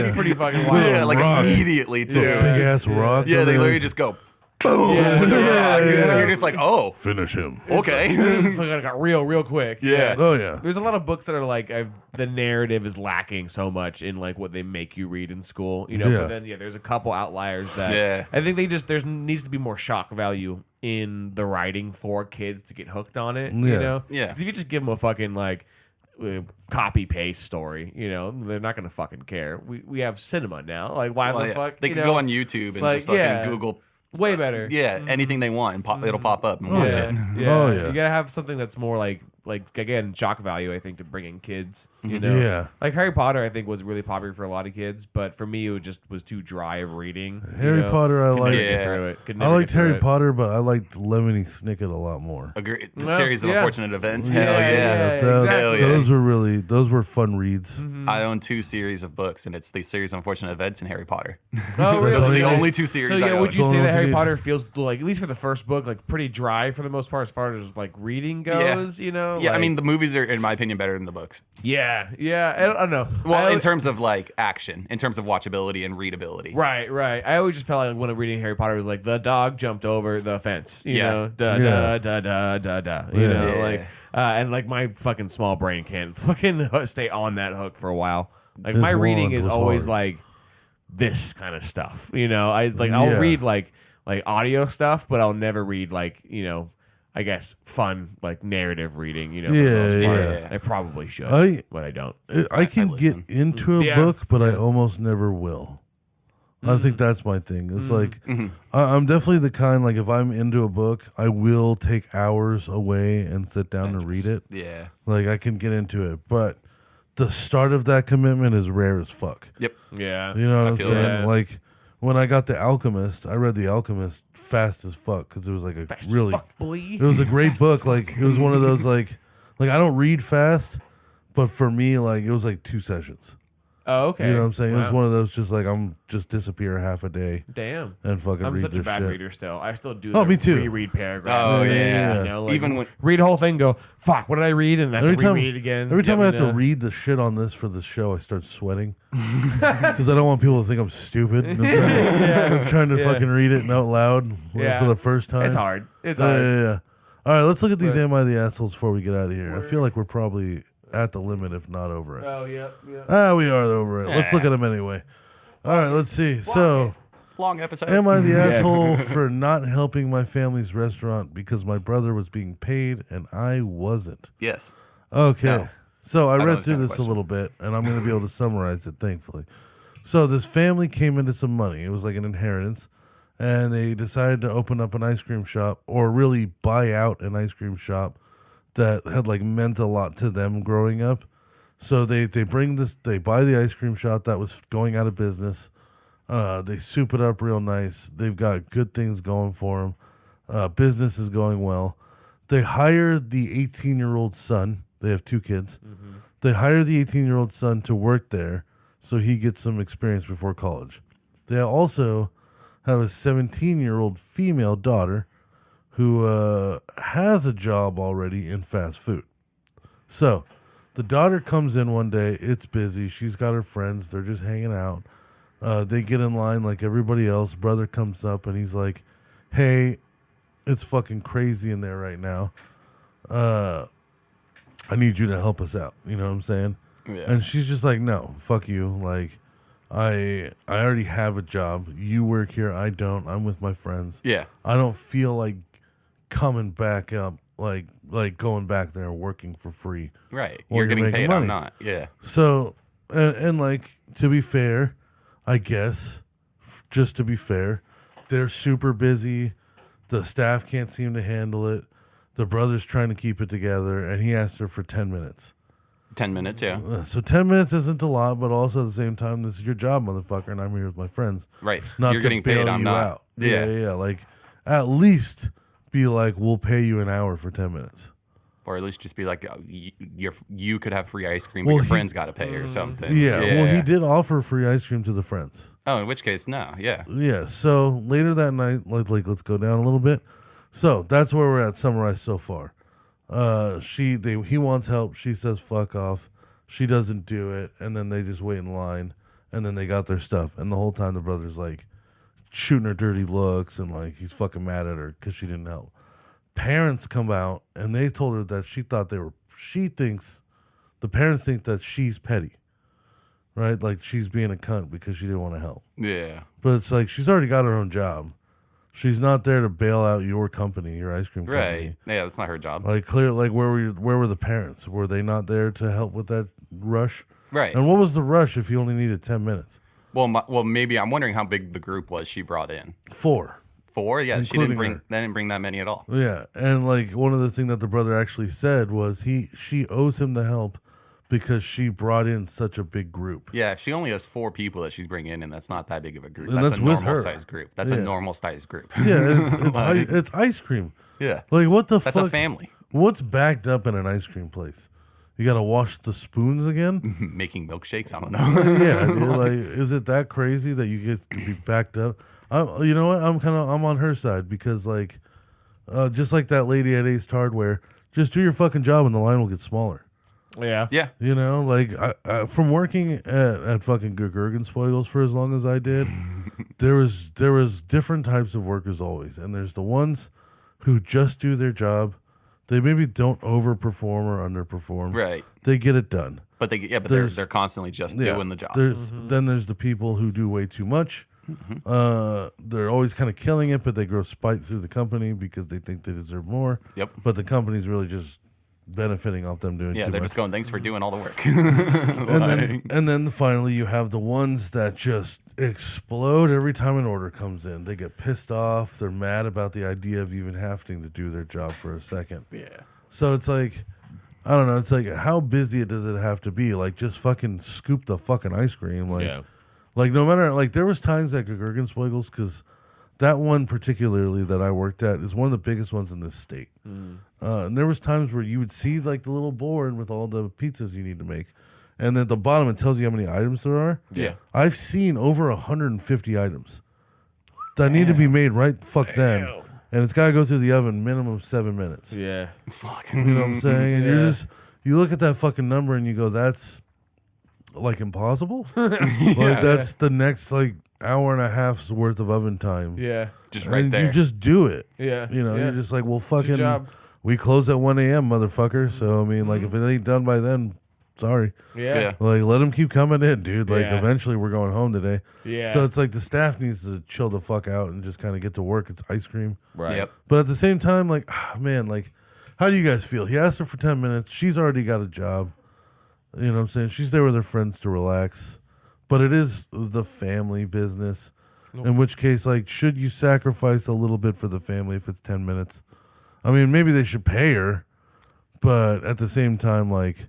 It's pretty fucking wild. yeah, like Rock. immediately too. Big ass rock. Yeah, they literally just go boom with the rock, and you're just like, oh, finish him. okay. This got real quick. Yeah. Oh yeah. There's a lot of books that are like the narrative is lacking so much in like what they make you read in school, you know. Yeah. But then there's a couple outliers that Yeah. I think there needs to be more shock value in the writing for kids to get hooked on it. You Yeah. know, Yeah. 'Cause if you just give them a fucking like copy paste story, you know, they're not gonna fucking care. We have cinema now. Like why Well, the yeah. fuck? They you can know? go on YouTube and Like, just fucking yeah. Google way better. anything they want and it'll pop up and watch it. Yeah. Oh, yeah. You gotta have something that's more like again shock value. I think to bring in kids. You know, Yeah. like Harry Potter. I think was really popular for a lot of kids, but for me, it just was too dry of reading. Harry Potter, I Could liked. never get Yeah. through it. Could I never liked get through Harry it. Potter, but I liked Lemony Snicket a lot more. Agree. The Well, series of yeah. unfortunate events. Yeah, Hell yeah. yeah. That- exactly. Those were fun reads. I own 2 series of books, and it's the series of unfortunate events and Harry Potter. Oh, really? Those are the Nice. only 2 series So I yeah, own. would you So say that what Harry you- Potter feels like, at least for the first book, like pretty dry for the most part as far as like reading goes? You know? Yeah, I Like- mean the movies are, in my opinion, better than the books. yeah. I don't know. Well, I- in terms of like action, in terms of watchability and readability. Right. I always just felt like when I'm reading Harry Potter, it was like the dog jumped over the fence. You Yeah. know, da Yeah. da da da da. You Yeah. know, Yeah. like and like my fucking small brain can't fucking stay on that hook for a while. Like His my reading wand is was always hard. like this kind of stuff. You know, I'll Yeah. read like audio stuff, but I'll never read like I guess fun like narrative reading. You know, for the Yeah, most part. yeah. I probably should, but I don't. I can get listen. into a Yeah. book, but I almost never will. I think that's my thing. It's like I'm definitely the kind like if I'm into a book, I will take hours away and sit down to read it. Yeah. Like I can get into it, but the start of that commitment is rare as fuck. Yep. Yeah, You know what I'm feel saying? that. Like when I got The Alchemist, I read The Alchemist fast as fuck because it was like a really fuck boy. it was a great book. Like it was one of those like I don't read fast, but for me like it was like 2 sessions. Oh, okay. You know what I'm saying? It was Wow. one of those just like I'm just disappear half a day Damn. and fucking I'm read such this a bad shit. reader still. I still do Oh, the me too. reread paragraphs. Oh, yeah. You know, like, Even when- read a whole thing, go, fuck, what did I read? And I have to reread it again. Every time I have You know? to read the shit on this for the show, I start sweating because I don't want people to think I'm stupid. And I'm trying to fucking read it out loud Yeah. for the first time. It's hard. It's Yeah, hard. yeah, yeah. All right, let's look at these Am I the Assholes before we get out of here. I feel like we're probably at the limit, if not over it. Oh, yeah. We are over it. Let's look at them anyway. All right, let's see. So, Long episode. am I the asshole for not helping my family's restaurant because my brother was being paid and I wasn't? Yes. Okay. No. So I read understand through the this a question. little bit, and I'm going to be able to summarize it, thankfully. So this family came into some money. It was like an inheritance, and they decided to open up an ice cream shop, or really buy out an ice cream shop that had like meant a lot to them growing up. So they buy the ice cream shop that was going out of business. They soup it up real nice. They've got good things going for them. Business is going well. They hire the 18-year-old son. They have 2 kids. They hire the 18-year-old son to work there so he gets some experience before college. They also have a 17-year-old female daughter who has a job already in fast food. So the daughter comes in one day. It's busy. She's got her friends. They're just hanging out. They get in line like everybody else. Brother comes up and he's like, hey, it's fucking crazy in there right now. I need you to help us out. You know what I'm saying? Yeah. And she's just like, no, fuck you. Like, I already have a job. You work here. I don't. I'm with my friends. Yeah. I don't feel like coming back up, like going back there and working for free. Right. While You're getting making paid. money. I'm not. Yeah. So, and like, to be fair, I guess, just to be fair, they're super busy. The staff can't seem to handle it. The brother's trying to keep it together, and he asked her for 10 minutes. 10 minutes. Yeah. So 10 minutes isn't a lot, but also at the same time, this is your job, motherfucker, and I'm here with my friends. Right. Not You're to getting paid. bail I'm you not. out. Yeah. Yeah. Like, at least be like, we'll pay you an hour for 10 minutes. Or at least just be like, you could have free ice cream, but Well, your he- friends got to pay or something. Yeah. Well, he did offer free ice cream to the friends. Oh, in which case, no. Yeah. Yeah. So later that night, like let's go down a little bit. So that's where we're at, summarized so far. He wants help. She says fuck off. She doesn't do it, and then they just wait in line, and then they got their stuff. And the whole time the brother's like shooting her dirty looks, and like he's fucking mad at her because she didn't help. Parents come out and they told her that the parents think that she's petty, right? Like she's being a cunt because she didn't want to help. Yeah. But it's like she's already got her own job. She's not there to bail out your company, your ice cream company. Right. Yeah, that's not her job. Like clear, like where were the parents? Were they not there to help with that rush? Right. And what was the rush if you only needed 10 minutes? Well, maybe I'm wondering how big the group was she brought in. 4. 4? Yeah, Including her. They didn't bring that many at all. Yeah, and like one of the things that the brother actually said was she owes him the help because she brought in such a big group. Yeah, if she only has 4 people that she's bringing in, and that's not that big of a group. And That's that's a with normal her. size group. That's Yeah. a normal size group. Yeah, it's ice cream. Yeah. Like what the That's fuck? a family. What's backed up in an ice cream place? You got to wash the spoons again? Making milkshakes? I don't know. Yeah, dude, like is it that crazy that you get to be backed up? You know what? I'm on her side because like, just like that lady at Ace Hardware, just do your fucking job and the line will get smaller. Yeah. Yeah. You know, like I from working at fucking Gurgenspoils for as long as I did, there was different types of workers always, and there's the ones who just do their job. They maybe don't overperform or underperform. Right. They get it done. But they're constantly just doing the job. Then there's the people who do way too much. They're always kind of killing it, but they grow spite through the company because they think they deserve more. Yep. But the company's really just benefiting off them doing Yeah, too they're much. just going, thanks for doing all the work. And then finally you have the ones that just explode every time an order comes in. They get pissed off. They're mad about the idea of even having to do their job for a second. Yeah. So it's like, I don't know. It's like, how busy does it have to be? Like, just fucking scoop the fucking ice cream. Like, Yeah. like no matter, like there was times at Gurgenspoils because that one particularly that I worked at is one of the biggest ones in this state. And there was times where you would see like the little board with all the pizzas you need to make. And at the bottom, it tells you how many items there are. Yeah. I've seen over 150 items that need to be made right fuck then. And it's got to go through the oven minimum 7 minutes. Yeah. You know what I'm saying? And Yeah. you look at that fucking number and you go, that's like impossible. Like that's the next like hour and a half's worth of oven time. Yeah. Just right And there. you just do it. Yeah. You know, Yeah. you're just like, well, It's your fucking, job. we close at 1 a.m., motherfucker. So, I mean, like, if it ain't done by then, sorry. Yeah. Yeah. Like, let them keep coming in, dude. Like, Yeah. eventually we're going home today. Yeah. So it's like the staff needs to chill the fuck out and just kind of get to work. It's ice cream. Right. Yep. But at the same time, like, man, like, how do you guys feel? He asked her for 10 minutes. She's already got a job. You know what I'm saying? She's there with her friends to relax. But it is the family business. In which case, like, should you sacrifice a little bit for the family if it's 10 minutes? I mean, maybe they should pay her. But at the same time, like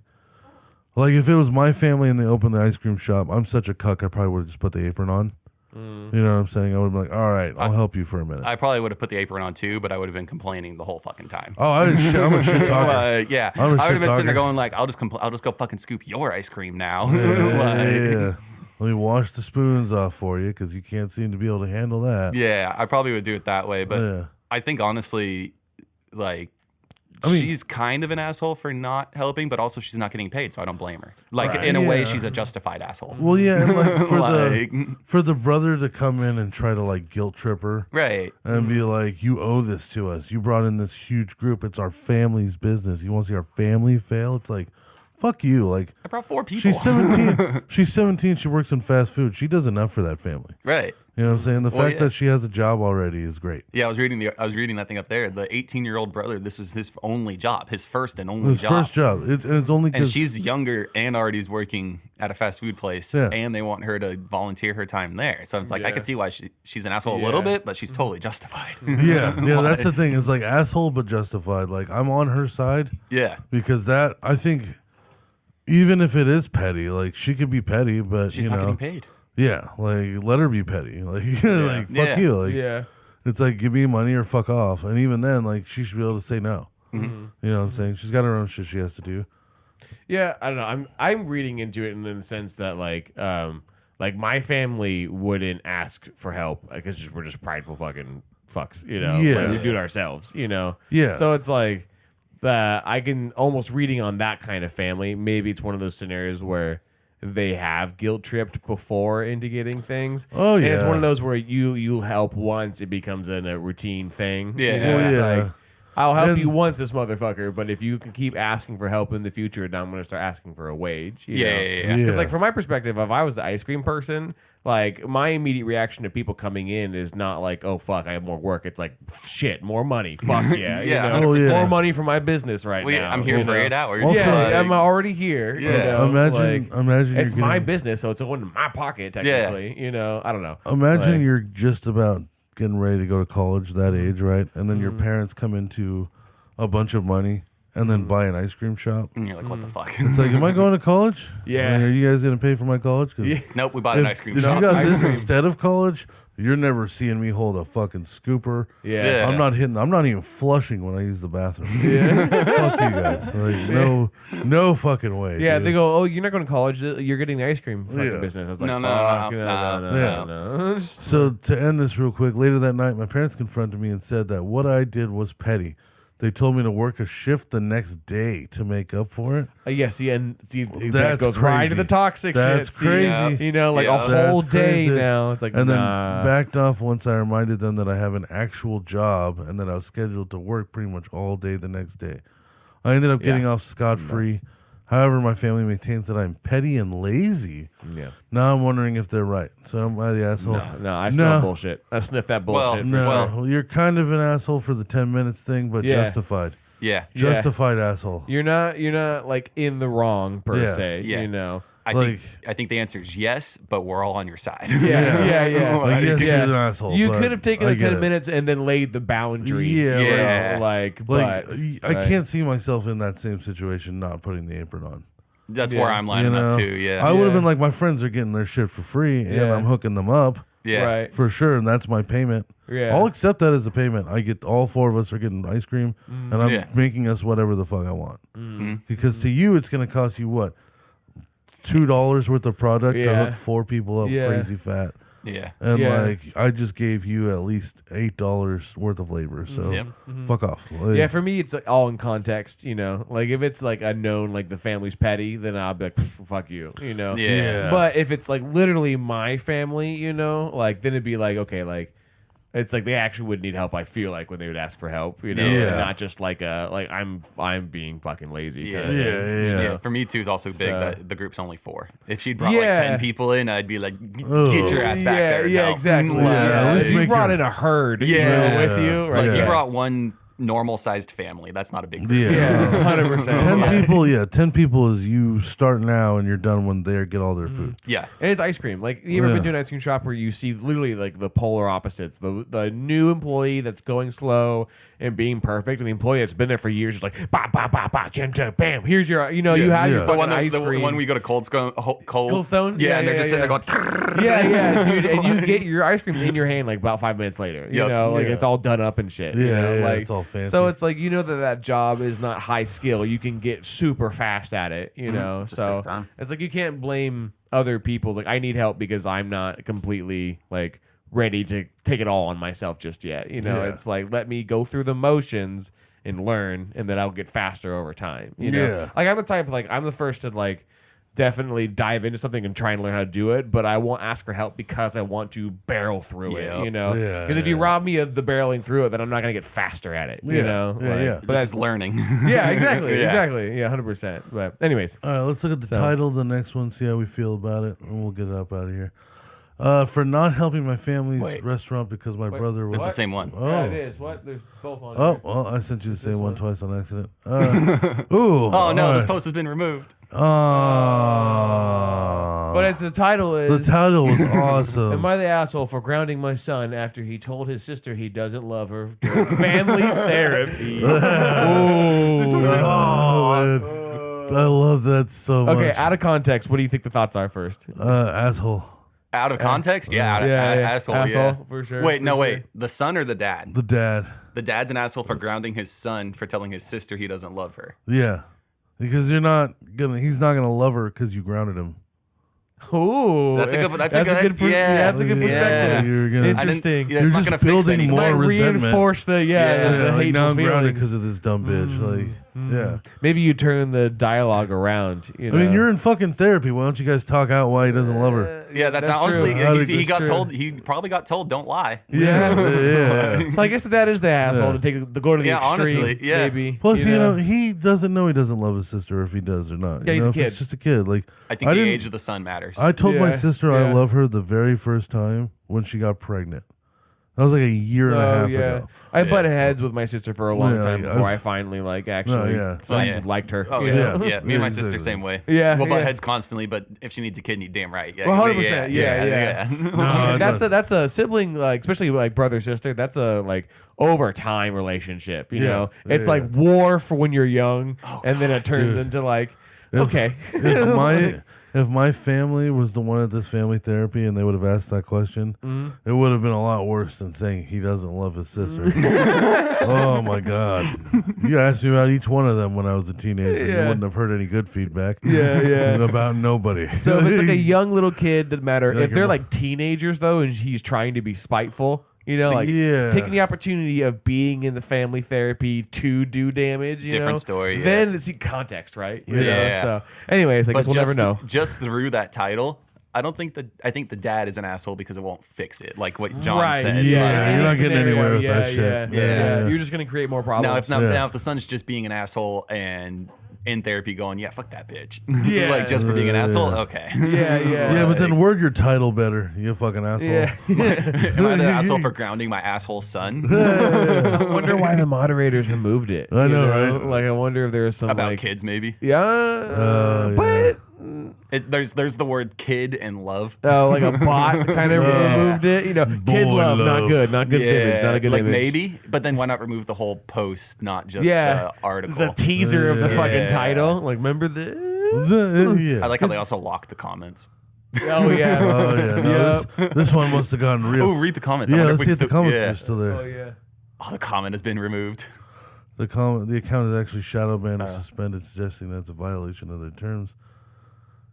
if it was my family and they opened the ice cream shop, I'm such a cuck, I probably would have just put the apron on. You know what I'm saying? I would have been like, all right, I'll help you for a minute. I probably would have put the apron on too, but I would have been complaining the whole fucking time. Oh, I'm a shit talker. Yeah, I'm a I would have been shit sitting there talker. going like, I'll just go fucking scoop your ice cream now. Yeah, Like, yeah, yeah. let me wash the spoons off for you because you can't seem to be able to handle that. Yeah, I probably would do it that way, but Yeah. I think honestly, like, I mean- she's kind of an asshole for not helping, but also she's not getting paid, so I don't blame her. Like, Right. in a way, Yeah. she's a justified asshole. Well, yeah, and like Like- for the brother to come in and try to like guilt trip her Right. and be like, "You owe this to us. You brought in this huge group. It's our family's business. You want to see our family fail?" It's like, fuck you. Like, I brought 4 people. she's 17. She's 17. She works in fast food. She does enough for that family. Right. You know what I'm saying? The Well, fact yeah. that she has a job already is great. Yeah, I was reading that thing up there. The 18-year-old brother, this is his only job, his first and only His job. first job. And it's only And because she's younger and already is working at a fast food place, Yeah. and they want her to volunteer her time there. So it's like, I could see why she's an asshole a little Yeah. bit, but she's totally justified. yeah, that's the thing. It's like asshole but justified. Like, I'm on her side Yeah. because that, I think, even if it is petty, like, she could be petty, but She's you not know, getting paid. yeah, like, let her be petty. Like, like fuck Yeah. you. Like, Yeah. it's like, give me money or fuck off. And even then, like, she should be able to say no. Mm-hmm. You know what I'm saying? She's got her own shit she has to do. Yeah, I don't know. I'm reading into it in the sense that like my family wouldn't ask for help because we're just prideful fucking fucks, you know. Yeah. Like, we do it ourselves, you know. Yeah. So it's like I can almost reading on that kind of family. Maybe it's one of those scenarios where they have guilt tripped before into getting things. Oh, And it's yeah. one of those where you help once, it becomes a routine thing. Yeah. You know? Well, It's yeah. like, I'll help And- you once, this motherfucker, but if you can keep asking for help in the future, then I'm going to start asking for a wage. You Yeah, know? yeah, yeah. Yeah. Because, like, from my perspective, if I was the ice cream person, like, my immediate reaction to people coming in is not like, oh, fuck, I have more work. It's like, shit, more money. Fuck yeah. Yeah, you know? 100%. More money for my business right Well, yeah, now. I'm here you for know? 8 hours. Also, Yeah, Like, I'm already here. You Yeah. know? Imagine It's you're my getting- business, so it's going in my pocket, technically. You know, I don't know. Imagine Like- you're just about getting ready to go to college, that age, right? And then your parents come into a bunch of money and then buy an ice cream shop. and you're like, what the fuck? It's like, am I going to college? Yeah. Like, are you guys going to pay for my college? 'Cause Nope, we bought an ice if cream if shop. you got Ice this cream. instead of college, you're never seeing me hold a fucking scooper. Yeah. Yeah. I'm not even flushing when I use the bathroom. Fuck you guys. Like, no fucking way. Yeah, dude. they go, oh, you're not going to college. You're getting the ice cream fucking Yeah. business. I was like, No, no, fuck, no, Yeah. no. So to end this real quick, later that night, my parents confronted me and said that what I did was petty. They told me to work a shift the next day to make up for it. Yeah, see, that That's goes right to crazy. the toxic That's shit. See, crazy. you know, like Yeah. a whole That's day crazy. now. It's like, And then nah. backed off once I reminded them that I have an actual job and that I was scheduled to work pretty much all day the next day. I ended up getting Yeah. off scot-free. However, my family maintains that I'm petty and lazy. Yeah. Now I'm wondering if they're right. So am I the asshole? No, I smell No. bullshit. I sniff that bullshit. No, Well- you're kind of an asshole for the 10 minutes thing, but Yeah. justified. Yeah. Yeah. Justified asshole. You're not like in the wrong per Yeah. se. Yeah. You know. I think the answer is yes, but we're all on your side. Yeah. Like, yes, Yeah. you're an asshole. You but could have taken I the get 10 it. minutes and then laid the boundary. Yeah, you Yeah. know, like, Like, but I right. can't see myself in that same situation not putting the apron on. That's Yeah. where I'm You lining know? up too. Yeah. I would have Yeah. been like, my friends are getting their shit for free, and Yeah. I'm hooking them up yeah. Right. for sure, and that's my payment. Yeah. I'll accept that as a payment. I get all 4 of us are getting ice cream, and I'm Yeah. making us whatever the fuck I want. Because to you, it's going to cost you what, $2 worth of product to Yeah. hook 4 people up Yeah. crazy fat. Yeah. And Yeah. like, I just gave you at least $8 worth of labor. So Yep. fuck off. Like, Yeah, for me, it's like, all in context, you know. Like, if it's like a known, like the family's petty, then I'll be like, fuck you, you know. Yeah. Yeah. But if it's like literally my family, you know, like then it'd be like, okay, like it's like they actually would need help. I feel like when they would ask for help, you know, Yeah. and not just like I'm being fucking lazy. Yeah. kinda Yeah, thing, yeah, you yeah. know? For me too, it's also big So- that the group's only 4. If she brought Yeah. like 10 people in, I'd be like, Ugh. get your ass back yeah, there. yeah, No. exactly. Yeah, at least you make brought your- in a herd, you Yeah. know, with you, right? Like yeah. you brought one normal sized family. That's not a big group. Yeah. yeah, 100%. 10 yeah. people, 10 people is you start now and you're done when they get all their food. Yeah. And it's ice cream. Like, you ever Yeah. been to an ice cream shop where you see literally like the polar opposites? The new employee that's going slow and being perfect, and the employee that's been there for years is like, ba ba ba ba, jam jam, bam. Here's your, you know, you have your Yeah. The fucking one, ice the cream. one we go to Cold Coldstone? Yeah, Yeah, and they're yeah, just sitting yeah. there going. yeah, dude, and you get your ice cream in your hand like about 5 minutes later. You Yep. know, like Yeah. it's all done up and shit. Yeah, you know? yeah, like it's all fancy. So it's like that job is not high skill. You can get super fast at it, just so takes time. it's like you can't blame other people. Like I need help because I'm not completely like ready to take it all on myself just yet. Yeah. It's like let me go through the motions and learn, and then I'll get faster over time. Yeah. Like I'm the type of, like I'm the first to like definitely dive into something and try and learn how to do it, but I won't ask for help because I want to barrel through it, Yep. Yeah, Because if you rob me of the barreling through it, then I'm not going to get faster at it, Yeah. Yeah. But This that's is learning. yeah, exactly, Yeah. exactly, yeah, 100%. But anyways, All right, let's look at the title of the next one, see how we feel about it, and we'll get it up out of here. For not helping my family's Wait. restaurant because my brother was. It's the same one. yeah, it is. What? There's both on Oh, here. well, I sent you the same one twice on accident. Ooh. Oh no, all this right. post has been removed. Oh. But as the title The is, title was awesome. am I the asshole for grounding my son after he told his sister he doesn't love her during family therapy? Oh, man. I love that so much. Okay, out of context, what do you think the thoughts are first? Asshole. Out of context? Yeah, asshole. Asshole, Yeah. for sure. Wait, no, for wait. sure. The son or the dad? The dad. The dad's an asshole for grounding his son for telling his sister he doesn't love her. Yeah. Because he's not gonna love her because you grounded him. Ooh, That's a good. That's a good. yeah, that's a good Yeah, perspective. you're gonna- Interesting. Yeah, You're it's not just gonna fix building anything. more Might resentment. reinforce the the like hateful now I'm grounded feelings. because of this dumb bitch. Like, yeah. Maybe you turn the dialogue around. I mean, you're in fucking therapy. Why don't you guys talk out why he doesn't love her? Yeah, that's That's honestly. true. I He think got that's told. true. He probably got told, "Don't lie." Yeah. Yeah. So I guess the dad is the asshole Yeah. to take the go to the Yeah, extreme. honestly, yeah. Maybe. Plus, he doesn't know he doesn't love his sister, if he does or not. Yeah, he's a if kid. It's just a kid. Like I think the didn't- age of the son matters. I told my Yeah, sister I yeah. love her the very first time when she got pregnant. That was like a year and a half ago. I butted heads with my sister for a long Yeah, time like, before I've- I finally actually yeah. liked her. Oh you yeah, know? yeah. Me and my sister Exactly. same way. Yeah, we'll butt yeah. heads constantly, but if she needs a kidney, damn right. Yeah, Well, 100%, yeah. No, That's a sibling, like especially like brother sister. That's a like over time relationship. You Yeah, know, it's yeah. like war for when you're young, and then it turns dude. into like If- okay. If my family was the one at this family therapy and they would have asked that question, Mm-hmm. it would have been a lot worse than saying he doesn't love his sister. Oh my God. You asked me about each one of them when I was a teenager. You Yeah. wouldn't have heard any good feedback. Yeah, yeah. About nobody. So if it's like a young little kid, doesn't matter. Like If they're a- like teenagers though, and he's trying to be spiteful, like Yeah. taking the opportunity of being in the family therapy to do damage, Different story, yeah. Then it's context, right? You know? Yeah. So, anyways, I guess we'll never know. Just through that title, I think the dad is an asshole because it won't fix it. Like what John Right. said. Yeah, Like, you're Any not getting anywhere with scenario, that shit. Yeah. You're just gonna create more problems. Now if the son's just being an asshole and in therapy going, yeah, fuck that bitch. Yeah. like just for being an asshole. Okay. yeah. Yeah, but then word your title better, you fucking asshole. Yeah. Am I the asshole for grounding my asshole son I wonder why the moderators removed it. I you know, right? Like, I wonder if there was some about like, kids? Maybe. Yeah, yeah. but There's the word kid and love. like a bot kind of removed it. Kid Boy love, not love. good, not good image, not a good like image. maybe, but then why not remove the whole post, not just Yeah, the article? the teaser of the fucking Yeah. title. Like, remember this? Yeah. I like how they also locked the comments. Oh yeah, Oh yeah, no, this one must have gotten real. Oh, read the comments. I Yeah, wonder let's we see if the still- comments yeah. are still there. oh yeah. Oh, the comment has been removed. The account is actually shadow banned and suspended, suggesting that's a violation of their terms.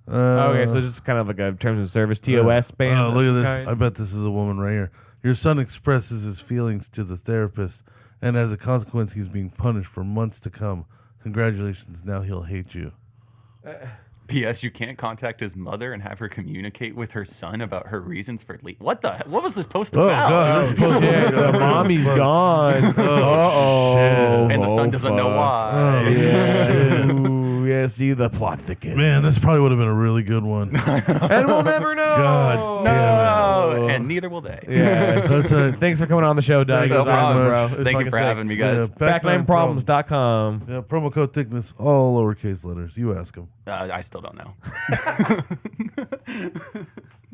Okay, so just kind of like a terms of service TOS ban. Oh, of look at some this. kind. I bet this is a woman right here. Your son expresses his feelings to the therapist, and as a consequence, he's being punished for months to come. Congratulations. Now he'll hate you. P.S. You can't contact his mother and have her communicate with her son about her reasons for leave. What was this post Oh, about? God. This post- Shit, the mommy's gone. Uh-oh. And the son doesn't know why. Oh, Yeah. Ooh, yeah, see the plot thickens. Man, this probably would have been a really good one. And we'll never know. God damn No, and neither will they. Yes. That's a, Thanks for coming on the show, Doug. Thank It you was very awesome, much. bro. It was Thank you fucking for sick. having me, guys. Back9Problems.com. Yeah, promo code thickness, all lowercase letters. You ask them. I still don't know.